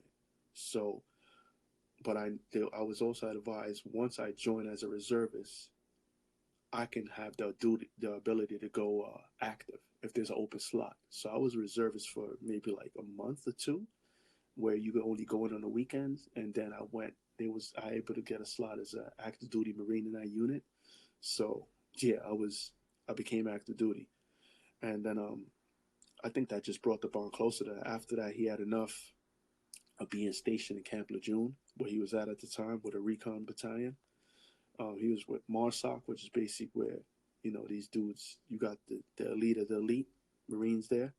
[SPEAKER 3] So, but I was also advised once I join as a reservist, I can have the ability to go active if there's an open slot. So I was a reservist for maybe like a month or two, where you could only go in on the weekends, and then I went. I able to get a slot as an active duty Marine in that unit. So yeah, I became active duty, and then I think that just brought the bond closer. To After that, he had enough of being stationed in Camp Lejeune, where he was at the time with a recon battalion. He was with MARSOC, which is basically where, these dudes, you got the elite of the elite Marines there,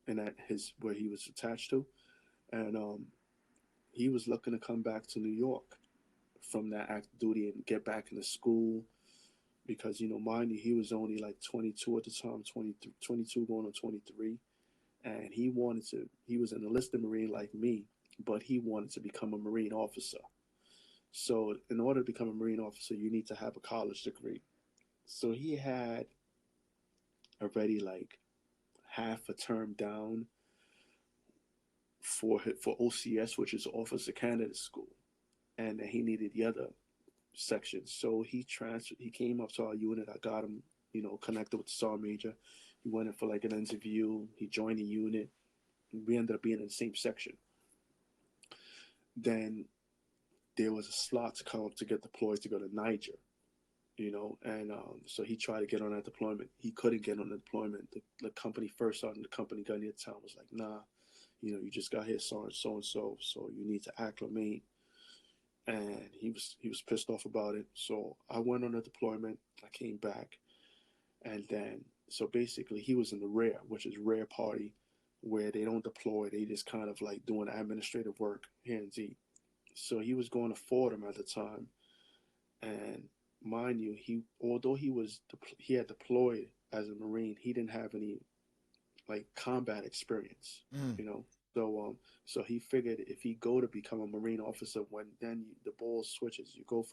[SPEAKER 3] and that his where he was attached to, and he was looking to come back to New York from that active duty and get back into school, because mind you, he was only like 22 at the time, 22 going on 23, and he was an enlisted Marine like me, but he wanted to become a Marine officer. So in order to become a Marine officer, you need to have a college degree. So he had already like half a term down for OCS, which is Officer Candidate School, and he needed the other section. So he transferred. He came up to our unit. I got him, connected with the sergeant major. He went in for like an interview. He joined the unit. We ended up being in the same section. Then there was a slot to come up to get deployed to go to Niger, and so he tried to get on that deployment. He couldn't get on the deployment. The company first sergeant, the company gun near town was like, nah, you just got here, so and so, so you need to acclimate. And he was pissed off about it. So I went on a deployment. I came back, and then so basically he was in the rear, which is rear party, where they don't deploy. They just kind of like doing administrative work here in Z. So he was going to Fordham at the time, and mind you, although he had deployed as a Marine, he didn't have any like combat experience,
[SPEAKER 1] Mm.
[SPEAKER 3] you know. So he figured if he go to become a Marine officer, when then the ball switches, you go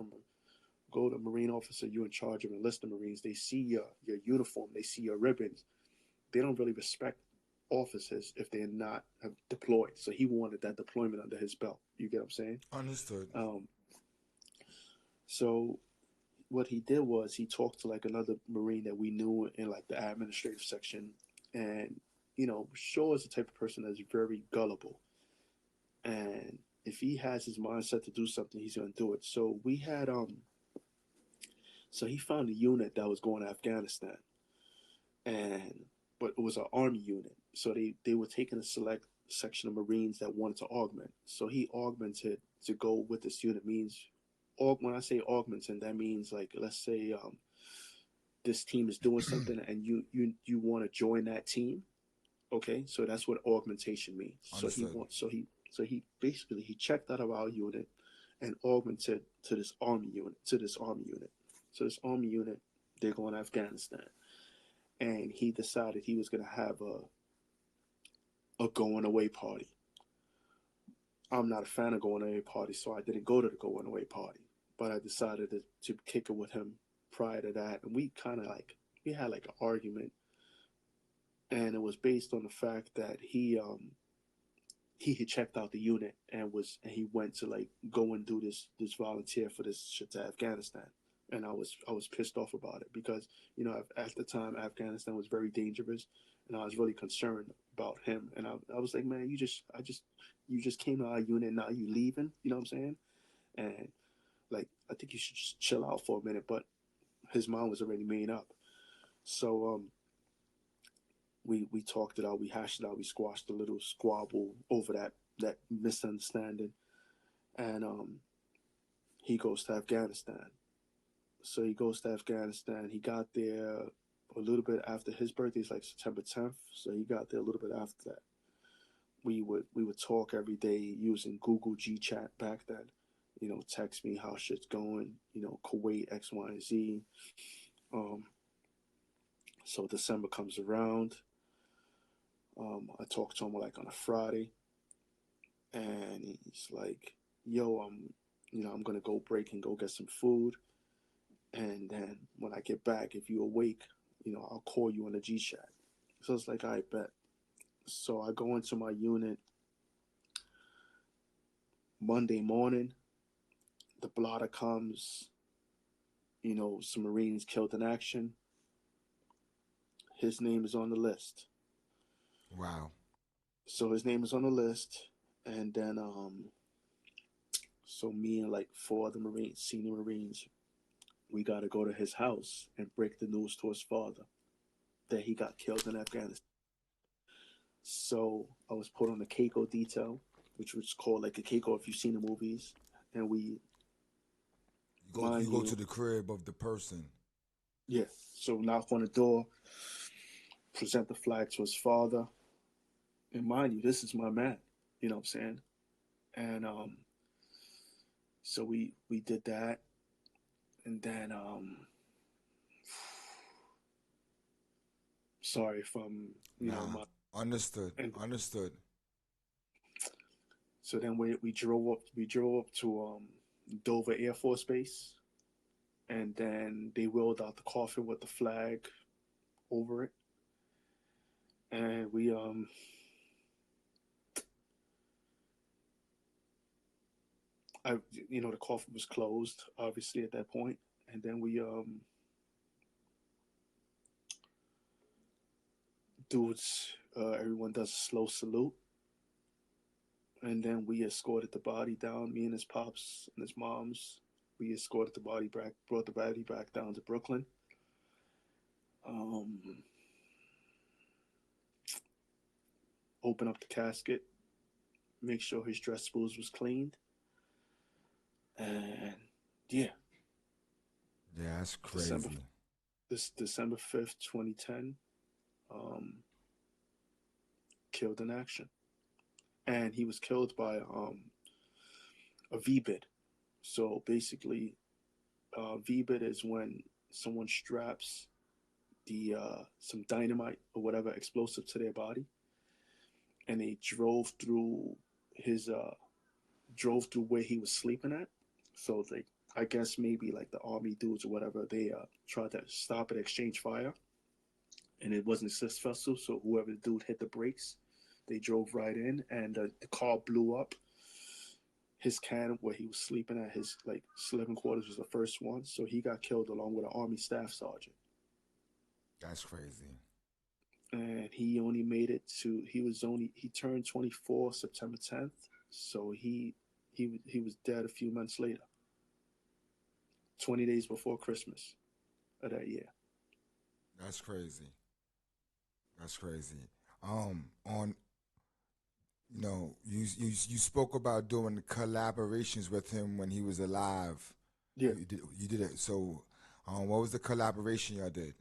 [SPEAKER 3] to Marine officer, you're in charge of enlisted Marines. They see your uniform, they see your ribbons. They don't really respect officers if they're not deployed. So he wanted that deployment under his belt. You get what I'm saying?
[SPEAKER 1] Understood.
[SPEAKER 3] So what he did was he talked to like another Marine that we knew in like the administrative section, and Shaw is the type of person that's very gullible, and if he has his mindset to do something, he's gonna do it. So we had so he found a unit that was going to Afghanistan, and but it was an army unit, so they were taking a select section of Marines that wanted to augment. So he augmented to go with this unit. Means when I say augmenting, that means like, let's say this team is doing something and you want to join that team. Okay, so that's what augmentation means.
[SPEAKER 1] Understood.
[SPEAKER 3] So he basically he checked out of our unit and augmented to this army unit. So this army unit, they're going to Afghanistan, and he decided he was going to have a going away party. I'm not a fan of going away parties, so I didn't go to the going away party. But I decided to kick it with him prior to that, and we kind of like we had like an argument, and it was based on the fact that he had checked out the unit and he went to like go and do this volunteer for this shit to Afghanistan, and I was pissed off about it because at the time Afghanistan was very dangerous, and I was really concerned about him, and I was like, man, you just came to our unit, now you leaving, you know what I'm saying? And like, I think you should just chill out for a minute. But his mind was already made up. So we talked it out, we hashed it out, we squashed a little squabble over that misunderstanding, and he goes to Afghanistan. So he goes to Afghanistan. He got there a little bit after his birthday. It's like September 10th. So he got there a little bit after that. We would talk every day using Google G Chat back then. Text me how shit's going. Kuwait X, Y, and Z. So December comes around. I talked to him like on a Friday, and he's like, "Yo, I'm gonna go break and go get some food." And then when I get back, if you awake, I'll call you on the G chat. So it's like, I bet. So I go into my unit Monday morning. The blotter comes, some Marines killed in action. His name is on the list.
[SPEAKER 1] Wow.
[SPEAKER 3] So his name is on the list. And then, so me and like four other Marines, senior Marines, we got to go to his house and break the news to his father that he got killed in Afghanistan. So I was put on the Keiko detail, which was called like a Keiko if you've seen the movies. And we,
[SPEAKER 1] You go to the crib of the person.
[SPEAKER 3] Yeah. So knock on the door, present the flag to his father. And mind you, this is my man. You know what I'm saying? And so we did that. And then sorry if I'm my
[SPEAKER 1] Understood. Understood.
[SPEAKER 3] So then we drove up to Dover Air Force Base, and then they wheeled out the coffin with the flag over it, and we the coffin was closed obviously at that point, and then we everyone does a slow salute, and then we escorted the body down. Me and his pops and his moms, we escorted the body back, brought the body back down to Brooklyn. Open up the casket, make sure his dress spools was cleaned, and yeah.
[SPEAKER 1] Yeah, that's crazy.
[SPEAKER 3] December 5th, 2010, killed in action. And he was killed by a V-bid. So basically, V-bid is when someone straps some dynamite or whatever explosive to their body, and they drove through where he was sleeping at. So like, I guess maybe like the army dudes or whatever, they tried to stop it, exchange fire, and it wasn't successful. So whoever the dude hit the brakes, they drove right in, and the car blew up. His cabin where he was sleeping at, his like living quarters, was the first one. So he got killed along with an army staff sergeant.
[SPEAKER 1] That's crazy.
[SPEAKER 3] And he only made it to he turned 24 September 10th. So he was dead a few months later. 20 days before Christmas of that year.
[SPEAKER 1] That's crazy. That's crazy. On you spoke about doing collaborations with him when he was alive.
[SPEAKER 3] Yeah.
[SPEAKER 1] You did it. So, what was the collaboration y'all did?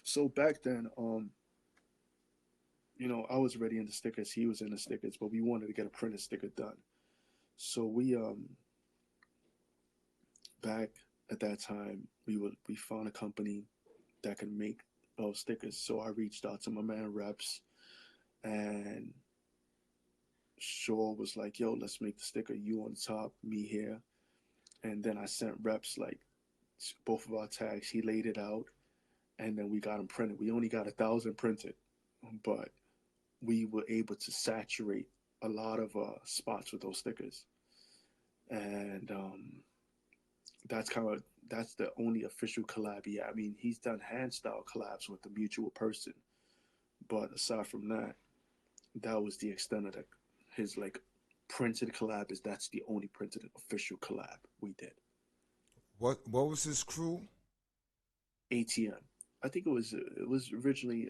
[SPEAKER 3] So back then, I was already into stickers. He was into stickers, but we wanted to get a printed sticker done. So we back at that time we found a company that could make stickers. So I reached out to my man Reps, and Shaw was like, "Yo, let's make the sticker. You on top, me here." And then I sent Reps like both of our tags. He laid it out, and then we got them printed. We only got 1,000 printed, but we were able to saturate a lot of spots with those stickers, and that's the only official collab. Yeah, I mean, he's done Handstyle collabs with a mutual person, but aside from that, that was the extent of his like printed collab. That's the only printed official collab we did.
[SPEAKER 1] What was his crew?
[SPEAKER 3] ATM. I think it was originally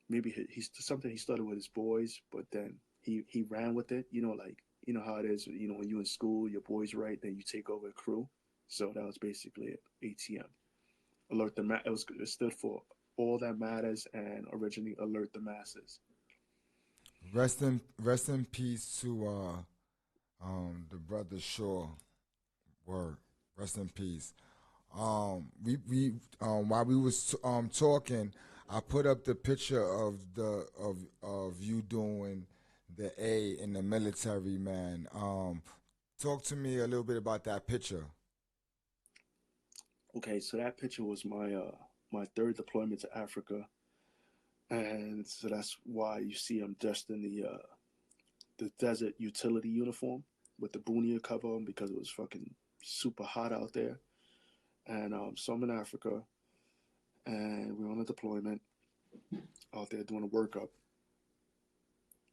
[SPEAKER 3] maybe he's something he started with his boys, but then he ran with it. Like how it is. When you in school, your boys right, then you take over a crew. So that was basically it. ATM. It stood for all that matters, and originally alert the masses.
[SPEAKER 1] Rest in peace to the brother Shaw. Word. Rest in peace. We while we was talking, I put up the picture of you doing the A in the military, man. Talk to me a little bit about that picture.
[SPEAKER 3] Okay, so that picture was my third deployment to Africa, and so that's why you see I'm dressed in the desert utility uniform with the boonia cover on because it was fucking super hot out there. And so I'm in Africa, and we're on a deployment out there doing a workup,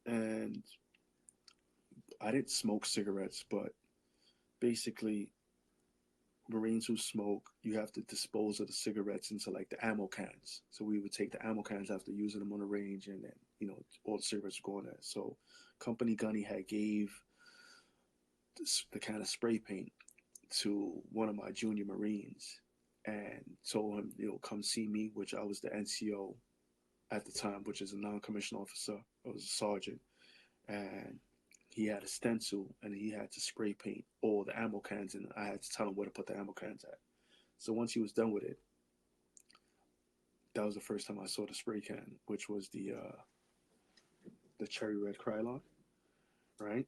[SPEAKER 3] and I didn't smoke cigarettes, but basically Marines who smoke, you have to dispose of the cigarettes into like the ammo cans. So we would take the ammo cans after using them on the range, and then all the cigarettes were going there. So Company Gunny had gave the kind of spray paint to one of my junior Marines and told him, come see me, which I was the NCO at the time, which is a non-commissioned officer. I was a sergeant, and he had a stencil and he had to spray paint all the ammo cans, and I had to tell him where to put the ammo cans at. So once he was done with it, that was the first time I saw the spray can, which was the cherry red Krylon, right?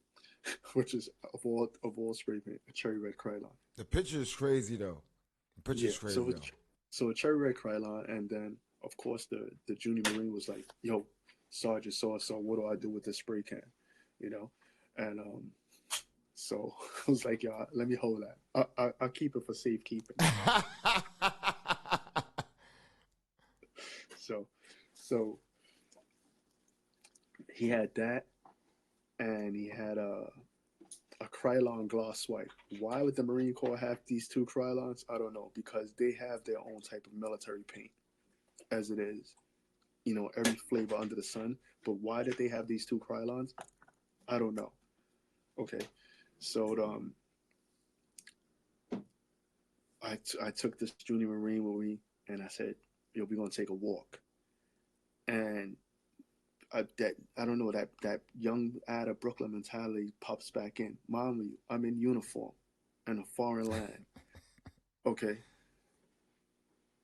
[SPEAKER 3] Which is of all spray paint, a cherry red Krylon.
[SPEAKER 1] The picture is crazy though. The picture is crazy though.
[SPEAKER 3] So a cherry red Krylon, and then of course the junior Marine was like, "Yo, Sergeant, so what do I do with this spray can?" And so I was like, "Yo, let me hold that. I'll keep it for safekeeping." So he had that, and he had a Krylon gloss swipe. Why would the Marine Corps have these two Krylons? I don't know, because they have their own type of military paint, as it is. Every flavor under the sun. But why did they have these two Krylons? I don't know. Okay, so I took this junior Marine with me, and I said, "Yo, we're gonna take a walk." And I don't know, that young Ader Brooklyn mentality pops back in. Mommy, I'm in uniform in a foreign land. Okay.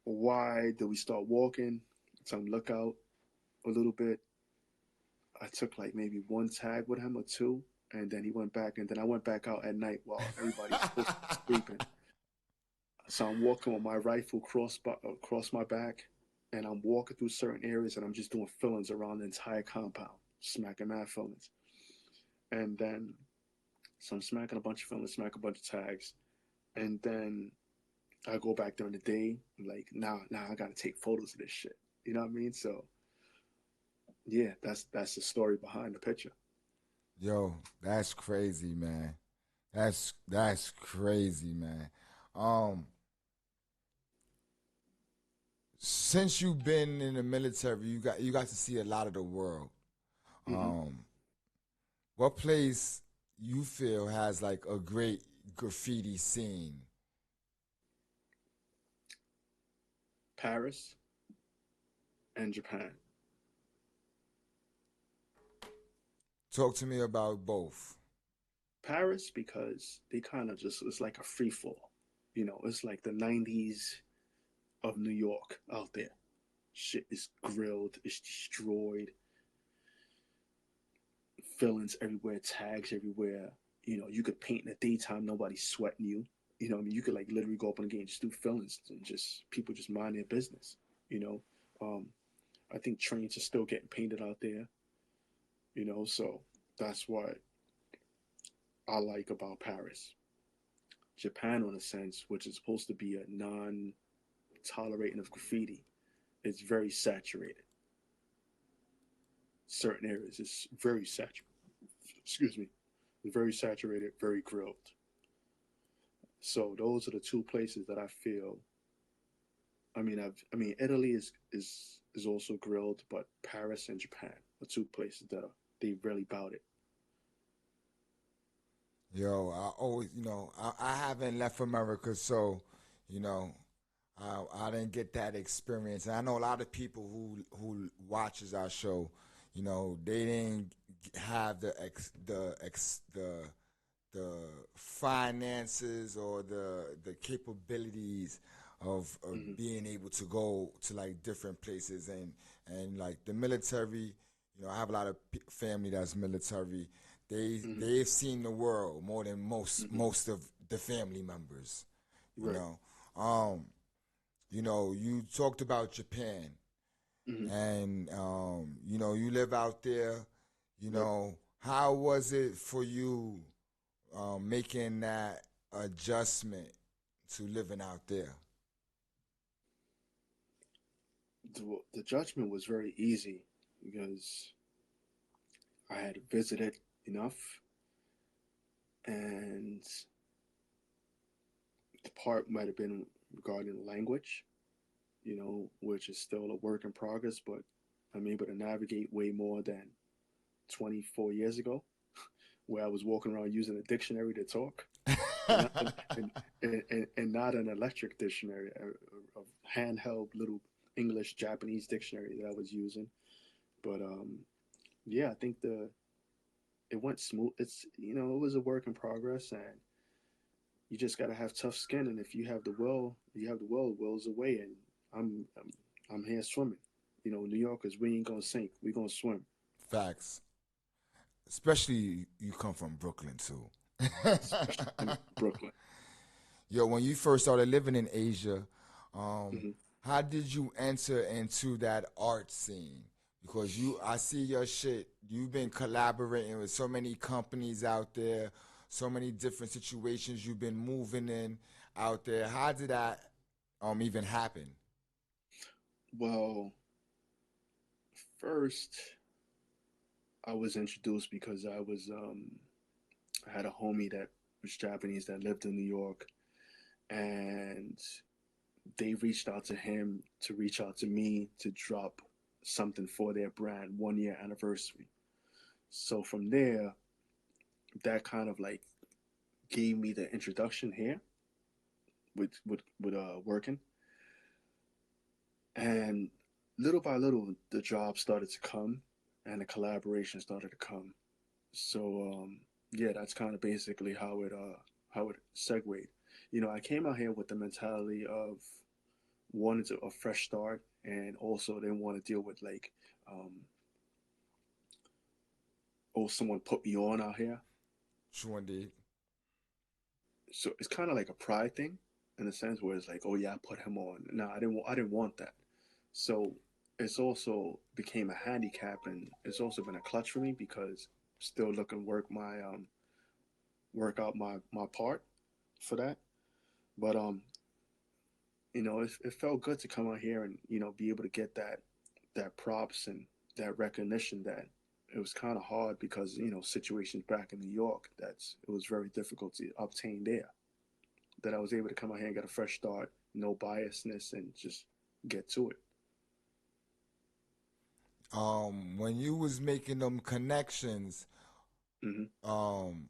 [SPEAKER 3] Why did we start walking? Some lookout a little bit. I took like maybe one tag with him or two, and then he went back, and then I went back out at night while everybody's sleeping. So I'm walking with my rifle across my back, and I'm walking through certain areas, and I'm just doing fillings around the entire compound, smacking mad fillings. And then, so I'm smacking a bunch of fillings, smack a bunch of tags, and then I go back during the day, I'm like, nah, I gotta take photos of this shit. You know what I mean? So, yeah, that's the story behind the picture.
[SPEAKER 1] Yo, that's crazy, man. That's crazy, man. Since you've been in the military, you got to see a lot of the world.
[SPEAKER 3] Mm-hmm.
[SPEAKER 1] What place you feel has like a great graffiti scene?
[SPEAKER 3] Paris and Japan.
[SPEAKER 1] Talk to me about both.
[SPEAKER 3] Paris, because they kind of just, it's like a free fall. It's like the 90s of New York out there. Shit is grilled, it's destroyed, fillings everywhere, tags everywhere. You could paint in the daytime, nobody's sweating you. I mean, you could like literally go up on the game and just do fillings, and just people just mind their business. I think trains are still getting painted out there. So that's what I like about Paris. Japan, on a sense, which is supposed to be a non-tolerating of graffiti, it's very saturated. Certain areas, it's very saturated. Excuse me, very saturated, very grilled. So those are the two places that I feel. I mean, Italy is also grilled, but Paris and Japan are two places that they really bout it.
[SPEAKER 1] Yo, I always, I haven't left America, so, you know, I didn't get that experience. And I know a lot of people who watches our show, they didn't have the finances or the capabilities of
[SPEAKER 3] Mm-hmm.
[SPEAKER 1] being able to go to like different places and like the military. I have a lot of family that's military.
[SPEAKER 3] Mm-hmm.
[SPEAKER 1] They've seen the world more than
[SPEAKER 3] Mm-hmm.
[SPEAKER 1] most of the family members. You
[SPEAKER 3] Right.
[SPEAKER 1] know, um, you talked about Japan,
[SPEAKER 3] Hmm.
[SPEAKER 1] and you live out there.
[SPEAKER 3] Yep.
[SPEAKER 1] How was it for you making that adjustment to living out there?
[SPEAKER 3] The judgment was very easy because I had visited enough, and the part might have been regarding language, which is still a work in progress, but I'm able to navigate way more than 24 years ago, where I was walking around using a dictionary to talk, and not an, and not an electric dictionary, a handheld little English Japanese dictionary that I was using. But yeah, I think it went smooth. It was a work in progress, and you just got to have tough skin. And if you have the will, you have the will. The will's away, and I'm I'm, I'm here swimming. New Yorkers, we ain't gonna sink. We gonna swim.
[SPEAKER 1] Facts. Especially you come from Brooklyn too.
[SPEAKER 3] Especially in Brooklyn.
[SPEAKER 1] Yo, when you first started living in Asia, um,
[SPEAKER 3] Hmm.
[SPEAKER 1] how did you enter into that art scene? Because I see your shit. You've been collaborating with so many companies out there, so many different situations you've been moving in out there. How did that even happen?
[SPEAKER 3] Well, first I was introduced because I had a homie that was Japanese that lived in New York, and they reached out to him to reach out to me to drop something for their brand 1 year anniversary. So from there, that kind of like gave me the introduction here with working, and little by little the job started to come and the collaboration started to come. So yeah, that's kind of basically how it segued. I came out here with the mentality of wanted a fresh start, and also didn't want to deal with like, um, oh, someone put me on out here.
[SPEAKER 1] True indeed.
[SPEAKER 3] So it's kind of like a pride thing in a sense where it's like, oh yeah, I put him on. No, I didn't want that. So it's also became a handicap, and it's also been a clutch for me because still looking to work out my part for that. But it felt good to come out here and be able to get that props and that recognition. That it was kind of hard because situations back in New York, it was very difficult to obtain there. That I was able to come out here and get a fresh start, no biasness, and just get to it.
[SPEAKER 1] When you was making them connections,
[SPEAKER 3] Hmm.
[SPEAKER 1] um,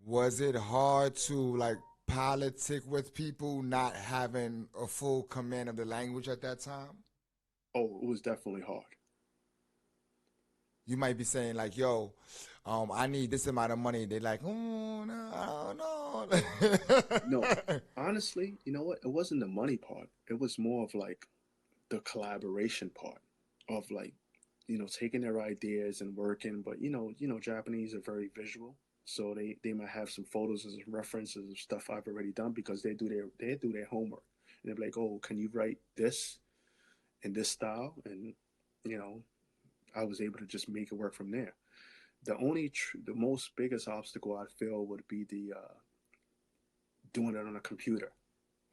[SPEAKER 1] was it hard to like politic with people not having a full command of the language at that time?
[SPEAKER 3] Oh, it was definitely hard.
[SPEAKER 1] You might be saying like, "Yo, I need this amount of money." They're like, "Oh, no, I
[SPEAKER 3] No,
[SPEAKER 1] don't know."
[SPEAKER 3] honestly, you know what? It wasn't the money part. It was more of like the collaboration part of like, taking their ideas and working. But Japanese are very visual, so they might have some photos as references of stuff I've already done because they do their homework. And they're like, oh, can you write this in this style? And you know, I was able to just make it work from there. The most biggest obstacle I feel would be the doing it on a computer.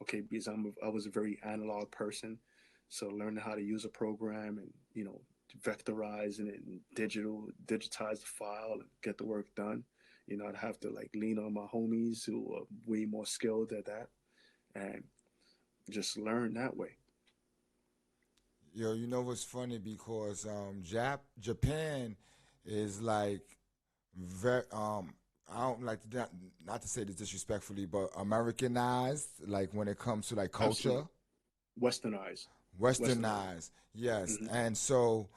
[SPEAKER 3] Okay, because I was a very analog person, so learning how to use a program and vectorizing it and digitize the file and get the work done. I'd have to like lean on my homies who are way more skilled at that and just learn that way.
[SPEAKER 1] Yo, you know what's funny because Japan is like very I don't like to, not to say this disrespectfully, but Americanized. Like when it comes to like culture,
[SPEAKER 3] Absolutely, westernized, westernized.
[SPEAKER 1] Westernized. Yes,
[SPEAKER 3] Hmm.
[SPEAKER 1] and so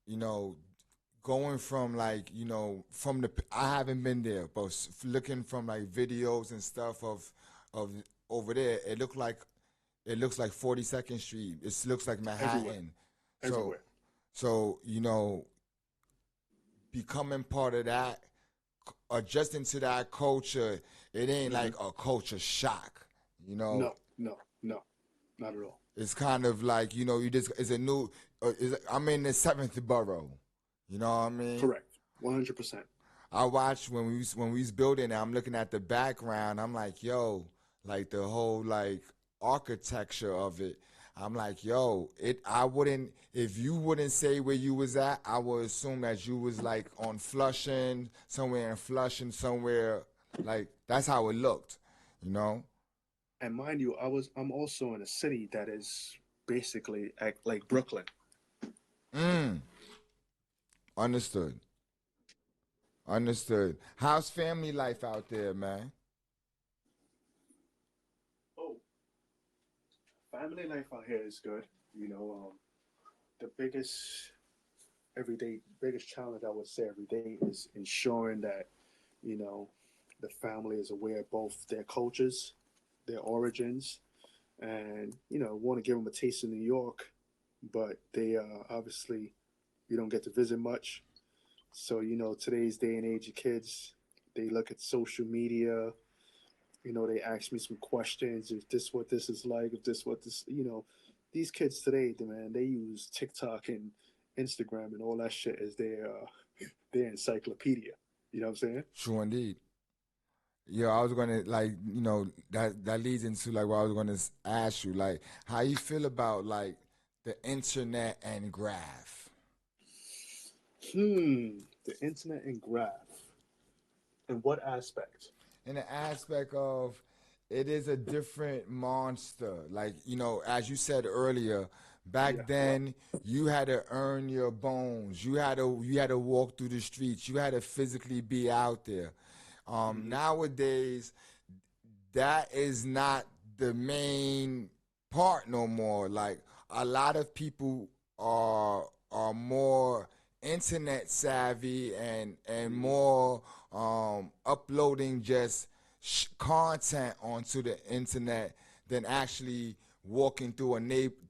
[SPEAKER 1] you know, going from like from the I haven't been there, but looking from like videos and stuff of over there, it looks like 42nd Street. It looks like
[SPEAKER 3] Everywhere,
[SPEAKER 1] Manhattan. So
[SPEAKER 3] everywhere,
[SPEAKER 1] so becoming part of that, adjusting to that culture, it ain't
[SPEAKER 3] hmm
[SPEAKER 1] like a culture shock. You know,
[SPEAKER 3] no, no, no, not at all.
[SPEAKER 1] It's kind of like, you know, you just it's a new. I'm in the seventh borough. You know what I mean?
[SPEAKER 3] Correct. 100%.
[SPEAKER 1] I watched when we was building it, I'm looking at the background. I'm like, yo, like the whole like architecture of it. I'm like, yo, I wouldn't if you wouldn't say where you was at, I would assume that you was like on Flushing, somewhere in Flushing, somewhere like that's how it looked, you know?
[SPEAKER 3] And mind you, I'm also in a city that is basically like Brooklyn.
[SPEAKER 1] Mm. Understood. Understood. How's family life out there, man?
[SPEAKER 3] Oh, family life out here is good. You know, the biggest challenge I would say every day is ensuring that, you know, the family is aware of both their cultures, their origins, and, you know, want to give them a taste of New York, but they obviously you don't get to visit much. So, you know, today's day and age of kids, they look at social media. You know, they ask me some questions. Is this what this is like? If this what this, you know, these kids today, man, they use TikTok and Instagram and all that shit as their encyclopedia. You know what I'm saying?
[SPEAKER 1] True indeed. Yeah, I was gonna like you know that leads into like what I was gonna ask you like how you feel about like the internet and graph.
[SPEAKER 3] The internet and graph. In what aspect?
[SPEAKER 1] In the aspect of it is a different monster. Like, you know, as you said earlier, back
[SPEAKER 3] Yeah.
[SPEAKER 1] then you had to earn your bones. You had to walk through the streets. You had to physically be out there.
[SPEAKER 3] Mm-hmm.
[SPEAKER 1] Nowadays, that is not the main part no more. Like a lot of people are more internet savvy and
[SPEAKER 3] Mm-hmm.
[SPEAKER 1] more uploading just content onto the internet than actually walking through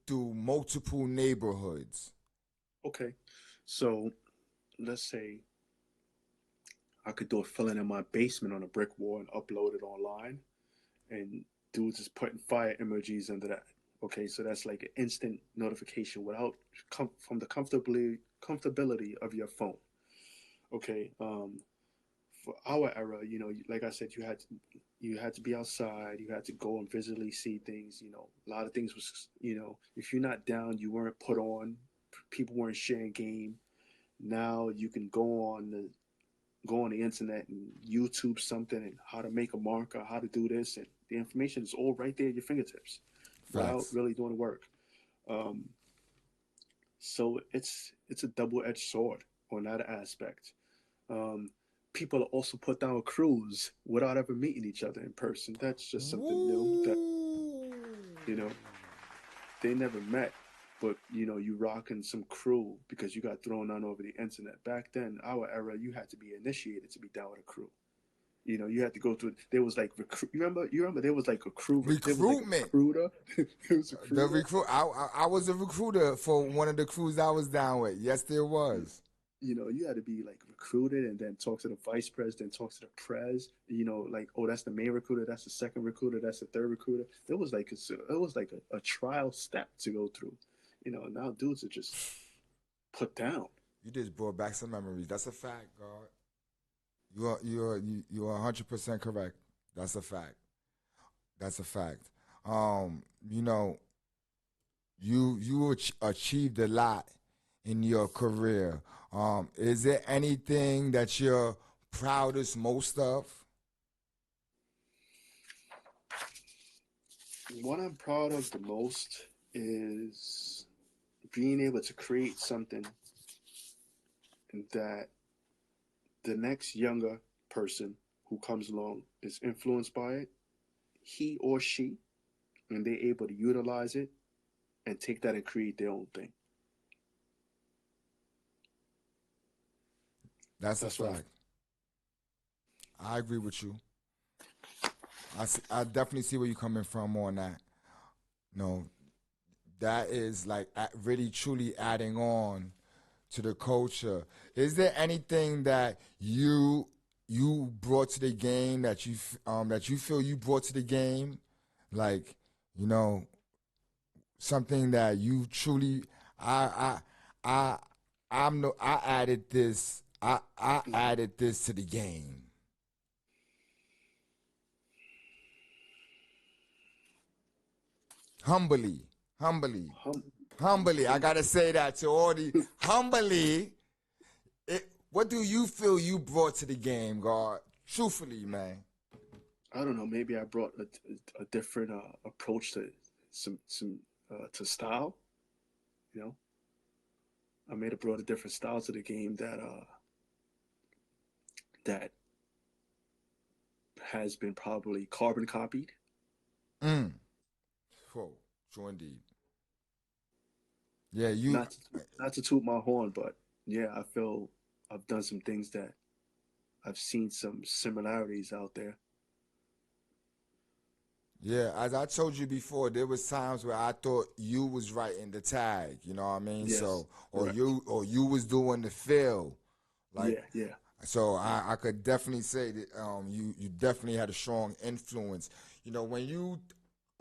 [SPEAKER 1] through multiple neighborhoods.
[SPEAKER 3] Okay. So let's say I could do a filling in my basement on a brick wall and upload it online, and dudes is putting fire emojis under that. Okay, so that's like an instant notification without from the comfortability of your phone. Okay, for our era, you know, like I said, you had to be outside. You had to go and visually see things. You know, a lot of things was, you know, if you're not down, you weren't put on. People weren't sharing game. Now you can go on the internet and YouTube something and how to make a marker, how to do this, and the information is all right there at your fingertips without
[SPEAKER 1] Facts.
[SPEAKER 3] really doing the work. Um, so it's a double edged sword on that aspect. Um, People also put down crews without ever meeting each other in person. That's just something new that
[SPEAKER 1] Woo!
[SPEAKER 3] you know they never met. But you know, you rocking some crew because you got thrown on over the internet. Back then, our era, you had to be initiated to be down with a crew. You know, you had to go through. There was like recruit. You remember there was like a crew. There was like a
[SPEAKER 1] Recruitment.
[SPEAKER 3] recruiter. There was a
[SPEAKER 1] The
[SPEAKER 3] recruiter.
[SPEAKER 1] recruit. I was a recruiter for one of the crews I was down with. Yes, there was.
[SPEAKER 3] You know, you had to be like recruited and then talk to the vice president, talk to the pres. You know, like, oh, that's the main recruiter, that's the second recruiter, that's the third recruiter. It was like a trial step to go through. You know, now dudes are just put down.
[SPEAKER 1] You just brought back some memories. That's a fact, God. You are 100% correct. That's a fact. That's a fact. You know, you achieved a lot in your career. Is there anything that you're proudest most of?
[SPEAKER 3] What I'm proud of the most is being able to create something that the next younger person who comes along is influenced by it, he or she, and they're able to utilize it and take that and create their own thing.
[SPEAKER 1] That's a
[SPEAKER 3] That's what
[SPEAKER 1] fact. I agree with you. I definitely see where you're coming from on that. No, that is like really truly adding on to the culture. Is there anything that you brought to the game that you feel you brought to the game, like you know something that you truly, I, I, I'm no, I added this, I added this to the game. Humbly, humbly,
[SPEAKER 3] Hum,
[SPEAKER 1] humbly. I
[SPEAKER 3] hum,
[SPEAKER 1] gotta say that to all the humbly. What do you feel you brought to the game, God? Truthfully, man.
[SPEAKER 3] I don't know. Maybe I brought a different approach to some to style. You know, I may have brought a different style to the game that has been probably carbon copied.
[SPEAKER 1] Mm. Oh, true indeed. Yeah, you.
[SPEAKER 3] Not to toot my horn, but yeah, I feel I've done some things that I've seen some similarities out there.
[SPEAKER 1] Yeah, as I told you before, there was times where I thought you was writing the tag. You know what I mean?
[SPEAKER 3] Yes,
[SPEAKER 1] So,
[SPEAKER 3] correct.
[SPEAKER 1] or you was doing the fill. Like,
[SPEAKER 3] Yeah, yeah.
[SPEAKER 1] so I could definitely say that you definitely had a strong influence. You know, when you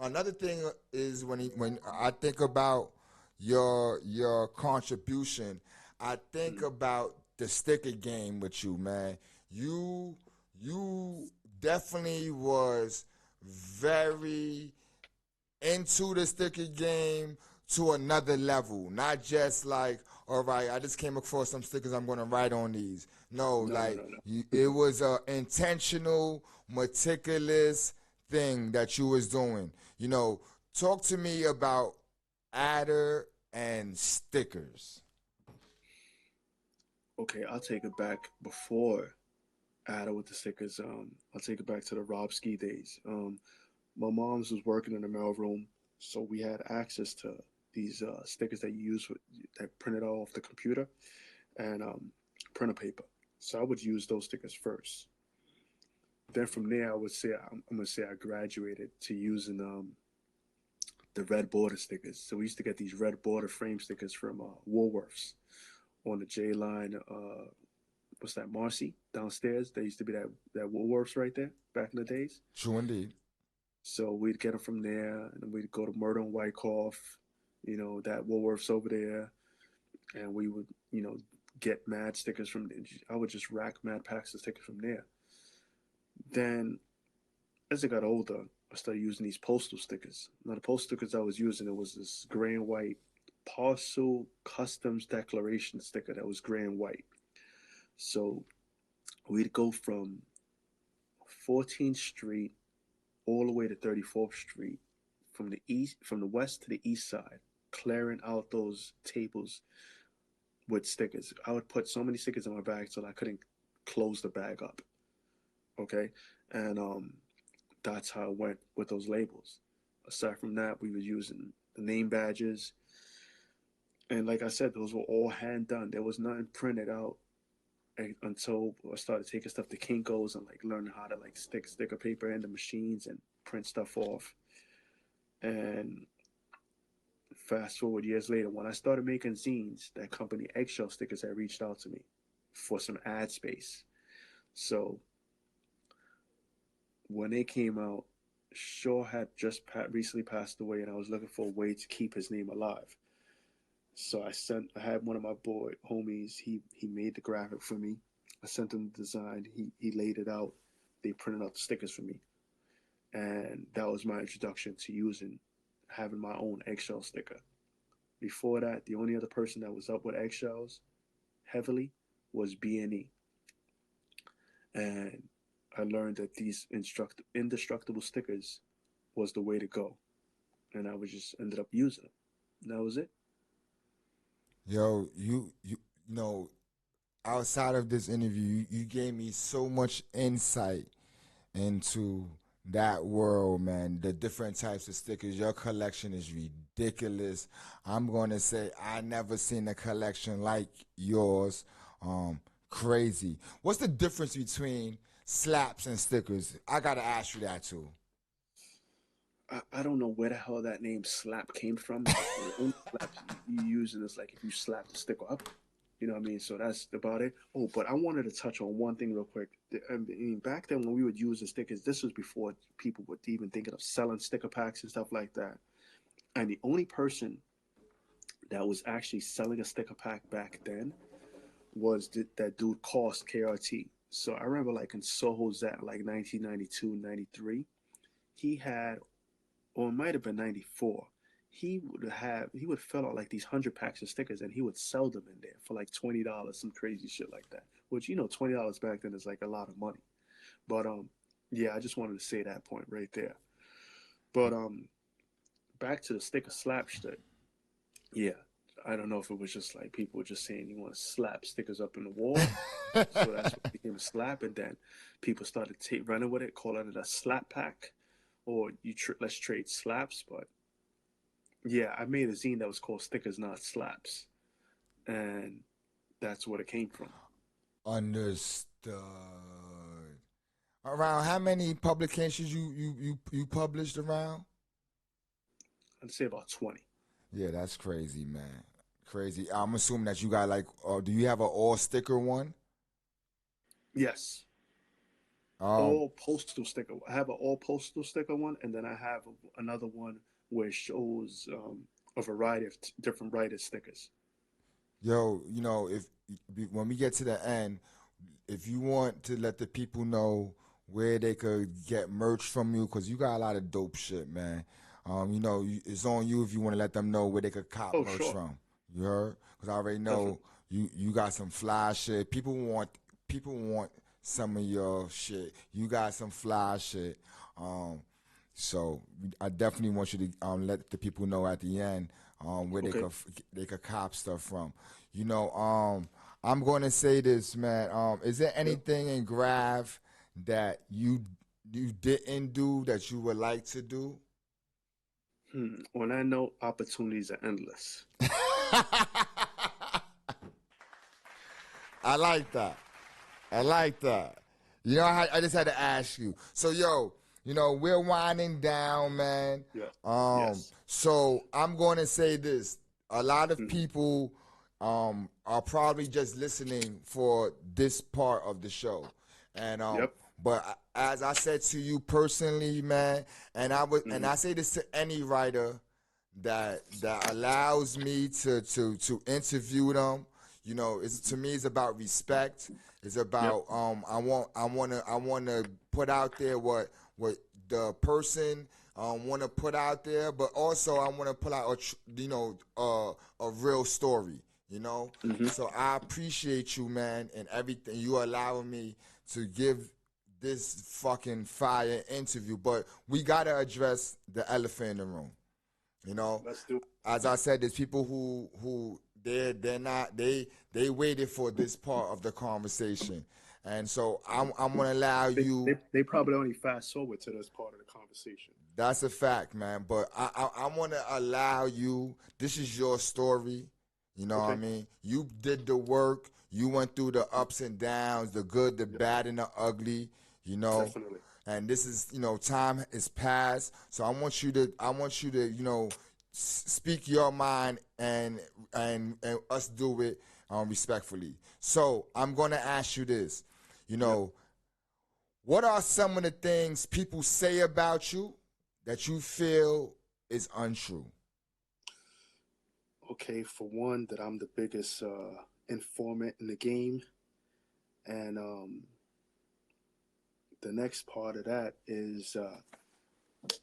[SPEAKER 1] another thing is when I think about your contribution, I think
[SPEAKER 3] Mm.
[SPEAKER 1] about the sticker game with you, man. You you definitely was very into the sticker game to another level. Not just like, all right, I just came across some stickers, I'm going to write on these. No,
[SPEAKER 3] No, no,
[SPEAKER 1] like,
[SPEAKER 3] no, no.
[SPEAKER 1] it was a intentional, meticulous thing that you was doing. You know, talk to me about Ader and stickers.
[SPEAKER 3] Okay, I'll take it back before Ada with the stickers. I'll take it back to the Rob Ski days. My mom's was working in the mailroom, so we had access to these stickers that you use that printed off the computer and printer paper. So I would use those stickers first. Then from there, I'm gonna say I graduated to using the red border stickers. So we used to get these red border frame stickers from Woolworths on the J line. What's that, Marcy downstairs? There used to be that Woolworths right there back in the days.
[SPEAKER 1] True indeed.
[SPEAKER 3] So we'd get them from there, and then we'd go to Murder and Wyckoff, that Woolworths over there, and we would, get mad stickers from. I would just rack mad packs of stickers from there. Then, as I got older, I started using these postal stickers. Now, the postal stickers I was using, it was this gray and white parcel customs declaration sticker that was gray and white. So we'd go from 14th Street all the way to 34th Street, from the west to the east side, clearing out those tables with stickers. I would put so many stickers in my bag so I couldn't close the bag up. Okay, and that's how I went with those labels. Aside from that, we were using the name badges, and like I said, those were all hand done. There was nothing printed out until I started taking stuff to Kinko's and like learning how to like stick sticker paper in the machines and print stuff off. And fast forward years later, when I started making zines, that company Eggshell Stickers had reached out to me for some ad space. So when they came out, Shaw had just recently passed away, and I was looking for a way to keep his name alive. So I had one of my boy homies. He made the graphic for me. I sent him the design. He laid it out. They printed out the stickers for me, and that was my introduction to having my own eggshell sticker. Before that, the only other person that was up with eggshells heavily was B&E, and I learned that these indestructible stickers was the way to go, and I was just ended up using them. And that was it.
[SPEAKER 1] Yo, you know, outside of this interview, you gave me so much insight into that world, man. The different types of stickers. Your collection is ridiculous. I'm gonna say I never seen a collection like yours. Um, Crazy. What's the difference between slaps and stickers? I gotta ask you that too.
[SPEAKER 3] I don't know where the hell that name slap came from. The only slaps you using is like if you slap the sticker up. You know what I mean? So that's about it. Oh, but I wanted to touch on one thing real quick. I mean, back then when we would use the stickers, this was before people were even thinking of selling sticker packs and stuff like that. And the only person that was actually selling a sticker pack back then was that dude Cost KRT. So I remember like in Soho's at like 1992, 93, he had, or it might have been 94. He would fill out like these 100 packs of stickers and he would sell them in there for like $20, some crazy shit like that. Which, you know, $20 back then is like a lot of money. But yeah, I just wanted to say that point right there. But back to the sticker slap shit. Yeah, I don't know if it was just like people were just saying you want to slap stickers up in the wall. So that's what became a slap. And then people started running with it, calling it a slap pack, or let's trade slaps. But yeah, I made a zine that was called Stickers Not Slaps. And that's where it came from.
[SPEAKER 1] Understood. Around how many publications you published around?
[SPEAKER 3] I'd say about 20.
[SPEAKER 1] Yeah, that's crazy, man. Crazy. I'm assuming that you got like, do you have an all sticker one?
[SPEAKER 3] Yes.
[SPEAKER 1] Um,
[SPEAKER 3] All postal sticker. I have an all postal sticker one, and then I have another one where it shows a variety of different writer stickers.
[SPEAKER 1] yo, you know, if when we get to the end, if you want to let the people know where they could get merch from you, because you got a lot of dope shit, man. You know, it's on you if you want to let them know where they could cop
[SPEAKER 3] Oh,
[SPEAKER 1] merch
[SPEAKER 3] sure.
[SPEAKER 1] from. You heard? Because I already know
[SPEAKER 3] Definitely.
[SPEAKER 1] you got some fly shit. People want some of your shit. You got some fly shit. Um, so I definitely want you to let the people know at the end where
[SPEAKER 3] Okay.
[SPEAKER 1] they could cop stuff from. You know, I'm going to say this, man. Is there
[SPEAKER 3] Yep.
[SPEAKER 1] anything in Grav that you didn't do that you would like to do?
[SPEAKER 3] When I know opportunities are endless.
[SPEAKER 1] I like that. I like that. You know, I just had to ask you. So, yo, you know, we're winding down, man.
[SPEAKER 3] Yeah. Yes.
[SPEAKER 1] So I'm going to say this: a lot of
[SPEAKER 3] Hmm.
[SPEAKER 1] people are probably just listening for this part of the show, and
[SPEAKER 3] Yep.
[SPEAKER 1] but as I said to you personally, man, and
[SPEAKER 3] Hmm.
[SPEAKER 1] I say this to any writer that allows me to interview them. You know, it's to me it's about respect. It's
[SPEAKER 3] Yep.
[SPEAKER 1] about I wanna put out there what the person want to put out there, but also I want to put out a real story. You know,
[SPEAKER 3] Hmm.
[SPEAKER 1] so I appreciate you, man, and everything you allowing me to give this fucking fire interview. But we gotta address the elephant in the room. You know,
[SPEAKER 3] Let's do it.
[SPEAKER 1] as I said, there's people who they're not they waited for this part of the conversation, and so I'm gonna allow you.
[SPEAKER 3] They probably only fast forward to this part of the conversation.
[SPEAKER 1] That's a fact, man. But I'm gonna allow you. This is your story. You know what I
[SPEAKER 3] Okay.
[SPEAKER 1] mean? You did the work. You went through the ups and downs, the good, the
[SPEAKER 3] Yep.
[SPEAKER 1] bad, and the ugly. You know,
[SPEAKER 3] Definitely.
[SPEAKER 1] and this is time is past. So I want you to speak your mind and us do it respectfully. So I'm gonna ask you this. You
[SPEAKER 3] Yep.
[SPEAKER 1] know, what are some of the things people say about you that you feel is untrue?
[SPEAKER 3] Okay. For one, that I'm the biggest informant in the game, and the next part of that is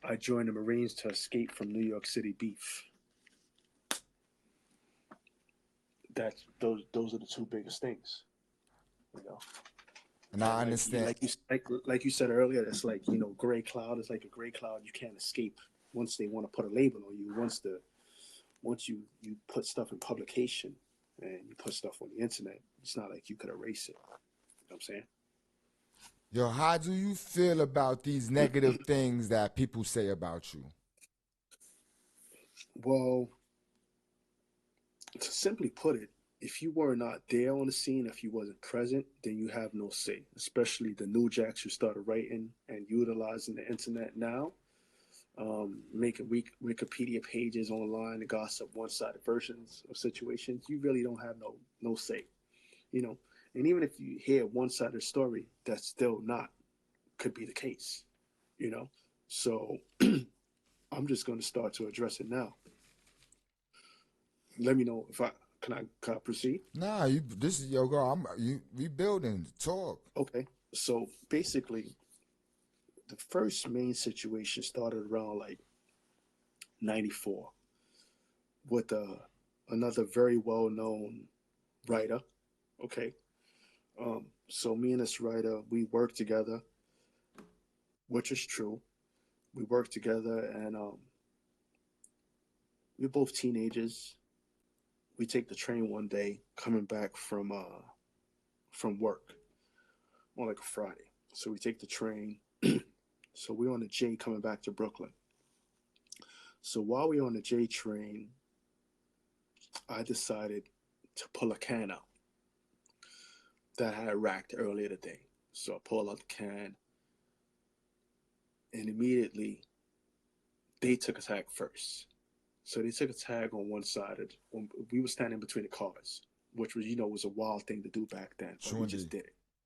[SPEAKER 3] I joined the Marines to escape from New York City beef. That's those are the two biggest things. You know.
[SPEAKER 1] And I
[SPEAKER 3] And
[SPEAKER 1] understand.
[SPEAKER 3] like you said earlier, it's like, gray cloud is like a gray cloud you can't escape once they want to put a label on you. Once you put stuff in publication and you put stuff on the internet, it's not like you could erase it. You know what I'm saying?
[SPEAKER 1] Yo, how do you feel about these negative things that people say about you?
[SPEAKER 3] Well, to simply put it, if you were not there on the scene, if you wasn't present, then you have no say. Especially the new jacks who started writing and utilizing the internet now, making Wikipedia pages online to gossip one-sided versions of situations. You really don't have no say, you know. And even if you hear one-sided story, that's still not could be the case, you know. So I'm just going to start to address it now. let me know if can I proceed?
[SPEAKER 1] Nah, this is your girl. We building talk.
[SPEAKER 3] Okay. So basically, the first main situation started around like 94 with another very well known writer. Okay. So me and this writer, we worked together, which is true. We worked together, and we're both teenagers. We take the train one day coming back from work on like a Friday. So we take the train. So we're on the J coming back to Brooklyn. So while we're on the J train, I decided to pull a can out that I had racked earlier today. So I pull out the can, and immediately they took a tag first. So they took a tag on one side. We were standing between the cars, which was, was a wild thing to do back then, but
[SPEAKER 1] Sure
[SPEAKER 3] we just
[SPEAKER 1] indeed.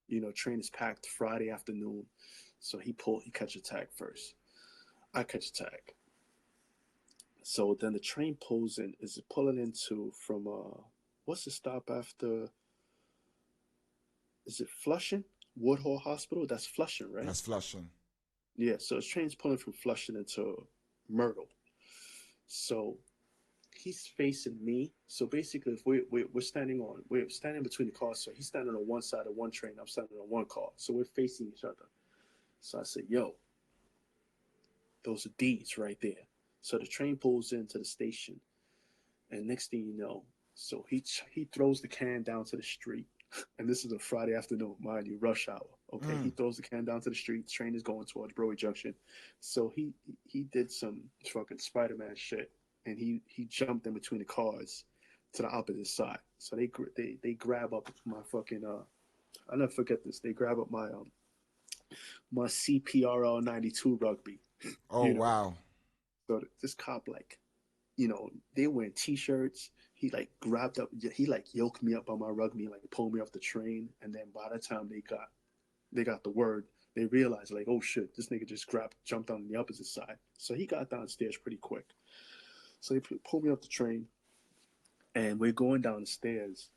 [SPEAKER 3] did it. Train is packed Friday afternoon, so he catch a tag first. I catch a tag. So then the train pulls in. Is it pulling into from what's the stop after? Is it Flushing? Woodhall Hospital? That's Flushing, right?
[SPEAKER 1] That's flushing.
[SPEAKER 3] Yeah. So his train's pulling from Flushing into Myrtle. So he's facing me. So basically, if we're standing between the cars. So he's standing on one side of one train. I'm standing on one car. So we're facing each other. So I said, "Yo, those are D's right there." So the train pulls into the station, and next thing you know, so he throws the can down to the street. And this is a Friday afternoon, mind you, rush hour. Okay, he throws the can down to the street. The train is going towards Broadway Junction. So he did some fucking Spider-Man shit, and he jumped in between the cars to the opposite side. So they grab up my fucking I'll never forget this. They grab up my CPRL 92 rugby.
[SPEAKER 1] Oh
[SPEAKER 3] you know,
[SPEAKER 1] wow.
[SPEAKER 3] so this cop like they wearing t-shirts. He like grabbed up, he like yoked me up on my rugby, like pulled me off the train. And then by the time they got the word, they realized like, oh shit, this nigga just jumped on the opposite side. So he got downstairs pretty quick. So they pulled me off the train, and we're going down the stairs.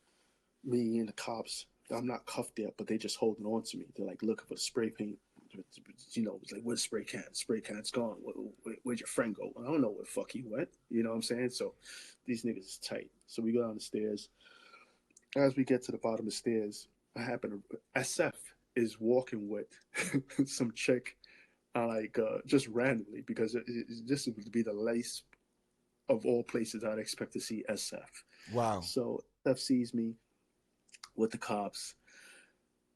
[SPEAKER 3] Me and the cops. I'm not cuffed yet, but they just holding on to me. They're like looking for the spray paint. It's like, where's the spray can? Spray can's gone. Where'd your friend go? I don't know where the fuck he went. You know what I'm saying? So these niggas is tight. So we go down the stairs. As we get to the bottom of the stairs, I happen to SF is walking with some chick, just randomly, because this would be the least of all places I'd expect to see SF.
[SPEAKER 1] Wow.
[SPEAKER 3] So SF sees me with the cops.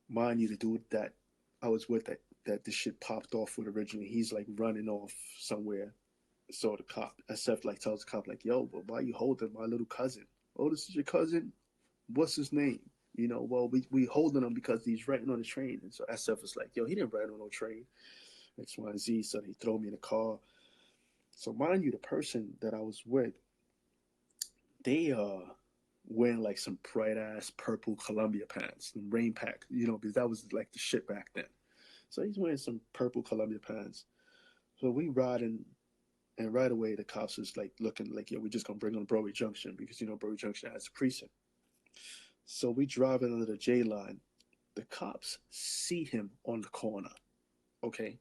[SPEAKER 3] Mind you, the dude that I was with that this shit popped off with originally, he's like running off somewhere. So the cop, SF, like tells the cop like, "Yo, but why you holding my little cousin? Oh, this is your cousin. What's his name? Well, we holding him because he's writing on the train." And so SF was like, "Yo, he didn't write on no train. X, Y, and Z." So he throw me in the car. So mind you, the person that I was with, they wearing like some bright ass purple Columbia pants, and rain pack, because that was like the shit back then. So he's wearing some purple Columbia pants. So we riding, and right away the cops is like looking like, "Yo, we're just gonna bring on Broadway Junction because Broadway Junction has a precinct." So we driving under the J line. The cops see him on the corner. Okay,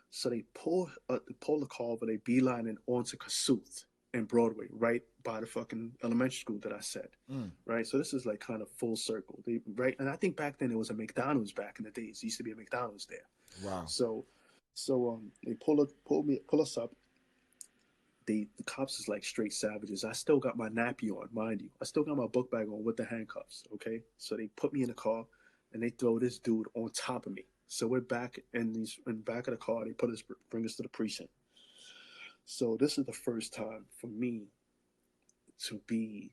[SPEAKER 3] so they pull the car, but they beelining onto Kasuth and Broadway, right by the fucking elementary school that I said. Right, so this is like kind of full circle. Right, and I think back then it was a McDonald's back in the days. There used to be a McDonald's there.
[SPEAKER 1] Wow.
[SPEAKER 3] So they pull us up. The cops is like straight savages. I still got my nappy on, mind you. I still got my book bag on with the handcuffs. Okay, so they put me in the car, and they throw this dude on top of me. So we're back in the back of the car. They bring us to the precinct. So this is the first time for me to be,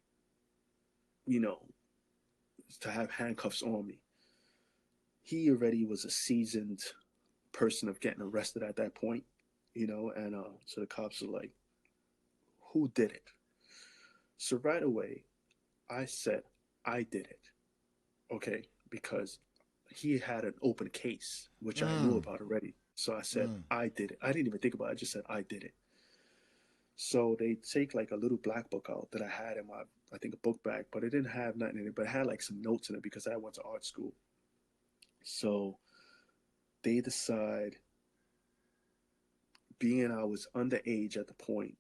[SPEAKER 3] you know, to have handcuffs on me. He already was a seasoned person of getting arrested at that point, and so the cops are like, "Who did it?" So right away, I said, "I did it." Okay, because he had an open case, which I knew about already. So I said, "I did it." I didn't even think about it. I just said, "I did it." So they take like a little black book out that I had in my, I think, a book bag, but it didn't have nothing in it, but it had like some notes in it because I went to art school. So they decide, being I was underage at the point,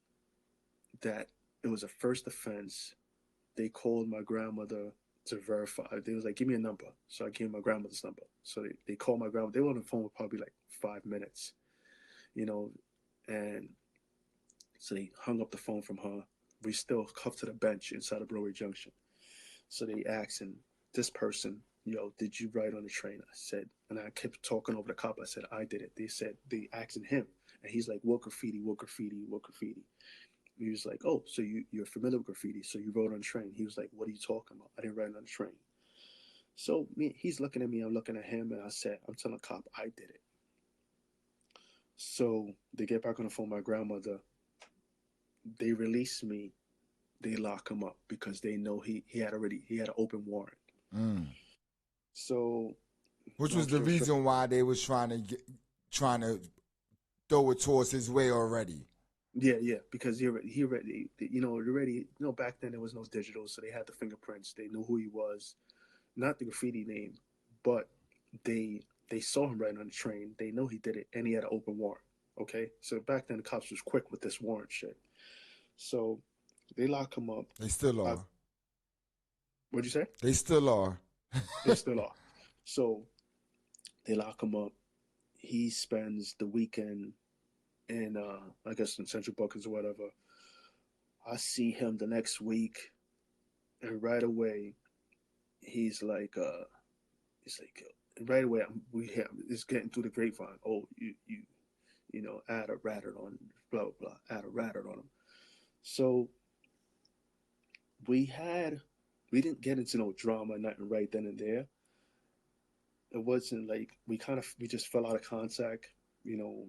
[SPEAKER 3] that it was a first offense. They called my grandmother to verify. They was like, give me a number. So I gave my grandmother's number. So they called my grandmother. They were on the phone for probably like 5 minutes, you know, and so they hung up the phone from her. We still cuffed to the bench inside of Broadway Junction. So they asked him, this person, yo, did you ride on the train? I said, and I kept talking over the cop. I said, I did it. They said, they asking him. And he's like, what graffiti, what graffiti, what graffiti? He was like, oh, so you're familiar with graffiti, so you rode on the train. He was like, what are you talking about? I didn't ride on the train. So he's looking at me, I'm looking at him, and I said, I'm telling the cop, I did it. So they get back on the phone with my grandmother. They release me. They lock him up because they know he had an open warrant.
[SPEAKER 1] Mm.
[SPEAKER 3] So,
[SPEAKER 1] Which was
[SPEAKER 3] long
[SPEAKER 1] the
[SPEAKER 3] story short,
[SPEAKER 1] reason why they was trying to throw it towards his way already.
[SPEAKER 3] yeah, because he already, back then there was no digital, so they had the fingerprints. They knew who he was, not the graffiti name, but they saw him riding on the train. They know he did it, and he had an open warrant. Okay, so back then the cops was quick with this warrant shit. So they lock him up.
[SPEAKER 1] They still are.
[SPEAKER 3] What'd you say?
[SPEAKER 1] They still are.
[SPEAKER 3] They still are. So they lock him up. He spends the weekend in, I guess, in Central Buckets or whatever. I see him the next week, and right away, he's like, right away, we hear it's getting through the grapevine. Oh, Ader ratted on, blah blah blah. Ader ratted on him. So we had, we didn't get into no drama, nothing right then and there. It wasn't like we just fell out of contact. You know,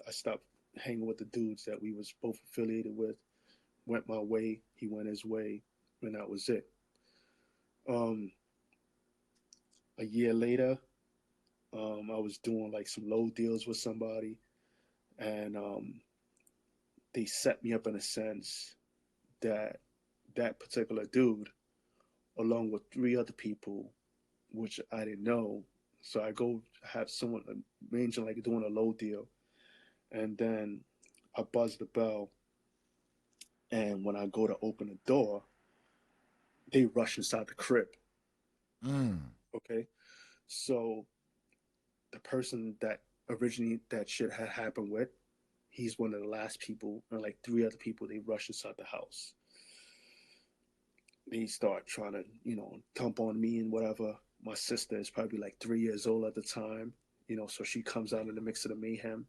[SPEAKER 3] I stopped hanging with the dudes that we was both affiliated with. Went my way, he went his way, and that was it. Um, a year later, I was doing like some low deals with somebody, and they set me up in a sense that that particular dude, along with three other people, which I didn't know. So I go have someone arranging like doing a low deal, and then I buzz the bell, and when I go to open the door, they rush inside the crib.
[SPEAKER 1] Mm.
[SPEAKER 3] Okay, so the person that originally that shit had happened with, he's one of the last people, and like three other people, they rush inside the house. They start trying to, thump on me and whatever. My sister is probably like 3 years old at the time, so she comes out of the mix of the mayhem.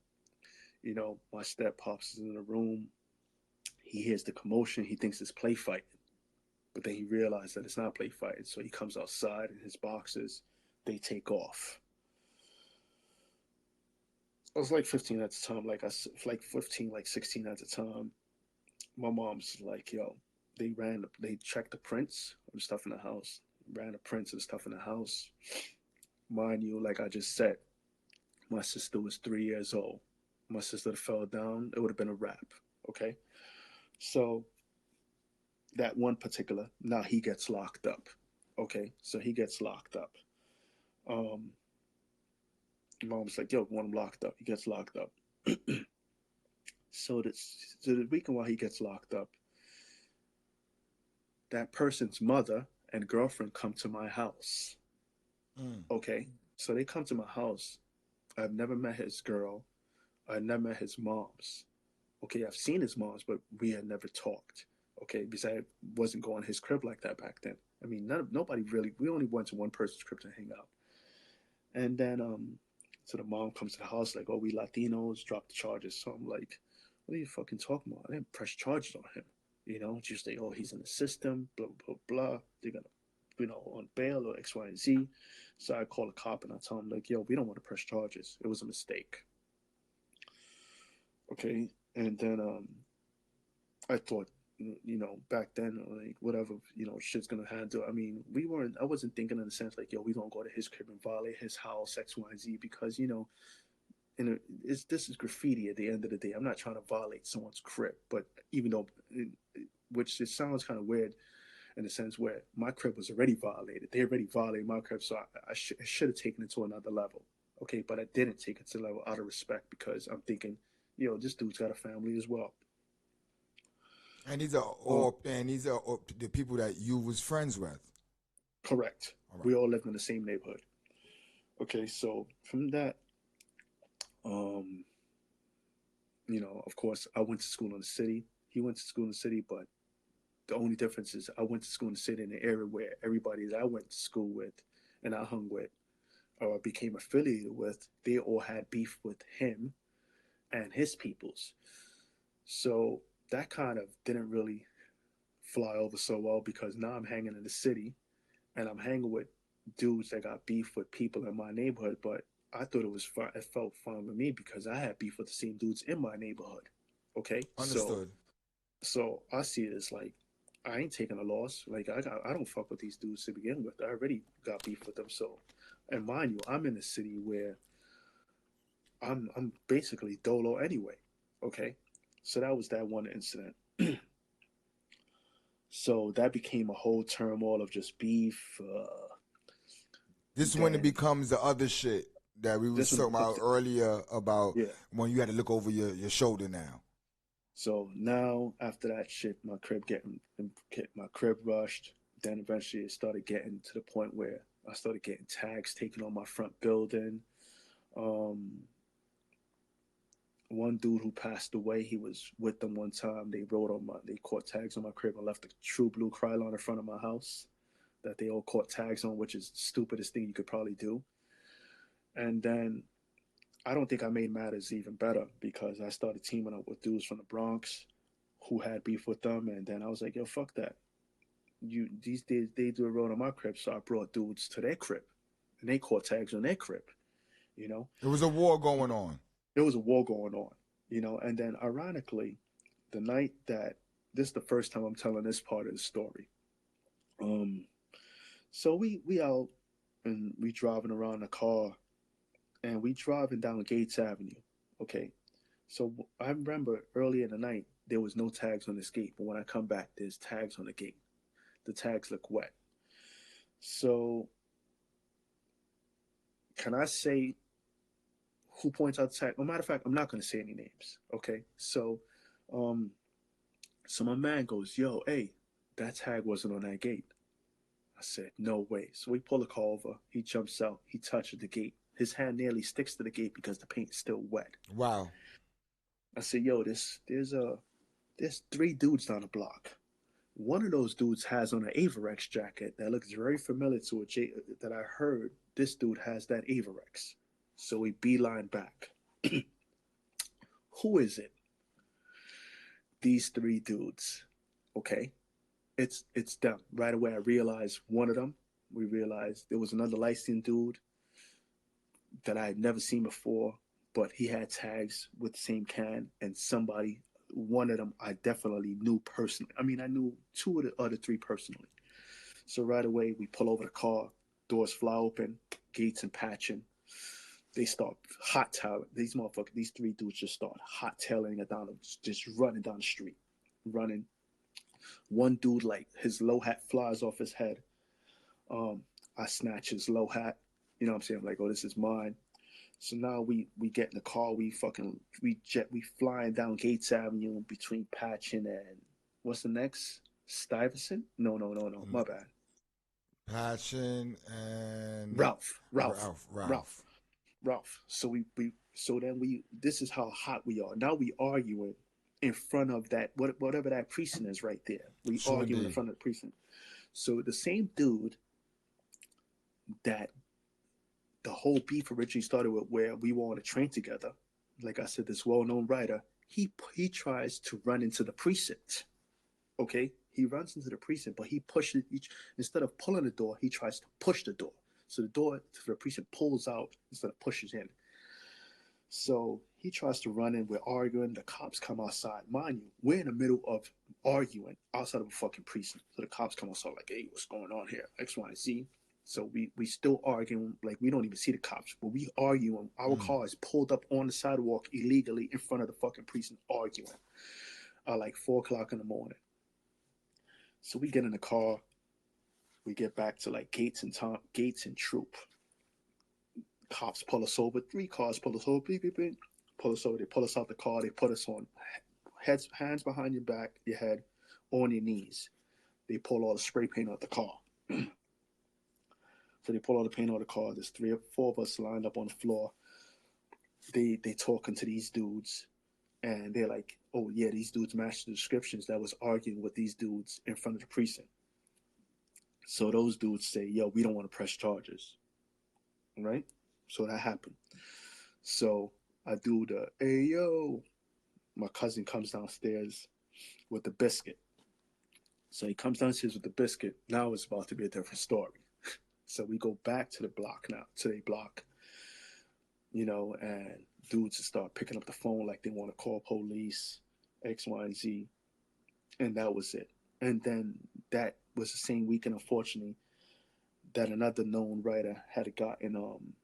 [SPEAKER 3] My step pops is in the room. He hears the commotion. He thinks it's play fighting, but then he realizes that it's not play fighting. So he comes outside in his boxes. They take off. I was like 15 at the time, like 15, like 16 at the time. My mom's like, yo, they checked the prints of the stuff in the house, ran the prints of the stuff in the house. Mind you, like I just said, my sister was 3 years old. My sister fell down, it would have been a wrap. Okay. So that one particular, now he gets locked up. Okay. So he gets locked up. Um, Mom's like, yo, want him locked up. He gets locked up. So the weekend while he gets locked up, that person's mother and girlfriend come to my house.
[SPEAKER 1] Mm.
[SPEAKER 3] Okay. So they come to my house. I've never met his girl. I never met his moms. Okay, I've seen his moms, but we had never talked. Okay, because I wasn't going to his crib like that back then. I mean, nobody really. We only went to one person's crib to hang out. And then, so the mom comes to the house like, "Oh, we Latinos, drop the charges." So I'm like, "What are you fucking talking about? I didn't press charges on him." She's like, "Oh, he's in the system, blah blah blah. They're gonna, on bail or X, Y, and Z." So I call a cop and I tell him like, "Yo, we don't want to press charges. It was a mistake." Okay, and then I thought, back then, like whatever, shit's gonna handle. I mean, I wasn't thinking in the sense like, yo, we gonna go to his crib and violate his house, X, Y, Z, because and this is graffiti at the end of the day. I'm not trying to violate someone's crib, but even though, which it sounds kind of weird in the sense where my crib was already violated. They already violated my crib, so I should have taken it to another level. Okay, but I didn't take it to the level out of respect because I'm thinking, this dude's got a family as well.
[SPEAKER 1] And these are all the people that you was friends with.
[SPEAKER 3] Correct.
[SPEAKER 1] All right.
[SPEAKER 3] We all lived in the same neighborhood. Okay, so from that, of course, I went to school in the city. He went to school in the city, but the only difference is I went to school in the city in an area where everybody that I went to school with and I hung with or became affiliated with, they all had beef with him and his peoples. So that kind of didn't really fly over so well because now I'm hanging in the city and I'm hanging with dudes that got beef with people in my neighborhood, but I thought it was fun. It felt fun with me because I had beef with the same dudes in my neighborhood. Okay,
[SPEAKER 1] Understood.
[SPEAKER 3] So I see it as like I ain't taking a loss. Like I don't fuck with these dudes to begin with. I already got beef with them. So, and mind you, I'm in a city where I'm basically dolo anyway. Okay, so that was that one incident. So that became a whole turmoil of just beef.
[SPEAKER 1] This is when it
[SPEAKER 3] Then
[SPEAKER 1] becomes the other shit that we was
[SPEAKER 3] this one
[SPEAKER 1] talking about
[SPEAKER 3] becomes
[SPEAKER 1] earlier about
[SPEAKER 3] yeah.
[SPEAKER 1] when you had to look over your shoulder now.
[SPEAKER 3] So now after that shit, my crib rushed. Then eventually it started getting to the point where I started getting tags taken on my front building. Um, One dude who passed away, he was with them one time. They caught tags on my crib and left a true blue Krylon in front of my house that they all caught tags on, which is the stupidest thing you could probably do. And then I don't think I made matters even better because I started teaming up with dudes from the Bronx who had beef with them, and then I was like, yo, fuck that. These days they do a road on my crib, so I brought dudes to their crib, and they caught tags on their crib. You know,
[SPEAKER 1] It was a war going on.
[SPEAKER 3] there was a war going on. And then ironically, the night that this is the first time I'm telling this part of the story. Um, so we out and we driving around in the car, and we driving down Gates Avenue. Okay, so I remember early in the night there was no tags on this gate, but when I come back, there's tags on the gate. The tags look wet. So can I say who points out the tag? Well, matter of fact, I'm not going to say any names. Okay, um, so my man goes, "Yo, hey, that tag wasn't on that gate." I said, "No way." So we pull the car over. He jumps out. He touches the gate. His hand nearly sticks to the gate because the paint's still wet.
[SPEAKER 1] Wow.
[SPEAKER 3] I said, "Yo, there's three dudes down the block. One of those dudes has on an Averex jacket that looks very familiar to that I heard this dude has that Averex." So we beeline back. Who is it? These three dudes. Okay, it's them. Right away, I realized one of them. We realized there was another light-skinned dude that I had never seen before, but he had tags with the same can, and one of them I definitely knew personally. I mean, I knew two of the other three personally. So right away, we pull over the car, doors fly open, gates and patching. They start hot tailing. These three dudes just start hot tailing it down, just running down the street, running. One dude, like his low hat flies off his head. I snatch his low hat. You know what I'm saying? I'm like, oh, this is mine. So now we get in the car. We flying down Gates Avenue between Patchen and what's the next? Stuyvesant? No. My bad.
[SPEAKER 1] Passion and
[SPEAKER 3] Ralph.
[SPEAKER 1] Ralph.
[SPEAKER 3] So then this is how hot we are. Now we arguing in front of that whatever that precinct is right there. We
[SPEAKER 1] Sure
[SPEAKER 3] arguing in
[SPEAKER 1] indeed.
[SPEAKER 3] front of the precinct. So the same dude that the whole beef originally started with, where we were on a train together. Like I said, this well-known writer, he tries to run into the precinct. Okay, he runs into the precinct, but he pushes instead of pulling the door, he tries to push the door. So the door for the precinct pulls out instead of pushes in. So he tries to run in. We're arguing. The cops come outside. Mind you, we're in the middle of arguing outside of a fucking precinct. So the cops come outside like, hey, what's going on here? X, Y, and Z. So we still arguing, like we don't even see the cops, but we arguing. Our car is pulled up on the sidewalk illegally in front of the fucking precinct arguing at like 4 o'clock in the morning. So we get in the car, we get back to like Gates and Troop. Cops pull us over, 3 cars pull us over, beep, beep, beep, pull us over, they pull us out the car, they put us on hands behind your back, your head, on your knees. They pull all the spray paint out the car. So they pull all the paint out of the car. There's 3 or 4 of us lined up on the floor. They talking to these dudes, and they're like, "Oh yeah, these dudes match the descriptions that was arguing with these dudes in front of the precinct." So those dudes say, "Yo, we don't want to press charges." Right? So that happened. So I do the, "Hey yo," my cousin comes downstairs with the biscuit. So he comes downstairs with the biscuit. Now it's about to be a different story. So we go back to the block now, to the block, and dudes start picking up the phone like they want to call police, X, Y, and Z. And that was it. And then that was the same weekend, unfortunately, that another known writer had gotten,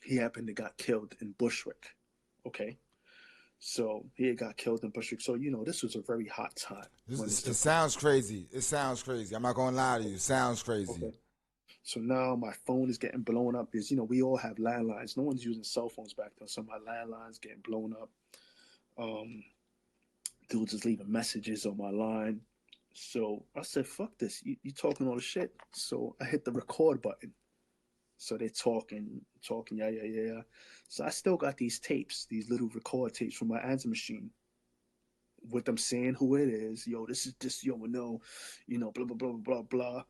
[SPEAKER 3] he happened to got killed in Bushwick. Okay. So he had got killed in Bushwick. So, this was a very hot time.
[SPEAKER 1] It sounds crazy. It sounds crazy. I'm not going to lie to you. It sounds crazy.
[SPEAKER 3] Okay. So now my phone is getting blown up because, we all have landlines. No one's using cell phones back then. So my landline's getting blown up. Dudes is leaving messages on my line. So I said, fuck this. You talking all the shit. So I hit the record button. So they're talking, yeah. So I still got these tapes, these little record tapes from my answer machine with them saying who it is. Yo, this is this, yo, no, blah, blah, blah, blah, blah.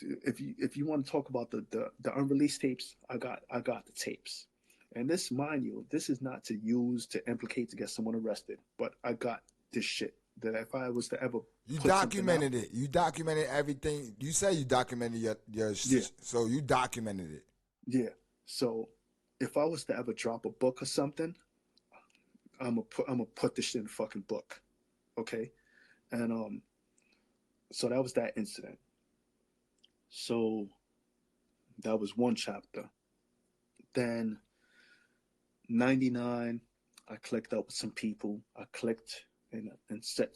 [SPEAKER 3] If you want to talk about the unreleased tapes, I got the tapes. And this, mind you, this is not to use to implicate to get someone arrested, but I got this shit that if I was to ever
[SPEAKER 1] you documented it. You documented everything. You say you documented your
[SPEAKER 3] yeah.
[SPEAKER 1] So you documented it.
[SPEAKER 3] Yeah. So if I was to ever drop a book or something, I'm gonna put this shit in the fucking book. Okay? And so that was that incident. So that was one chapter. Then 99, I clicked up with some people. I clicked and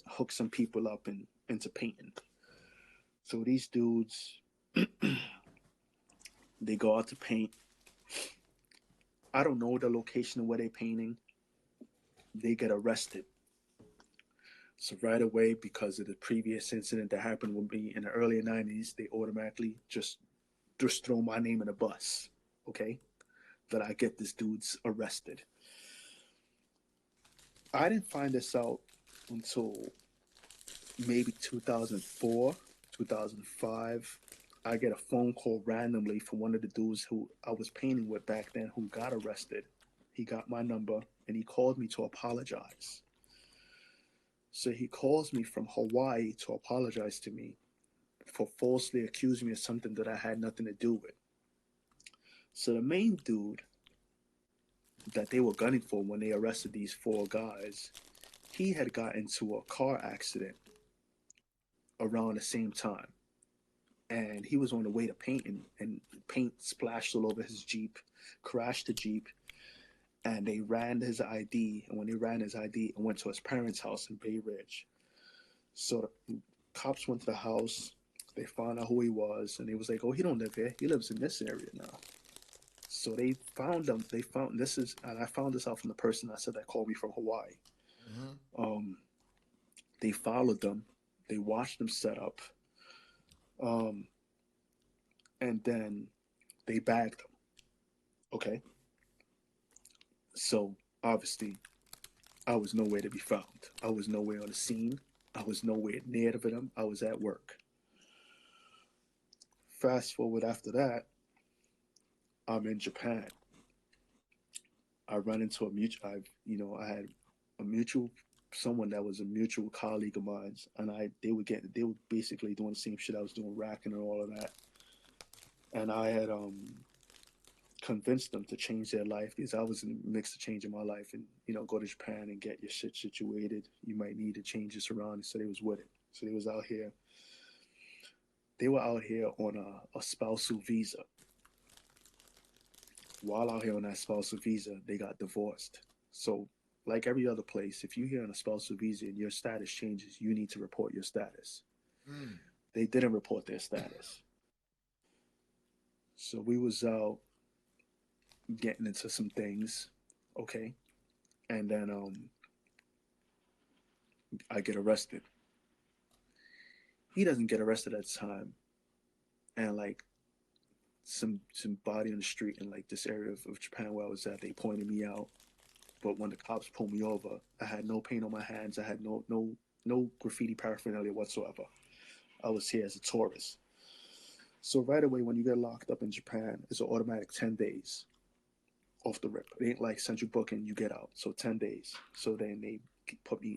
[SPEAKER 3] hooked some people up into painting. So these dudes, they go out to paint. I don't know the location of where they're painting. They get arrested. So right away, because of the previous incident that happened with me in the early 90s, they automatically just throw my name in a bus, okay? That I get this dude's arrested. I didn't find this out until maybe 2004, 2005. I get a phone call randomly from one of the dudes who I was painting with back then who got arrested. He got my number and he called me to apologize. So he calls me from Hawaii to apologize to me for falsely accusing me of something that I had nothing to do with. So the main dude that they were gunning for when they arrested these 4 guys, he had got into a car accident around the same time. And he was on the way to painting, and paint splashed all over his Jeep, crashed the Jeep, and they ran his ID. And when they ran his ID, it went to his parents' house in Bay Ridge. So the cops went to the house. They found out who he was, and they was like, "Oh, he don't live here. He lives in this area now." So they found him. And I found this out from the person I said that called me from Hawaii. Mm-hmm. They followed them. They watched them set up. And then they bagged them. Okay. So obviously, I was nowhere to be found. I was nowhere on the scene. I was nowhere near to them. I was at work. Fast forward after that, I'm in Japan. I run into I had a mutual, someone that was a mutual colleague of mine, and they were basically doing the same shit I was doing, racking and all of that. And I had convinced them to change their life because I was in the mix of changing my life and, go to Japan and get your shit situated. You might need to change your surroundings. So they was with it. So they was out here. They were out here on a spousal visa. While out here on that spousal visa, they got divorced. So, like every other place, if you're here on a spousal visa and your status changes, you need to report your status. They didn't report their status. So we was out getting into some things, okay? And then I get arrested. He doesn't get arrested at the time. And like body on the street in like this area of Japan where I was at, they pointed me out. But when the cops pulled me over, I had no paint on my hands. I had no graffiti paraphernalia whatsoever. I was here as a tourist. So right away, when you get locked up in Japan, it's an automatic 10 days off the rip. It ain't like central booking, you get out. So 10 days. So then they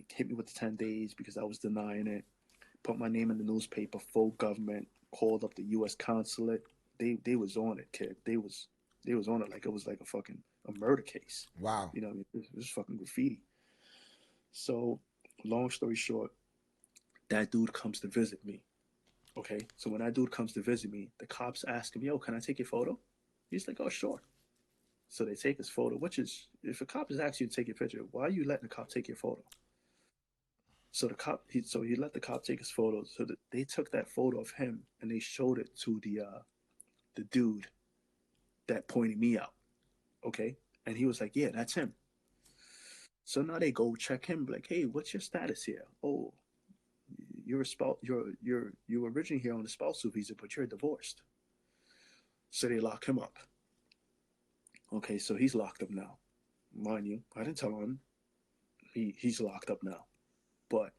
[SPEAKER 3] hit me with the 10 days because I was denying it. Put my name in the newspaper, full government, called up the U.S. consulate. They was on it, kid. They was on it like it was like a murder case.
[SPEAKER 1] Wow.
[SPEAKER 3] You know what I mean? It was fucking graffiti. So, long story short, that dude comes to visit me. Okay? So when that dude comes to visit me, the cops ask him, yo, can I take your photo? He's like, oh, sure. So they take his photo, which is, if a cop is asking you to take your picture, why are you letting the cop take your photo? So he let the cop take his photo. So they took that photo of him and they showed it to the dude that pointed me out. Okay? And he was like, yeah, that's him. So now they go check him, like, hey, what's your status here? Oh, you're originally here on a spousal visa, but you're divorced. So they lock him up. Okay, so he's locked up now. Mind you, I didn't tell him. He's locked up now. But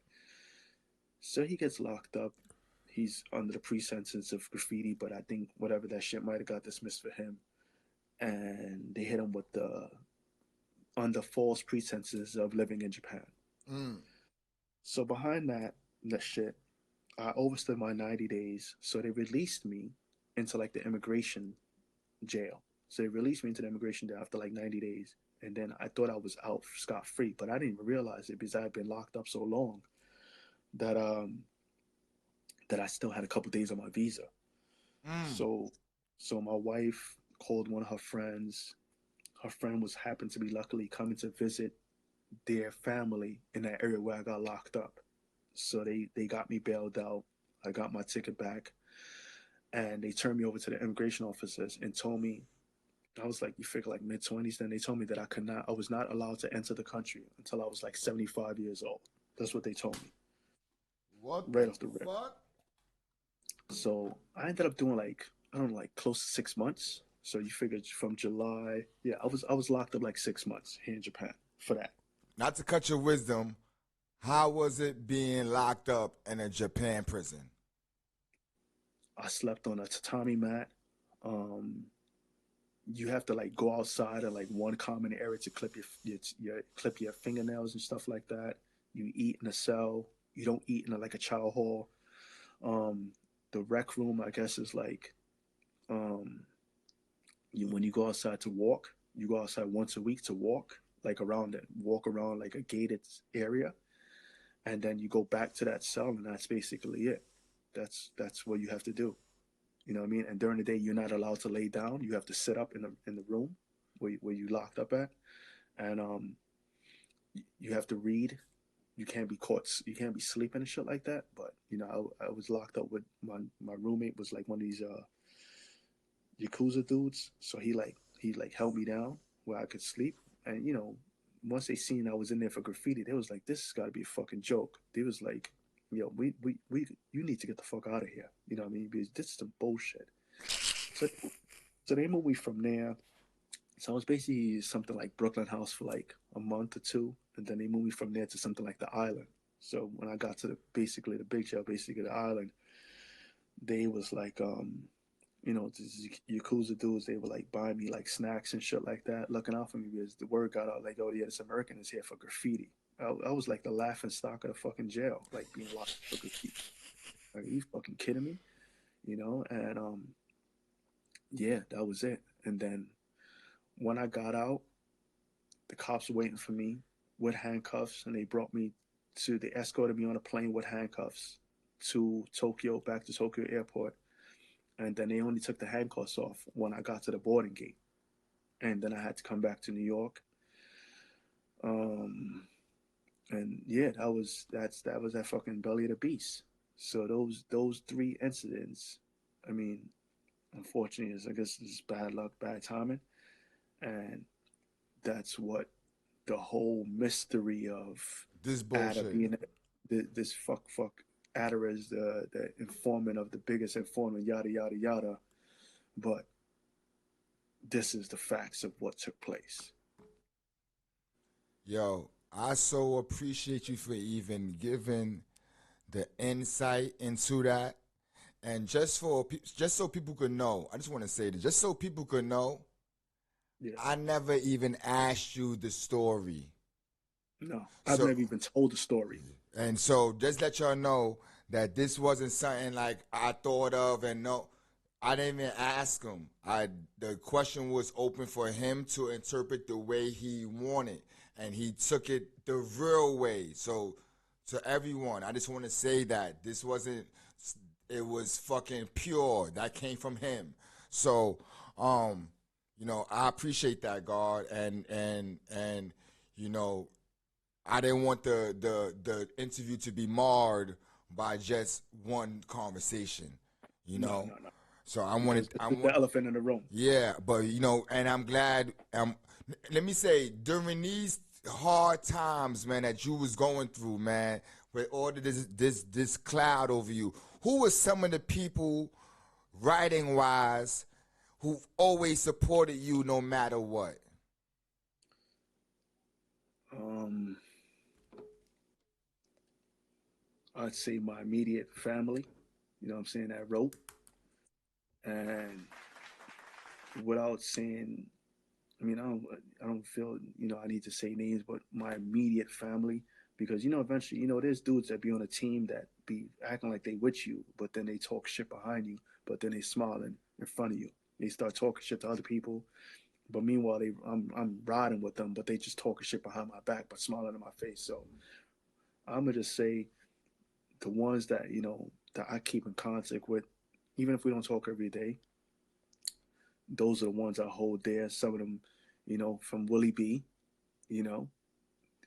[SPEAKER 3] so he gets locked up. He's under the pre-sentence of graffiti, but I think whatever that shit might have got dismissed for him. And they hit him with under false pretenses of living in Japan. So behind that shit, I overstood my 90 days. So they released me into like the immigration jail. So they released me into the immigration jail after like 90 days. And then I thought I was out scot-free, but I didn't even realize it because I had been locked up so long that that I still had a couple days on my visa. So my wife called one of her friends. Her friend happened to be luckily coming to visit their family in that area where I got locked up. So they got me bailed out. I got my ticket back. And they turned me over to the immigration officers and told me, I was like, you figure like mid-20s. Then they told me that I was not allowed to enter the country until I was like 75 years old. That's what they told me.
[SPEAKER 1] What?
[SPEAKER 3] Right off the rip.
[SPEAKER 1] What?
[SPEAKER 3] So I ended up doing like, I don't know, like close to 6 months. So you figured from July, yeah, I was locked up like 6 months here in Japan for that.
[SPEAKER 1] Not to cut your wisdom, how was it being locked up in a Japan prison?
[SPEAKER 3] I slept on a tatami mat. You have to like go outside at like one common area to clip your fingernails and stuff like that. You eat in a cell. You don't eat in like a chow hall. The rec room, I guess, is like when you go outside to walk, you go outside once a week to walk around like a gated area, and then you go back to that cell, and that's basically it. That's what you have to do. You know what I mean? And during the day, you're not allowed to lay down. You have to sit up in the room where you locked up at, and you have to read. You can't be caught. You can't be sleeping and shit like that. But you know, I was locked up with my roommate was like one of these Yakuza dudes. So he held me down where I could sleep. And you know, once they seen I was in there for graffiti, they was like, "This has got to be a fucking joke." They was like, "Yo, you need to get the fuck out of here." You know what I mean? Because this is some bullshit. So they moved me from there. So I was basically something like Brooklyn House for like a month or two, and then they moved me from there to something like the Island. So when I got to the big jail, basically the Island, they was like, you know, these Yakuza dudes, they were like buying me like snacks and shit like that, looking out for me because the word got out like, oh yeah, this American is here for graffiti. I was like the laughing stock of the fucking jail, like being locked for graffiti. Like, are you fucking kidding me? You know, and yeah, that was it. And then when I got out, the cops were waiting for me with handcuffs, and they escorted me on a plane with handcuffs to Tokyo, back to Tokyo airport, and then they only took the handcuffs off when I got to the boarding gate, and then I had to come back to New York. Um, and yeah, that was that fucking belly of the beast. So those three incidents, I mean, unfortunately, I guess it's bad luck, bad timing, and that's what the whole mystery of
[SPEAKER 1] This
[SPEAKER 3] Ader
[SPEAKER 1] bullshit.
[SPEAKER 3] being this fuck Ader is the informant of the biggest informant, yada yada yada. But this is the facts of what took place.
[SPEAKER 1] Yo, I so appreciate you for even giving the insight into that. And just so people could know, I just want to say that just so people could know,
[SPEAKER 3] Yeah.
[SPEAKER 1] I never even asked you the story.
[SPEAKER 3] No, I've
[SPEAKER 1] So
[SPEAKER 3] never even told the story.
[SPEAKER 1] and so just let y'all know that this wasn't something like I thought of and no, I didn't even ask him. The question was open for him to interpret the way he wanted, and he took it the real way. So to everyone, I just want to say that this wasn't. It was fucking pure. That came from him. So, I appreciate that, God, and you know, I didn't want the interview to be marred by just one conversation, you
[SPEAKER 3] No,
[SPEAKER 1] know.
[SPEAKER 3] no, no.
[SPEAKER 1] So
[SPEAKER 3] Because it's the elephant in the room.
[SPEAKER 1] yeah, but and I'm glad. Let me say, during these hard times, man, that you was going through, man, with all of this cloud over you, who were some of the people, writing wise, who've always supported you no matter what?
[SPEAKER 3] Um, I'd say my immediate family. You know what I'm saying? That wrote, and without saying, I mean, I don't feel, I need to say names, but my immediate family, because eventually, there's dudes that be on a team that be acting like they with you, but then they talk shit behind you, but then they smiling in front of you. They start talking shit to other people, but meanwhile, I'm riding with them, but they just talking shit behind my back, but smiling in my face. So I'm gonna just say the ones that that I keep in contact with, even if we don't talk every day, those are the ones I hold dear. Some of them, from Willie B, you know,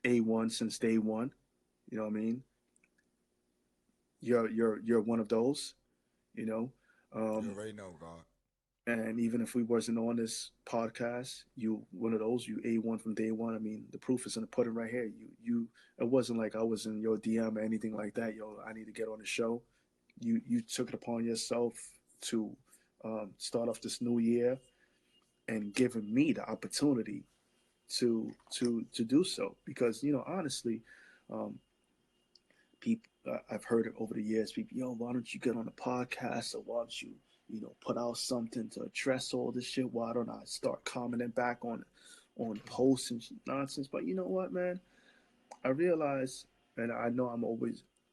[SPEAKER 3] A1 since day one. You know what I mean? You're one of those, you know.
[SPEAKER 1] You
[SPEAKER 3] Um,
[SPEAKER 1] already know, God.
[SPEAKER 3] and even if we wasn't on this podcast, you one of those, you A1 from day one. I mean, the proof is in the pudding right here. You it wasn't like I was in your DM or anything like that. Yo, I need to get on the show. You took it upon yourself to start off this new year and giving me the opportunity to do so, because honestly, um, people, I've heard it over the years. People, yo, why don't you get on a podcast, or why don't you put out something to address all this shit? Why don't I start commenting back on posts and nonsense? But you know what, man, I realize, and I know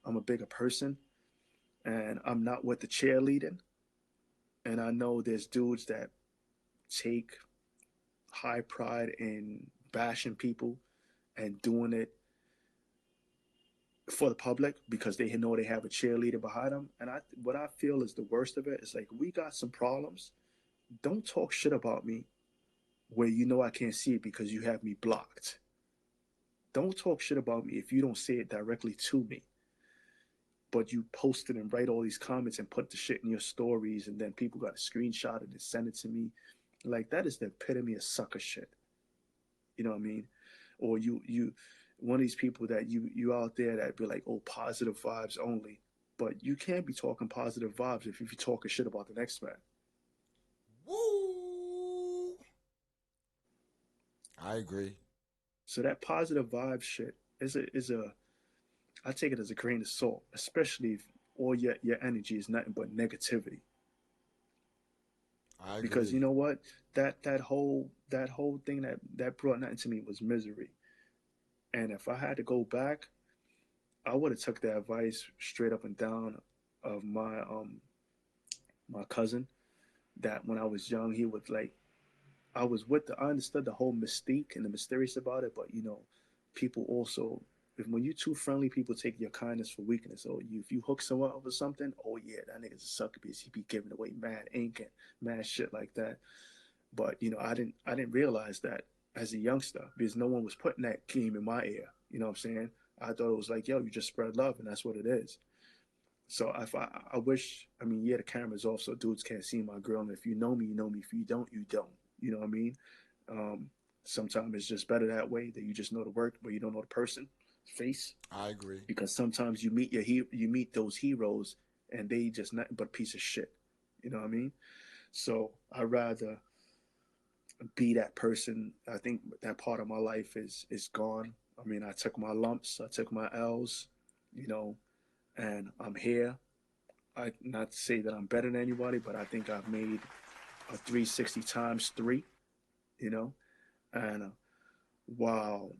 [SPEAKER 3] I'm a bigger person, and I'm not with the cheerleading. And I know there's dudes that take high pride in bashing people and doing it for the public because they know they have a cheerleader behind them. And what I feel is the worst of it is, like, we got some problems. Don't talk shit about me where I can't see it because you have me blocked. Don't talk shit about me if you don't say it directly to me. But you post it and write all these comments and put the shit in your stories, and then people got to screenshot it and send it to me. Like, that is the epitome of sucker shit. You know what I mean? Or you one of these people that you out there that be like, oh, positive vibes only. But you can't be talking positive vibes if you're talking shit about the next man.
[SPEAKER 1] Woo! I agree.
[SPEAKER 3] So that positive vibe shit is a I take it as a grain of salt, especially if all your energy is nothing but negativity.
[SPEAKER 1] I
[SPEAKER 3] Because
[SPEAKER 1] agree.
[SPEAKER 3] you know what? That whole thing that brought nothing to me was misery. And if I had to go back, I would have took the advice straight up and down of my cousin, that when I was young, he would, like, I understood the whole mystique and the mysterious about it, but people also if when you too friendly, people take your kindness for weakness. Or if you hook someone up with something, oh yeah, that nigga's a sucker because he be giving away mad ink and mad shit like that. But I didn't realize that as a youngster because no one was putting that game in my ear. You know what I'm saying? I thought it was like, yo, you just spread love, and that's what it is. So if I wish, I mean, yeah, the camera's off, so dudes can't see my girl. And if you know me, you know me. If you don't, you don't. You know what I mean? Um, Sometimes it's just better that way that you just know the work, but you don't know the person face.
[SPEAKER 1] I agree.
[SPEAKER 3] Because sometimes you meet you meet those heroes, and they just nothing but a piece of shit. You know what I mean? So I rather be that person. I think that part of my life is gone. I mean, I took my lumps, I took my L's, you know, and I'm here. I not to say that I'm better than anybody, but I think I've made a 360 times three, you know, and while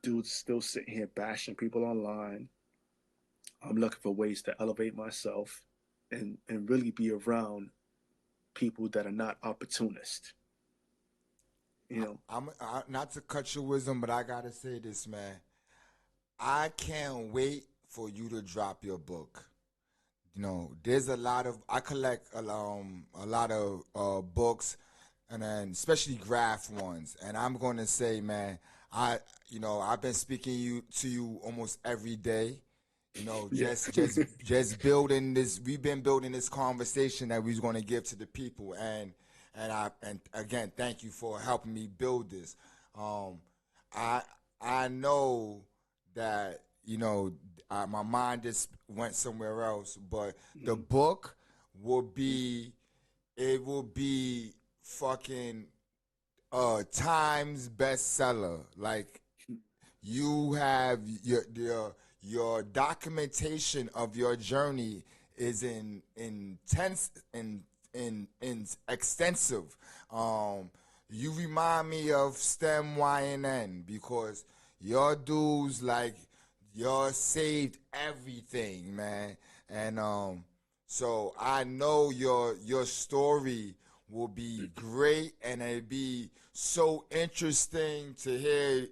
[SPEAKER 3] dudes still sitting here bashing people online, I'm looking for ways to elevate myself and really be around people that are not opportunists. You know,
[SPEAKER 1] Not to cut your wisdom, but I gotta say this, man. I can't wait for you to drop your book. You know, there's a lot of I collect a lot of books, and then especially graph ones. And I'm gonna say, man, I I've been speaking to you almost every day. You know,
[SPEAKER 3] yeah,
[SPEAKER 1] just building this. We've been building this conversation that we're gonna give to the people, and again, thank you for helping me build this. Um, I I know that my mind just went somewhere else, but the
[SPEAKER 3] mm-hmm.
[SPEAKER 1] book will be it will be fucking Times bestseller. Like you have your documentation of your journey is in intense in extensive. You remind me of STEM YNN because your dudes like you saved everything, man, and so I know your story will be great, and it'd be so interesting to hear,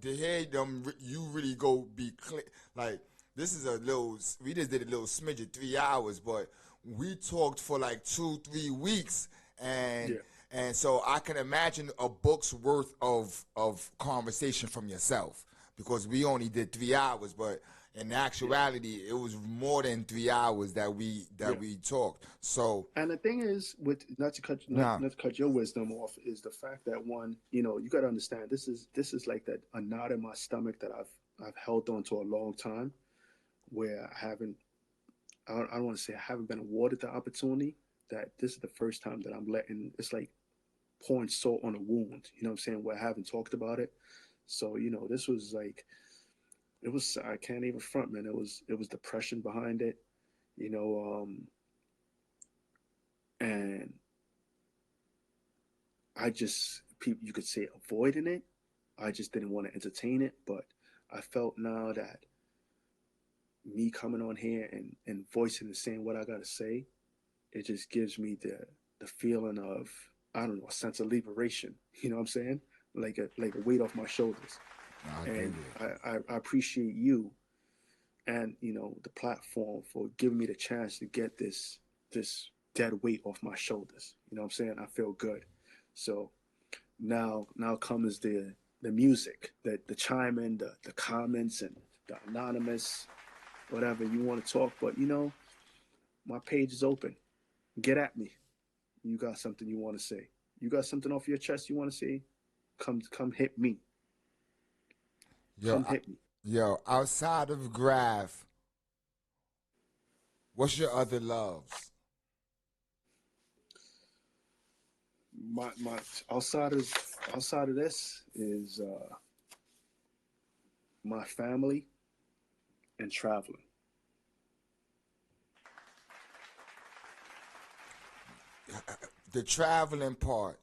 [SPEAKER 1] to hear them. You really go be like this is a little. We just did a little smidge of 3 hours, but we talked for like 2-3 weeks, and
[SPEAKER 3] Yeah,
[SPEAKER 1] and so I can imagine a book's worth of conversation from yourself because we only did 3 hours, but in
[SPEAKER 3] yeah,
[SPEAKER 1] actuality, it was more than 3 hours that we
[SPEAKER 3] yeah.
[SPEAKER 1] talked. So
[SPEAKER 3] And the thing is, with
[SPEAKER 1] now,
[SPEAKER 3] not to cut your wisdom off, is the fact that one, you know, you got to understand this is like that a knot in my stomach that I've held on to a long time, where I don't want to say I haven't been awarded the opportunity. That this is the first time that I'm letting it's like pouring salt on a wound. You know what I'm saying? Where I haven't talked about it. So this was like it was. I can't even front, man. It was depression behind it. You know, and I just people you could say avoiding it. I just didn't want to entertain it, but I felt now that me coming on here and voicing and saying what I gotta say, it just gives me the feeling of I don't know a sense of liberation. You know what I'm saying? Like a weight off my shoulders.
[SPEAKER 1] I dig
[SPEAKER 3] And
[SPEAKER 1] it.
[SPEAKER 3] I appreciate you and the platform for giving me the chance to get this dead weight off my shoulders. You know what I'm saying? I feel good. So now comes the music, the chime in, the comments, and the anonymous, whatever you want to talk. But my page is open. Get at me. You got something you want to say. You got something off your chest you want to say. Come hit me.
[SPEAKER 1] Yo,
[SPEAKER 3] Come hit me.
[SPEAKER 1] outside of graph, what's your other loves?
[SPEAKER 3] My outside of this is my family and traveling.
[SPEAKER 1] The traveling part.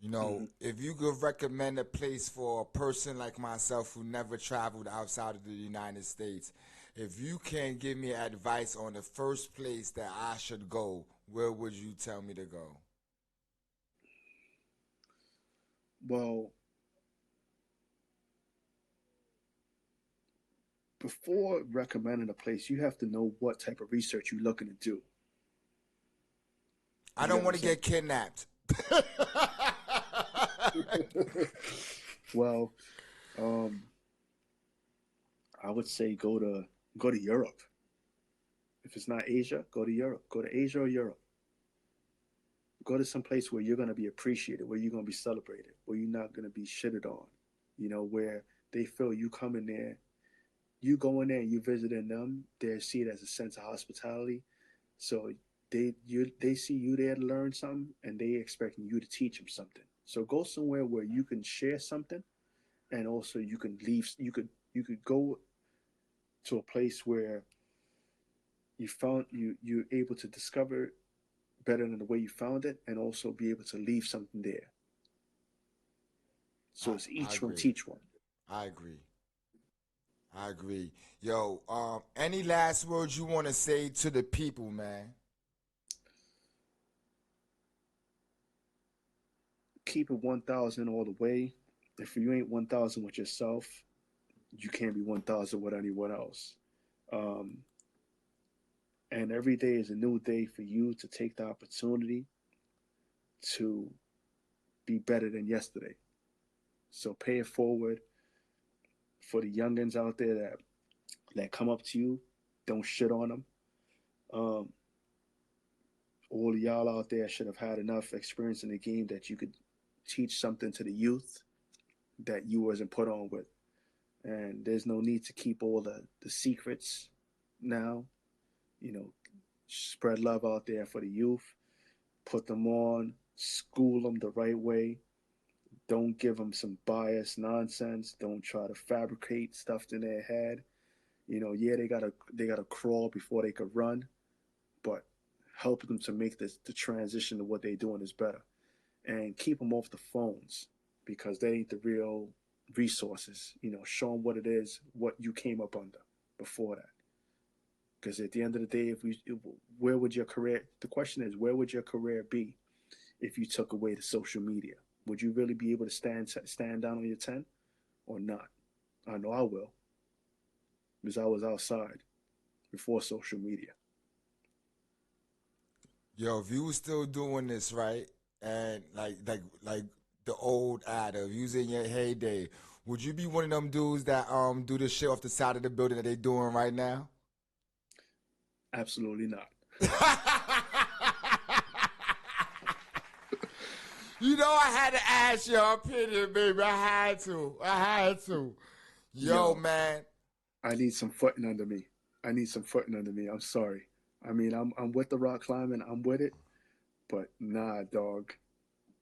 [SPEAKER 3] Mm-hmm.
[SPEAKER 1] If you could recommend a place for a person like myself who never traveled outside of the United States, if you can give me advice on the first place that I should go, where would you tell me to go?
[SPEAKER 3] Well, before recommending a place, you have to know what type of research you're looking to do.
[SPEAKER 1] I don't want to get kidnapped.
[SPEAKER 3] Well, I would say go to Europe. If it's not Asia, go to Europe. Go to Asia or Europe. Go to some place where you're going to be appreciated, where you're going to be celebrated, where you're not going to be shitted on. You know, where they feel you come in there, you go in there and you visiting them, they see it as a sense of hospitality. So they see you there to learn something, and they expecting you to teach them something. So go somewhere where you can share something, and also you can leave. You could go to a place where you're able to discover better than the way you found it, and also be able to leave something there. So it's each one teach one.
[SPEAKER 1] I agree. Yo, any last words you want to say to the people, man?
[SPEAKER 3] Keep it 1,000 all the way. If you ain't 1,000 with yourself, you can't be 1,000 with anyone else. And every day is a new day for you to take the opportunity to be better than yesterday. So pay it forward. For the youngins out there that come up to you, don't shit on them. All of y'all out there should have had enough experience in the game that you could teach something to the youth that you wasn't put on with. And there's no need to keep all the secrets now. You know, spread love out there for the youth. Put them on. School them the right way. Don't give them some biased nonsense. Don't try to fabricate stuff in their head. You know, yeah, they gotta crawl before they could run, but help them to make the transition to what they're doing is better. And keep them off the phones, because they ain't the real resources. You know, show them what it is, what you came up under before that. Because at the end of the day, where would your career? The question is, where would your career be if you took away the social media? Would you really be able to stand down on your 10 or not? I know I will, because I was outside before social media.
[SPEAKER 1] Yo, if you was still doing this, right, and like the old Ader, if you was in your heyday, would you be one of them dudes that do this shit off the side of the building that they doing right now?
[SPEAKER 3] Absolutely not.
[SPEAKER 1] You know, I had to ask your opinion, baby. I had to. Yo, man.
[SPEAKER 3] I need some footing under me. I'm sorry. I mean, I'm with the rock climbing. I'm with it. But nah, dog.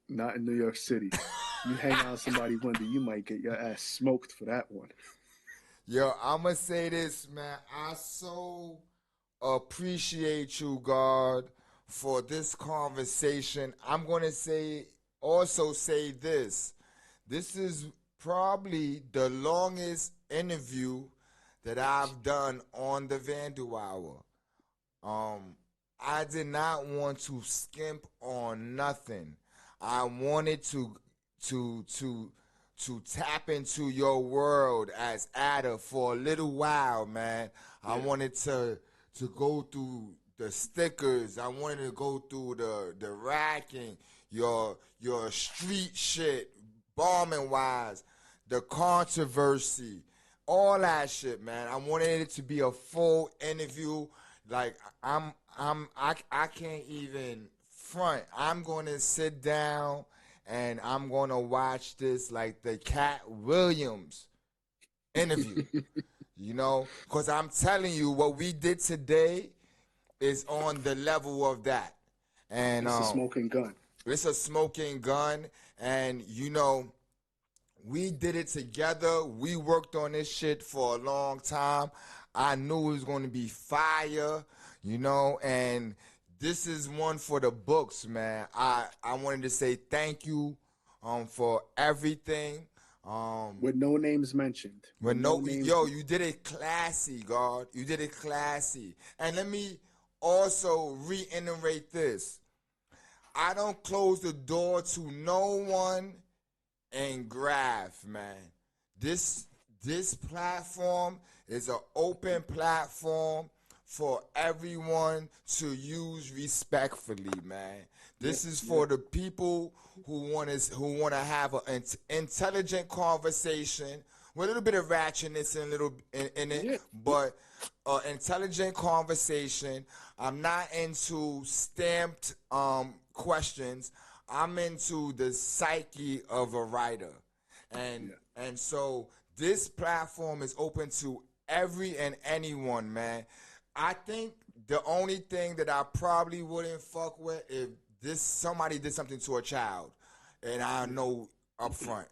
[SPEAKER 3] Not in New York City. You hang out with somebody one day, you might get your ass smoked for that one.
[SPEAKER 1] Yo, I'm going to say this, man. I so appreciate you, God, for this conversation. I'm going to also say this. This is probably the longest interview that I've done on the Vandal Hour. I did not want to skimp on nothing. I wanted to tap into your world as Ader for a little while, man. I wanted to go through the stickers. I wanted to go through the racking, your street shit, bombing wise, the controversy, all that shit, man. I wanted it to be a full interview. Like I can't even front. I'm gonna sit down and I'm gonna watch this like the Cat Williams interview. You know, because I'm telling you, what we did today is on the level of that. And
[SPEAKER 3] it's a smoking gun.
[SPEAKER 1] It's a smoking gun, and you know, we did it together. We worked on this shit for a long time. I knew it was going to be fire, you know, and this is one for the books, man. I wanted to say thank you for everything.
[SPEAKER 3] With no names mentioned.
[SPEAKER 1] You did it classy, God. You did it classy. And let me also reiterate this. I don't close the door to no one and graph, man. This this platform is an open platform for everyone to use respectfully, man. This is for the people who want to have an intelligent conversation with a little bit of ratchetness and a little in it, but intelligent conversation. I'm not into stamped questions. I'm into the psyche of a writer, and so this platform is open to every and anyone, man. I think the only thing that I probably wouldn't fuck with if somebody did something to a child, and I know up front.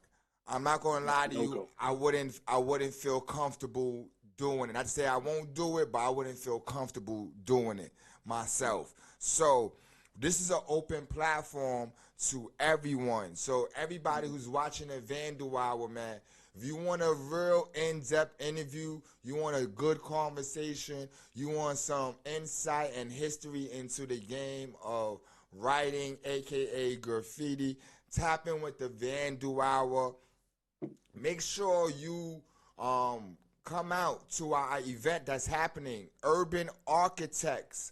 [SPEAKER 1] I'm not gonna lie to you. I wouldn't feel comfortable doing it. Not to say I won't do it, but I wouldn't feel comfortable doing it myself. So this is an open platform to everyone. So everybody who's watching the Vandal Hour, man, if you want a real in-depth interview, you want a good conversation, you want some insight and history into the game of writing, aka graffiti, tap in with the Vandal Hour. Make sure you come out to our event that's happening, Urban Architects.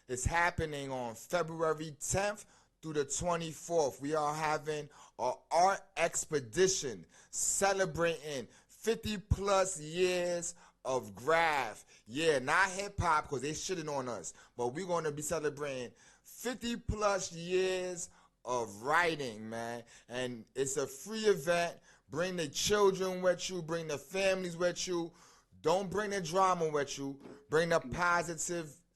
[SPEAKER 1] It's happening on February 10th through the 24th. We are having an art expedition celebrating 50 plus years of graph. Yeah, not hip hop because they shitting on us, but we're going to be celebrating 50 plus years of writing, man. And it's a free event. Bring the children with you, bring the families with you. Don't bring the drama with you. Bring the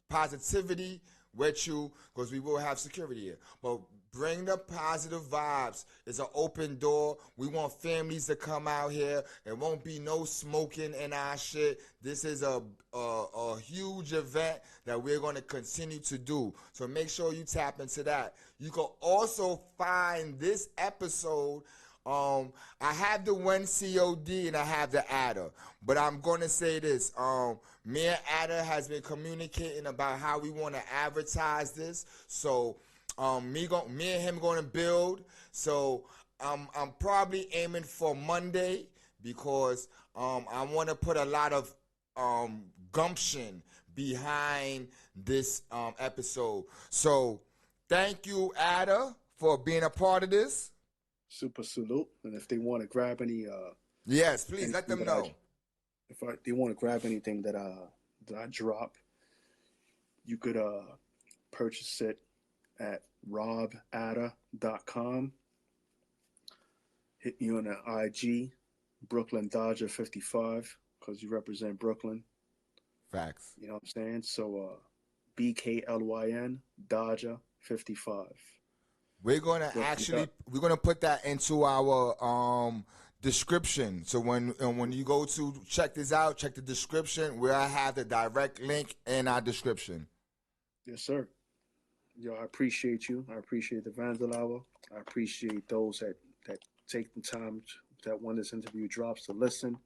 [SPEAKER 1] positivity with you, because we will have security here. But bring the positive vibes. It's an open door. We want families to come out here. It won't be no smoking in our shit. This is a huge event that we're going to continue to do. So make sure you tap into that. You can also find this episode. I have the one COD and I have the Ader, but I'm gonna say this. Me and Ader has been communicating about how we want to advertise this. So, me and him gonna build. So, I'm probably aiming for Monday because I want to put a lot of gumption behind this episode. So, thank you, Ader, for being a part of this.
[SPEAKER 3] Super salute. And if they want to grab any
[SPEAKER 1] yes, please let them know.
[SPEAKER 3] If they want to grab anything that I drop, you could purchase it at robader.com. Hit me on the IG, Brooklyn Dodger 55, because you represent Brooklyn.
[SPEAKER 1] Facts.
[SPEAKER 3] You know what I'm saying? So BKLYN Dodger 55.
[SPEAKER 1] We're gonna put that into our description. So when you go to check this out, check the description. Where I have the direct link in our description.
[SPEAKER 3] Yes, sir. Yo, I appreciate you. I appreciate the Vandal Hour. I appreciate those that take the time that when this interview drops to listen.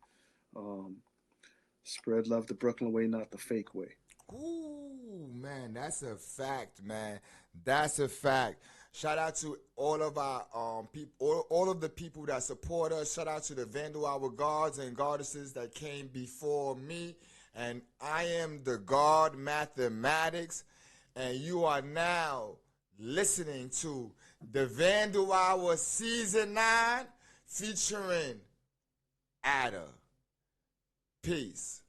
[SPEAKER 3] Spread love the Brooklyn way, not the fake way.
[SPEAKER 1] Ooh, man, that's a fact, man. That's a fact. Shout out to all of our people, all of the people that support us. Shout out to the Vandal Hour guards and goddesses that came before me. And I am the God Mathematics, and you are now listening to the Vandal Hour Season 9 featuring Ader. Peace.